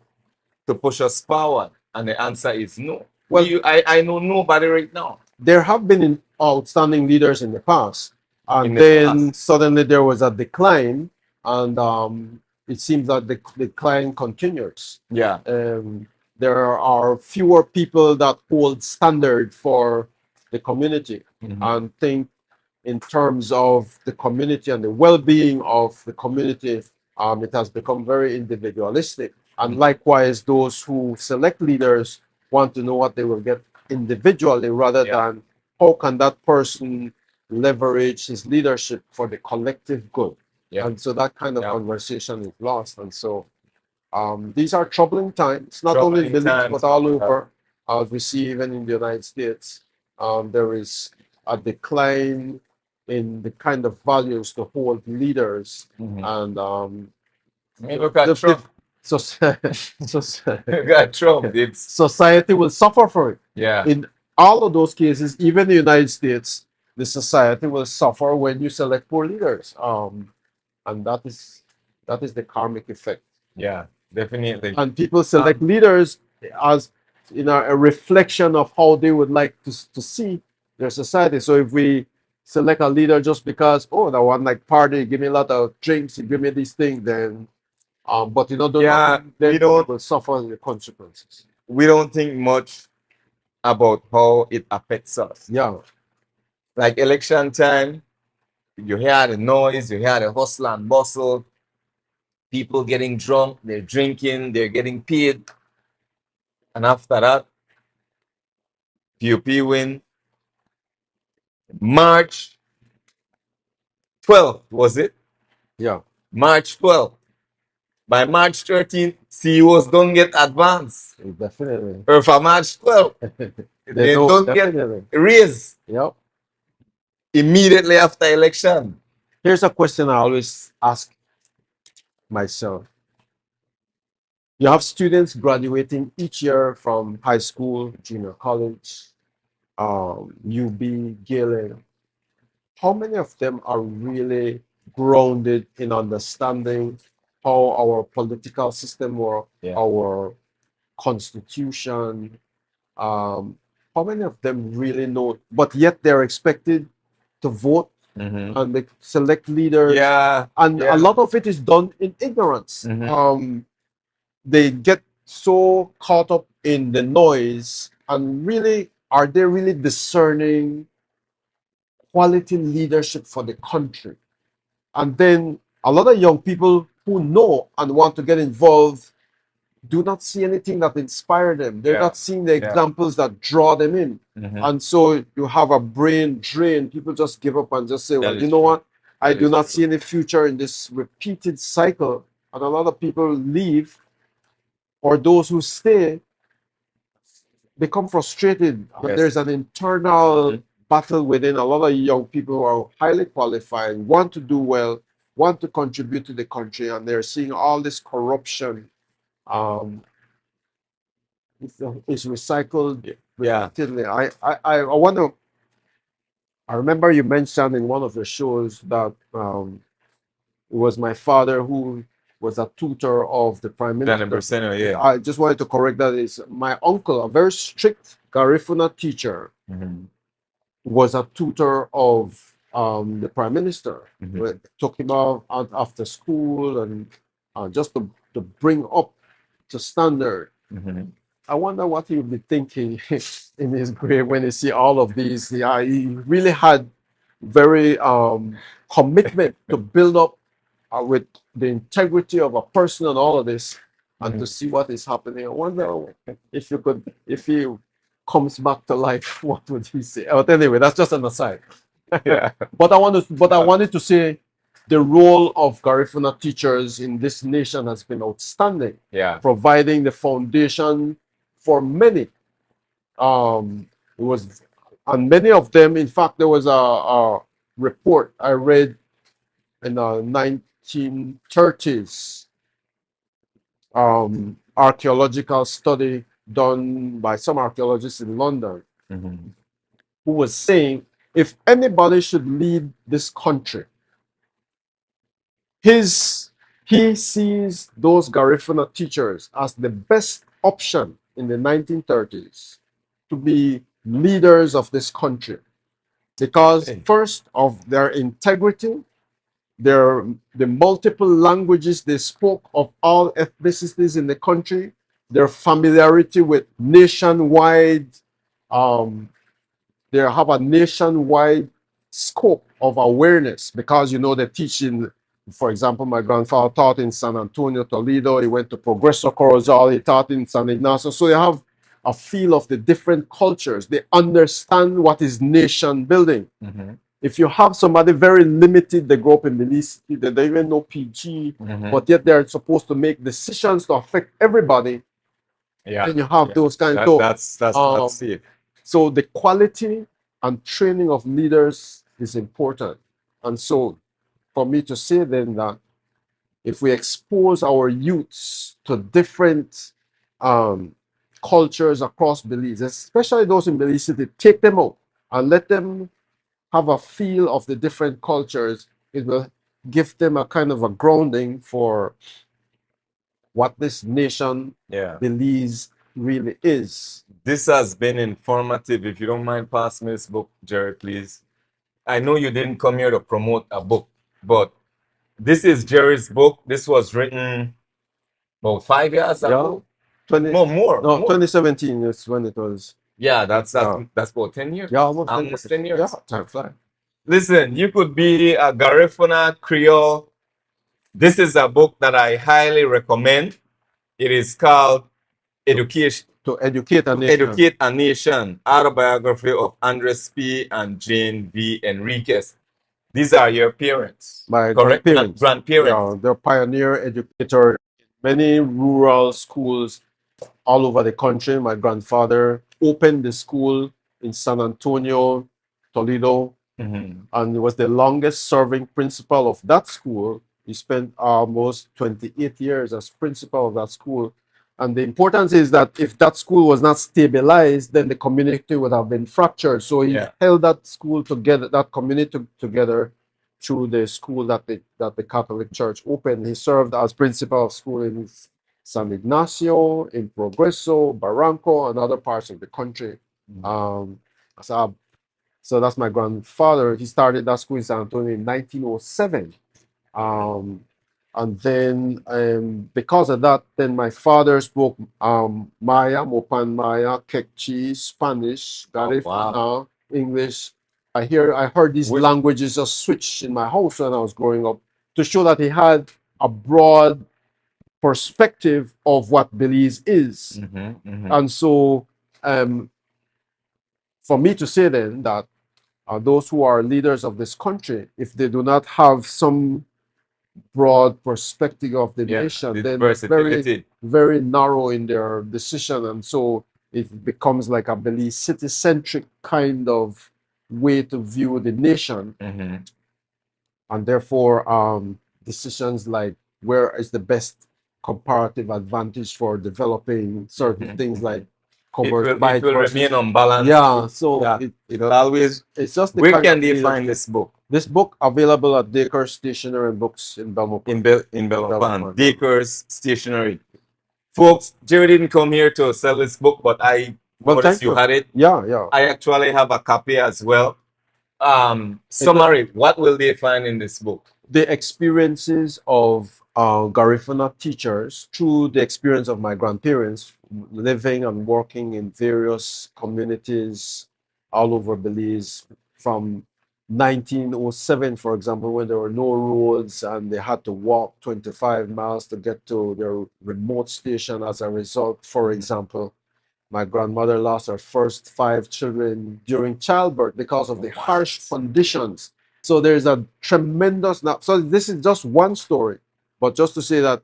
to push us forward? And the answer is no. Well, I know nobody right now. There have been outstanding leaders in the past, and then suddenly there was a decline, and it seems that the decline continues. Yeah. There are fewer people that hold standard for the community and think in terms of the community and the well-being of the community. It has become very individualistic, and likewise those who select leaders want to know what they will get individually rather than how can that person leverage his leadership for the collective good. And so that kind of conversation is lost. And so these are troubling times, not only in Belize, but all over. As we see even in the United States, there is a decline in the kind of values to hold leaders. And look at Trump. Society will suffer for it. Yeah. In all of those cases, even the United States, the society will suffer when you select poor leaders. And that is the karmic effect. Yeah, definitely. And people select leaders as a reflection of how they would like to see their society. So if we select a leader just because, oh, that one like party, give me a lot of drinks, give me these things, then but you know, then we will suffer the consequences. We don't think much about how it affects us. Yeah. Like election time, you hear the noise, you hear the hustle and bustle, people getting drunk, they're drinking, they're getting paid. And after that, PUP win. March 12th, was it? Yeah. March 12th. By March 13th, CEOs don't get advance. Definitely. Or for March 12th, they don't get raise. Yep. Immediately after election. Here's a question I always ask myself. You have students graduating each year from high school, junior college, UB, Gale. How many of them are really grounded in understanding how our political system works, our constitution? How many of them really know, but yet they're expected to vote and they select leaders? And a lot of it is done in ignorance. They get so caught up in the noise, and really, are they really discerning quality leadership for the country? And then a lot of young people who know and want to get involved do not see anything that inspires them. They're not seeing the examples that draw them in. And so you have a brain drain. People just give up and just say, well, you know what? I do not see any future in this repeated cycle. And a lot of people leave, or those who stay become frustrated. There's an internal battle within a lot of young people who are highly qualified, want to do well, want to contribute to the country, and they're seeing all this corruption. It's recycled repeatedly. I want to. I remember you mentioned in one of the shows that it was my father who was a tutor of the prime minister. I just wanted to correct that. It's my uncle, a very strict Garifuna teacher, was a tutor of the prime minister. We took him out after school and just to bring up to standard. I wonder what he would be thinking in his grave when he see all of these. He really had very commitment to build up with the integrity of a person and all of this, and to see what is happening. I wonder if he comes back to life, what would he say? But anyway, that's just an aside. But I wanted to say the role of Garifuna teachers in this nation has been outstanding. Providing the foundation for many. It was And many of them, in fact, there was a report I read in the 1930s, archaeological study done by some archaeologists in London, who was saying if anybody should lead this country, he sees those Garifuna teachers as the best option in the 1930s to be leaders of this country because first of their integrity, the multiple languages they spoke of all ethnicities in the country, their familiarity with nationwide, they have a nationwide scope of awareness because, you know, they're teaching, for example, my grandfather taught in San Antonio, Toledo, he went to Progreso Corozal, he taught in San Ignacio, so they have a feel of the different cultures. They understand what is nation building. If you have somebody very limited, they grow up in Belize, they don't even know PG, but yet they're supposed to make decisions to affect everybody. Then you have those kinds of that's safe. So the quality and training of leaders is important. And so for me to say then that if we expose our youths to different cultures across Belize, especially those in Belize City, take them out and let them have a feel of the different cultures, it will give them a kind of a grounding for what this nation, Belize, really is. This has been informative. If you don't mind, pass me this book, Jerry, please. I know you didn't come here to promote a book, but this is Jerry's book. This was written about 5 years ago. 2017 is when it was. Yeah, that's about 10 years. Yeah, almost 10 years. Yeah, time flies. Listen, you could be a Garifuna Creole. This is a book that I highly recommend. It is called Education. To Educate a Nation. Educate a Nation, Autobiography of Andres P. and Jane V. Enriquez. These are your parents. My correct? grandparents. Grandparents. Yeah, they're pioneer educator in many rural schools all over the country. My grandfather opened the school in San Antonio, Toledo, and he was the longest serving principal of that school. He spent almost 28 years as principal of that school. And the importance is that if that school was not stabilized, then the community would have been fractured. So he held that school together, that community together through the school that the Catholic Church opened. He served as principal of school in San Ignacio, in Progreso, Barranco, and other parts of the country. So that's my grandfather. He started that school in San Antonio in 1907. And then because of that, then my father spoke Maya, Mopan Maya, Quechua, Spanish, Garifuna, English. I heard these languages just switch in my house when I was growing up to show that he had a broad perspective of what Belize is. And so for me to say then that those who are leaders of this country, if they do not have some broad perspective of the nation, then they're very, very narrow in their decision. And so it becomes like a Belize city-centric kind of way to view the nation. And therefore, decisions like where is the best comparative advantage for developing certain things like it will remain unbalanced. Yeah, so it'll always. It's just where can they find this book? This book available at Dacre's Stationery and Books in Belmont. In Belmont. Dacre's Stationery. Folks, Jerry didn't come here to sell this book, but I noticed you had it. Yeah. I actually have a copy as well. Summary, what will they find in this book? The experiences of Garifuna teachers through the experience of my grandparents living and working in various communities all over Belize from 1907, for example, when there were no roads and they had to walk 25 miles to get to their remote station as a result. For example, my grandmother lost her first 5 children during childbirth because of the harsh conditions. So there's a tremendous, so this is just one story, but just to say that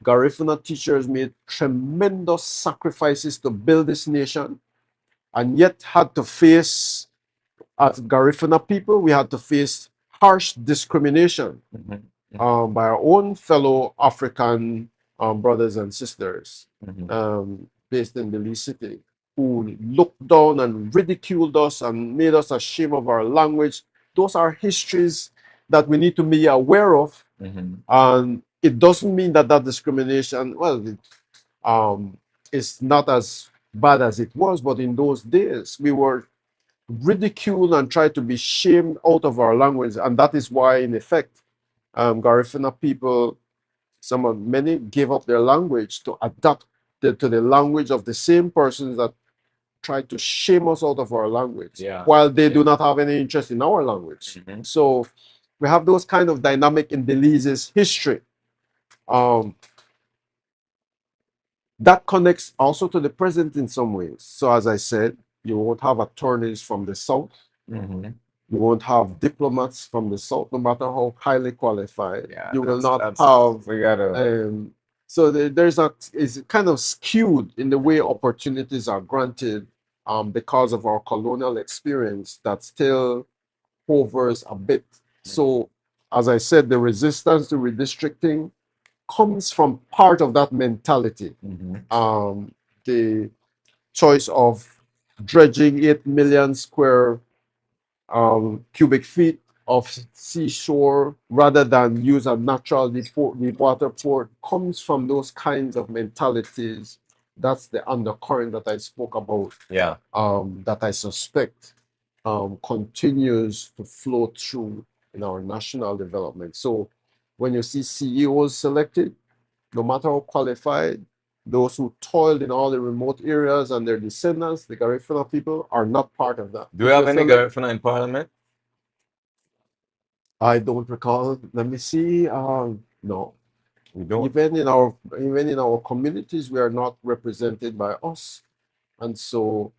Garifuna teachers made tremendous sacrifices to build this nation and yet had to face as Garifuna people, we had to face harsh discrimination by our own fellow African brothers and sisters based in Belize City, who looked down and ridiculed us and made us ashamed of our language. Those are histories that we need to be aware of. And it doesn't mean that that discrimination, is not as bad as it was, but in those days, we were ridiculed and tried to be shamed out of our language. And that is why, in effect, Garifuna people, many gave up their language to adapt to the language of the same persons that tried to shame us out of our language, while they do not have any interest in our language. So we have those kind of dynamic in Belize's history. That connects also to the present in some ways. So as I said, you won't have attorneys from the South. You won't have diplomats from the South, no matter how highly qualified. You will not have. We gotta. So it's kind of skewed in the way opportunities are granted because of our colonial experience that still hovers a bit. So, as I said, the resistance to redistricting comes from part of that mentality. The choice of dredging 8 million square cubic feet of seashore rather than use a natural deep water port comes from those kinds of mentalities. That's the undercurrent that I spoke about. That I suspect continues to flow through in our national development. So when you see CEOs selected, no matter how qualified, those who toiled in all the remote areas and their descendants, the Garifuna people, are not part of that. Do we have any Garifuna in parliament? I don't recall. Let me see. No, we don't. Even in our communities, we are not represented by us, and so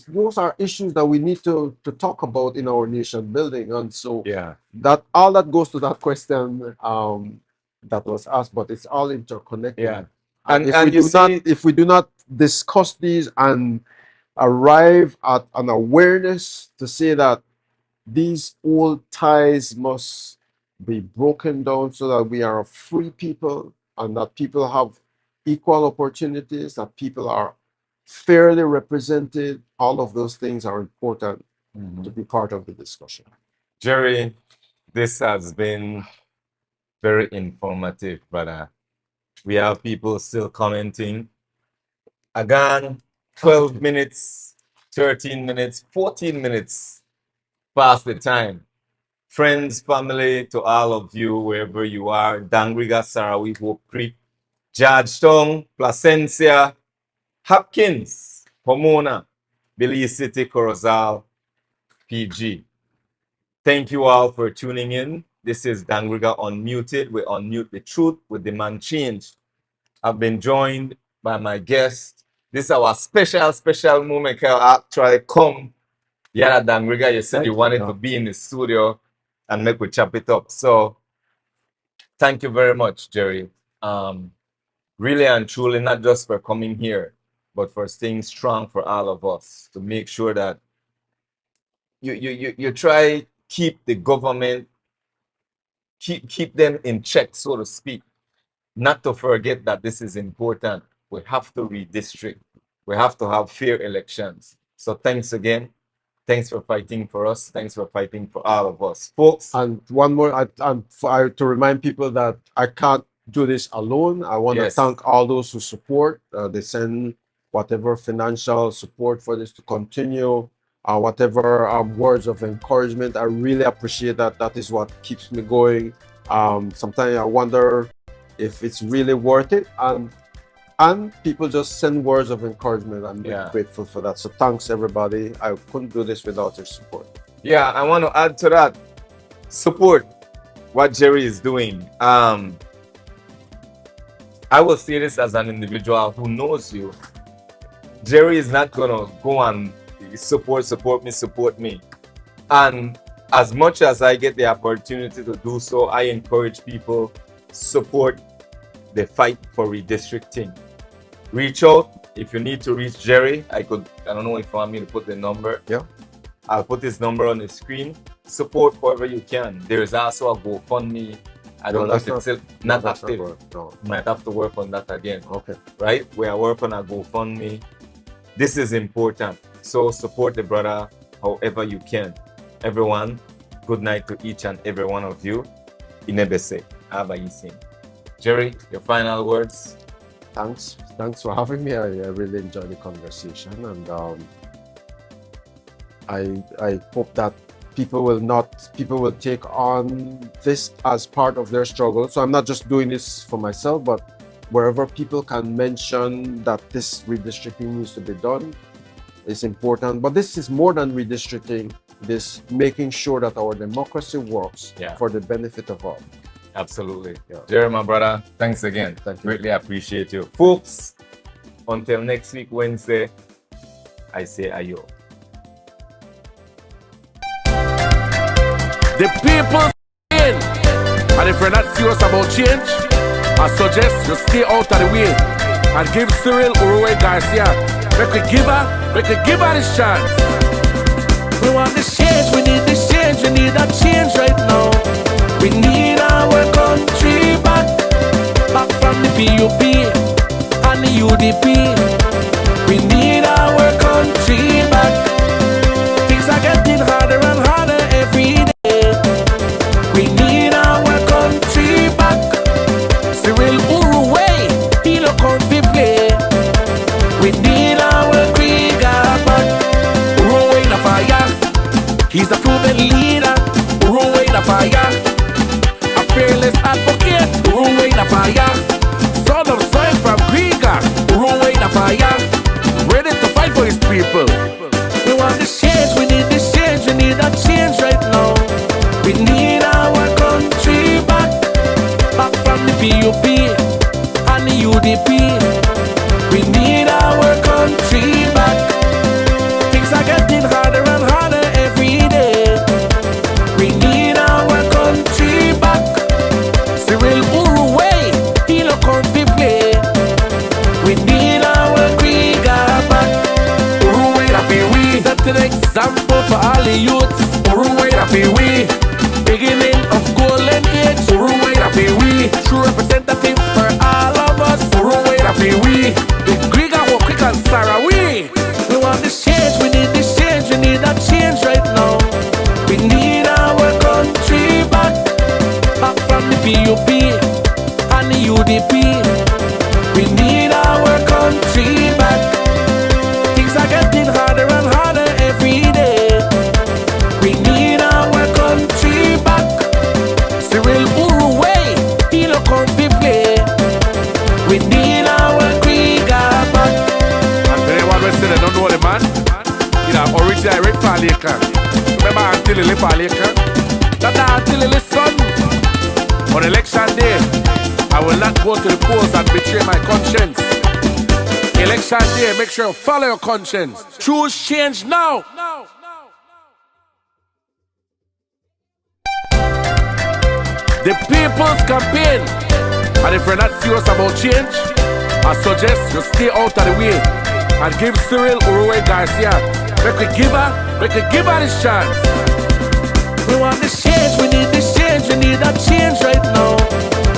those are issues that we need to talk about in our nation building. And so that all that goes to that question that was asked, but it's all interconnected. And if we do not discuss these and arrive at an awareness to say that these old ties must be broken down so that we are a free people and that people have equal opportunities, that people are fairly represented, all of those things are important to be part of the discussion. Jerry, this has been very informative, brother. We have people still commenting. Again, 12 minutes, 13 minutes, 14 minutes past the time. Friends, family, to all of you, wherever you are, Dangriga, Sarawi, Hope Creek, Georgetown, Placencia, Hopkins, Pomona, Belize City, Corozal, PG. Thank you all for tuning in. This is Dangriga Unmuted. We unmute the truth, we demand change. I've been joined by my guest. This is our special moment. I'll actually come. Yeah, Dangriga, you said you wanted to be in the studio and make we chop it up. So thank you very much, Jerry. Really and truly, not just for coming here, but for staying strong for all of us to make sure that you try keep the government, keep them in check, so to speak. Not to forget that this is important. We have to redistrict. We have to have fair elections. So thanks again. Thanks for fighting for us. Thanks for fighting for all of us, folks. And one more, to remind people that I can't do this alone. I want to thank all those who support. They send whatever financial support for this to continue, whatever words of encouragement. I really appreciate that. That is what keeps me going. Sometimes I wonder if it's really worth it. And people just send words of encouragement. I'm grateful for that. So thanks, everybody. I couldn't do this without your support. Yeah, I want to add to that. Support what Jerry is doing. I will say this as an individual who knows you. Jerry is not going to go and support me. And as much as I get the opportunity to do so, I encourage people support the fight for redistricting. Reach out if you need to reach Jerry. I don't know if you want me to put the number. Yeah. I'll put his number on the screen. Support whoever you can. There is also a GoFundMe. I don't know if it's still not active. Might have to work on that again. Okay. Right? We are working on a GoFundMe. This is important. So support the brother however you can. Everyone, good night to each and every one of you. Inebese. Abayisin. Jerry, your final words? Thanks for having me. I really enjoyed the conversation, and I hope that people will take on this as part of their struggle. So I'm not just doing this for myself, but wherever people can mention that this redistricting needs to be done, it's important. But this is more than redistricting. This making sure that our democracy works for the benefit of all. Absolutely. Jerry, my brother, thanks again. Thank you. Greatly appreciate you. Folks, until next week, Wednesday, I say ayo. The people in. And if you're not serious about change, I suggest you stay out of the way and give Cyril Uruwe Garcia. Make we give her this chance. We want this change, we need this change, we need that change right now. We need our country back from the PUP and the UDP. We need our country back. Things are getting harder and harder every day. We need our country back. Cyril Uruwe, he look on the play. We need our Dangriga back. Uruwe na fire. He's a proven leader. Uruwe na fire. Fearless advocate, Uruwe na fire. Son of soil from Dangriga, Uruwe na fire. Ready to fight for his people. We want this change, we need this change, we need that change right now. We need our country back from the PUP and the UDP. We need our country back. Things are getting harder and harder every day. We need our country back. Cyril Uruwe, he look on the play. We need our Dangriga back. Uruwe na fi we, set an example for all the youths. Uruwe na fi we, beginning of golden age. Uruwe na fi we, true representative for all of us. Uruwe na fi we, the Dangriga walk quick and Sarah we. We want this change, we need this change, we need that change right now. We need our country back from the PUP and the UDP. We need our country back. Things are getting harder and harder every day. We need our country back. Cyril Uruwe, he look on the play. We need our Dangriga back. And for anyone who said they don't know the man, you know, originally Rick Paleka. Remember Auntie Lily Paleka? That's Auntie Lily's son. On election day, I will not go to the polls and betray my conscience. Election day, make sure you follow your conscience. Choose change now. The people's campaign. And if you're not serious about change, I suggest you stay out of the way and give Cyril Uruwe Garcia. Make we give her this chance. We want this change, we need this change, we need that change right now.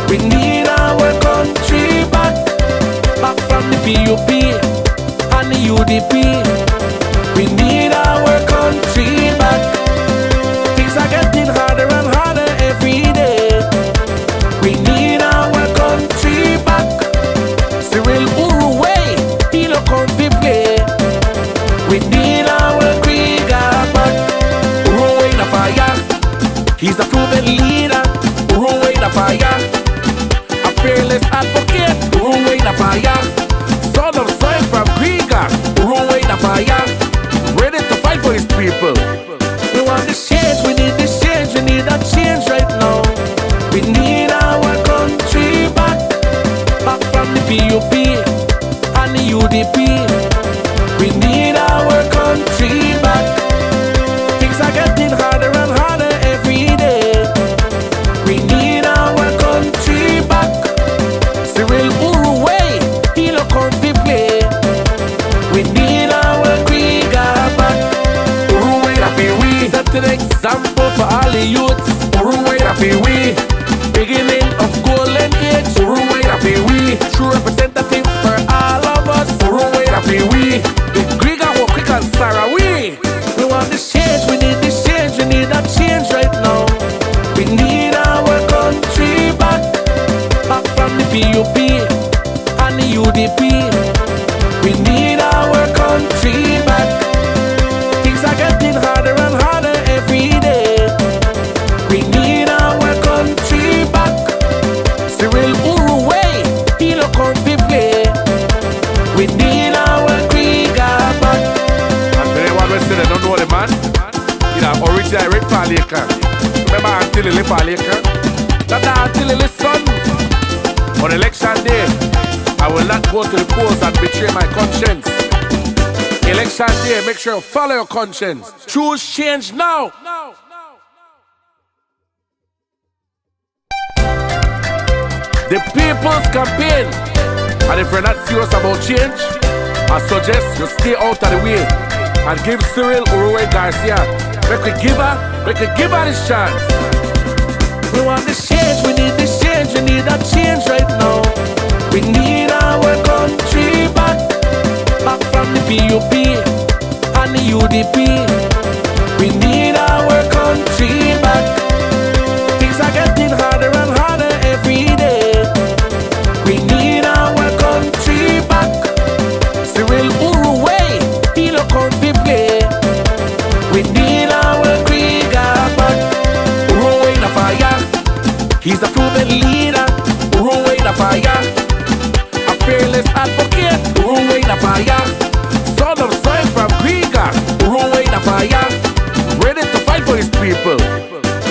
We need our country back from the PUP and the UDP. We need our country back. Things are getting harder and harder every day. We need our country back. Cyril Uruwe, he look on the play. We need our Dangriga back. Uruwe na fire. He's a proven leader. Uruwe na fire. A fearless advocate. Uruwe na fire. Son of soil from Dangriga. Uruwe na fire. Ready to fight for his people. We want this change, we need this change, we need that change right now. We need our country back from the PUP and the UDP. We need our country back. Things are getting harder and harder every day. We need our country back. Cyril Uruwe, he look on the play. We need our Dangriga that feel we. Beginning of golden age, Uruwe that feel we. True representative for all of us, Uruwe that feel we. Dangriga, quick and Sarah, we want this change, we need this change, we need that change right now. We need our country back, back from the PUP and the UDP. We need our country back. Things are getting harder and harder every day. We need our country back. Cyril Uruwe, he no come to play. We need our Griga back. And for anyone who say they don't know the man, you know, original Red Paleka. Remember Auntie Lily Paleka? That's Auntie Lily's son. On election day, I will not go to the polls and betray my conscience. Election day, make sure you follow your conscience. Choose change now. The people's campaign. And if you're not serious about change, I suggest you stay out of the way and give Cyril Uruwe Garcia. Make we give her this chance. We want this change, we need this change, we need that change right now. We need our country back, back from the PUP and the UDP. We need our country back. Things are getting harder and harder every day. We need our country back. Cyril Uruwe, he no come to play. We need our Griga back. Uruwe na fire, he's a proven leader. Uruwe na fire, fearless advocate, Uruwe na fire. Son of soil from Griga, Uruwe na fire. Ready to fight for his people.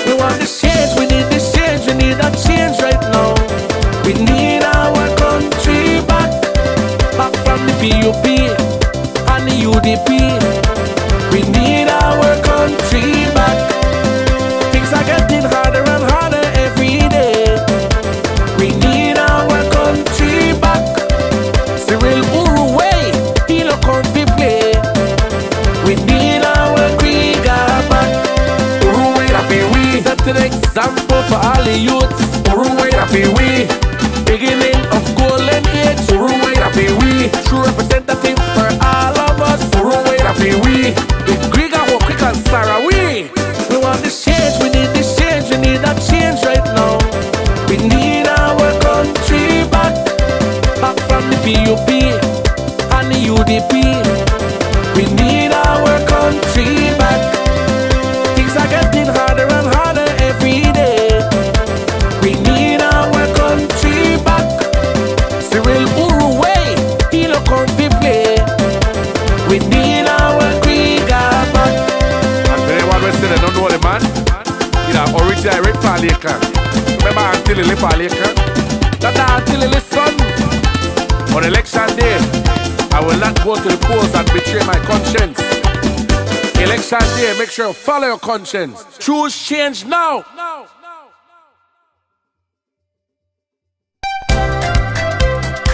We want this change, we need this change, we need that change right now. We need our country back, back from the PUP and the UDP. We need our country back. Things are getting harder and harder every day. We need our country back. Cyril Uruwe, he no come to play. We need our Griga back. Uruwe that feel we. Set an example for all the youths. Uruwe that feel we. Beginning of golden age. Uruwe that feel we. True representative for all of us. Uruwe that feel we. Dangriga, quick and Sarah, we want this change, we need this change, we need that change right now. We need our country back, back from the PUP and the UDP. We need our country back. Things are getting harder and harder every day. We need our country back. Cyril Uruwe, he no come to play. We need our Griga back. And for anyone who say they don't know the man, you know, original Red Paleka. Remember Auntie Lily Paleka? That's Auntie Lily's son. On election day, I will not go to the polls and betray my conscience. Election day, make sure you follow your conscience. Choose change now.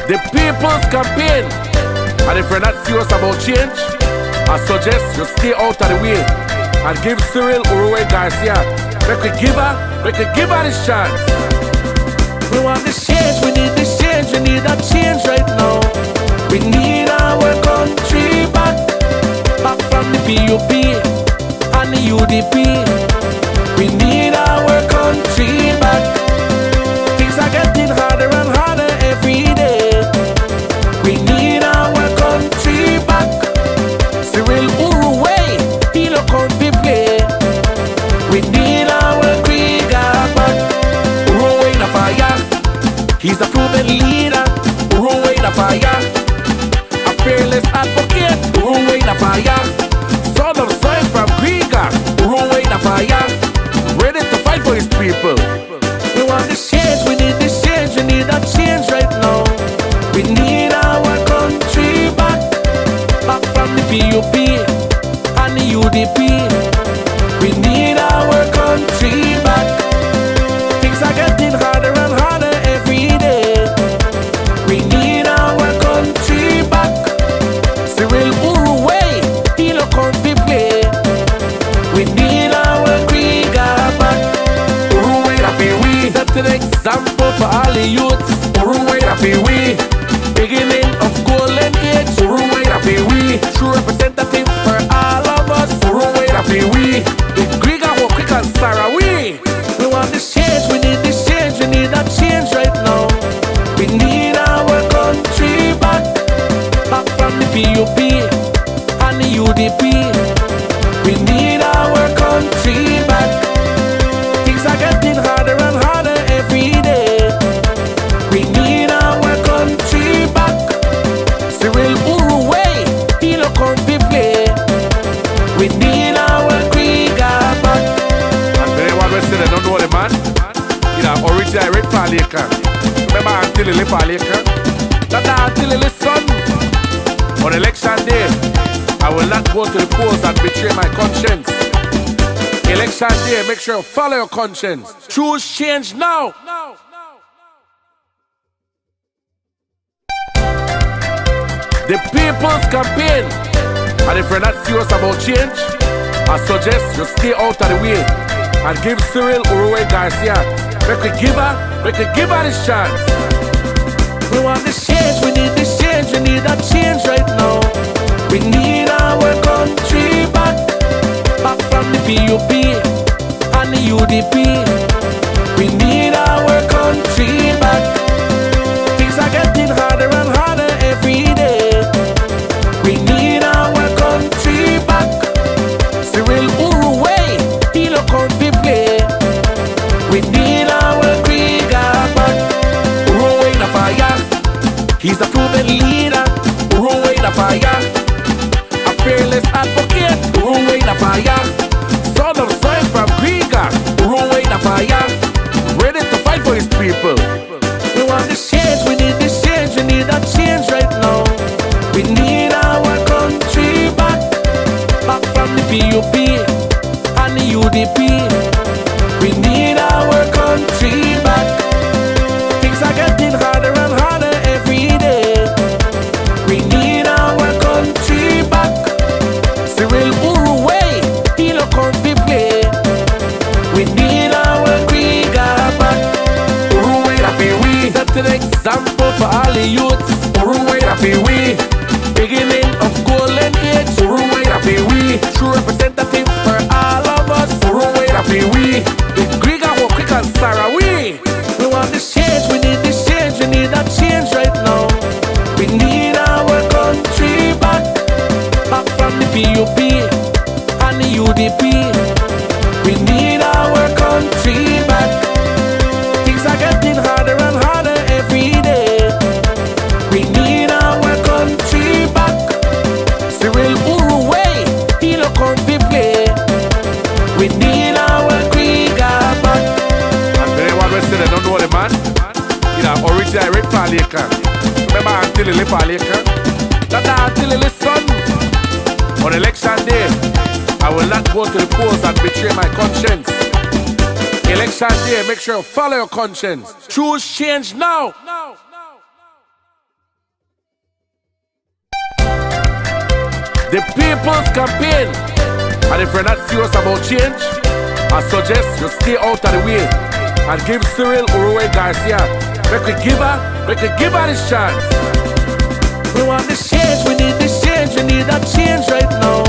The people's campaign. And if you're not serious about change, I suggest you stay out of the way and give Cyril Uruwe Garcia. Make we give her this chance. We want this change, we need this change, we need that change right now. We need our country back, back from the PUP and the UDP. We need our country back. Things are getting harder and harder every day. We need our country back. Cyril Uruwe, he no come to play. We need our Griga back. Uruwe na fire, he's a proven leader. Uruwe na fire, a fearless advocate. Uruwe na fire, son of soil from Griga. Uruwe na fire, ready to fight for his people. We want this change, we need this change, we need that change right now. We need our country back, back from the PUP and the UDP. We need our country back. Things are getting harder and harder every day. We need our country back. Cyril Uruwe, he no come to play. We need our Griga back. Uruwe na until you fall later. Not until you listen. On election day, I will not go to the polls and betray my conscience. Election day, make sure you follow your conscience. Choose change now. The people's campaign. And if you're not serious about change, I suggest you stay out of the way and give Cyril Uruwe Garcia. Make we give her this chance. We want this change, we need this change, we need that change right now. We need our country back, back from the PUP and the UDP. We need our country back. Things are getting harder and harder every day. We need our country back. Cyril Uruwe, he look out to play. We need our Dangriga back. Uruwe the fire, he's a proven leader. Uruwe the fire, a fearless advocate. Uruwe the fire, son of soil from Dangriga. Uruwe the fire, ready to fight for his people. We want this change, we need this change, we need that change right now. We need our country back, back from the PUP and the UDP. We need our country back. Things are getting harder and harder every day. We need our country back. Cyril Uruwe, he look out to play. We need our Dangriga back. Uruwe da fi we, set an example for all the youths. Uruwe da fi we, beginning of golden age. Uruwe da fi we, true representative for all of us. Uruwe da fi we, the Dangriga who quick and Sarah we. We want this change, we need this change, we need that change right now. We need our country back, back from the PUP and the UDP. We need our country back. Things are getting harder and harder every day. We need our country back. Cyril Uruwe, he look out to play. We need our Dangriga back. And for anyone who say they don't know the man, you know, originally Rick Paleka. Remember until he live Paleka? Not until he listen. On election day, I will not go to the polls and betray my conscience. Election day, make sure you follow your conscience. Choose change now. The people's campaign. And if you're not serious about change, I suggest you stay out of the way and give Cyril Uruwe Garcia. Make we give her this chance. We want this change, we need this change, we need that change right now.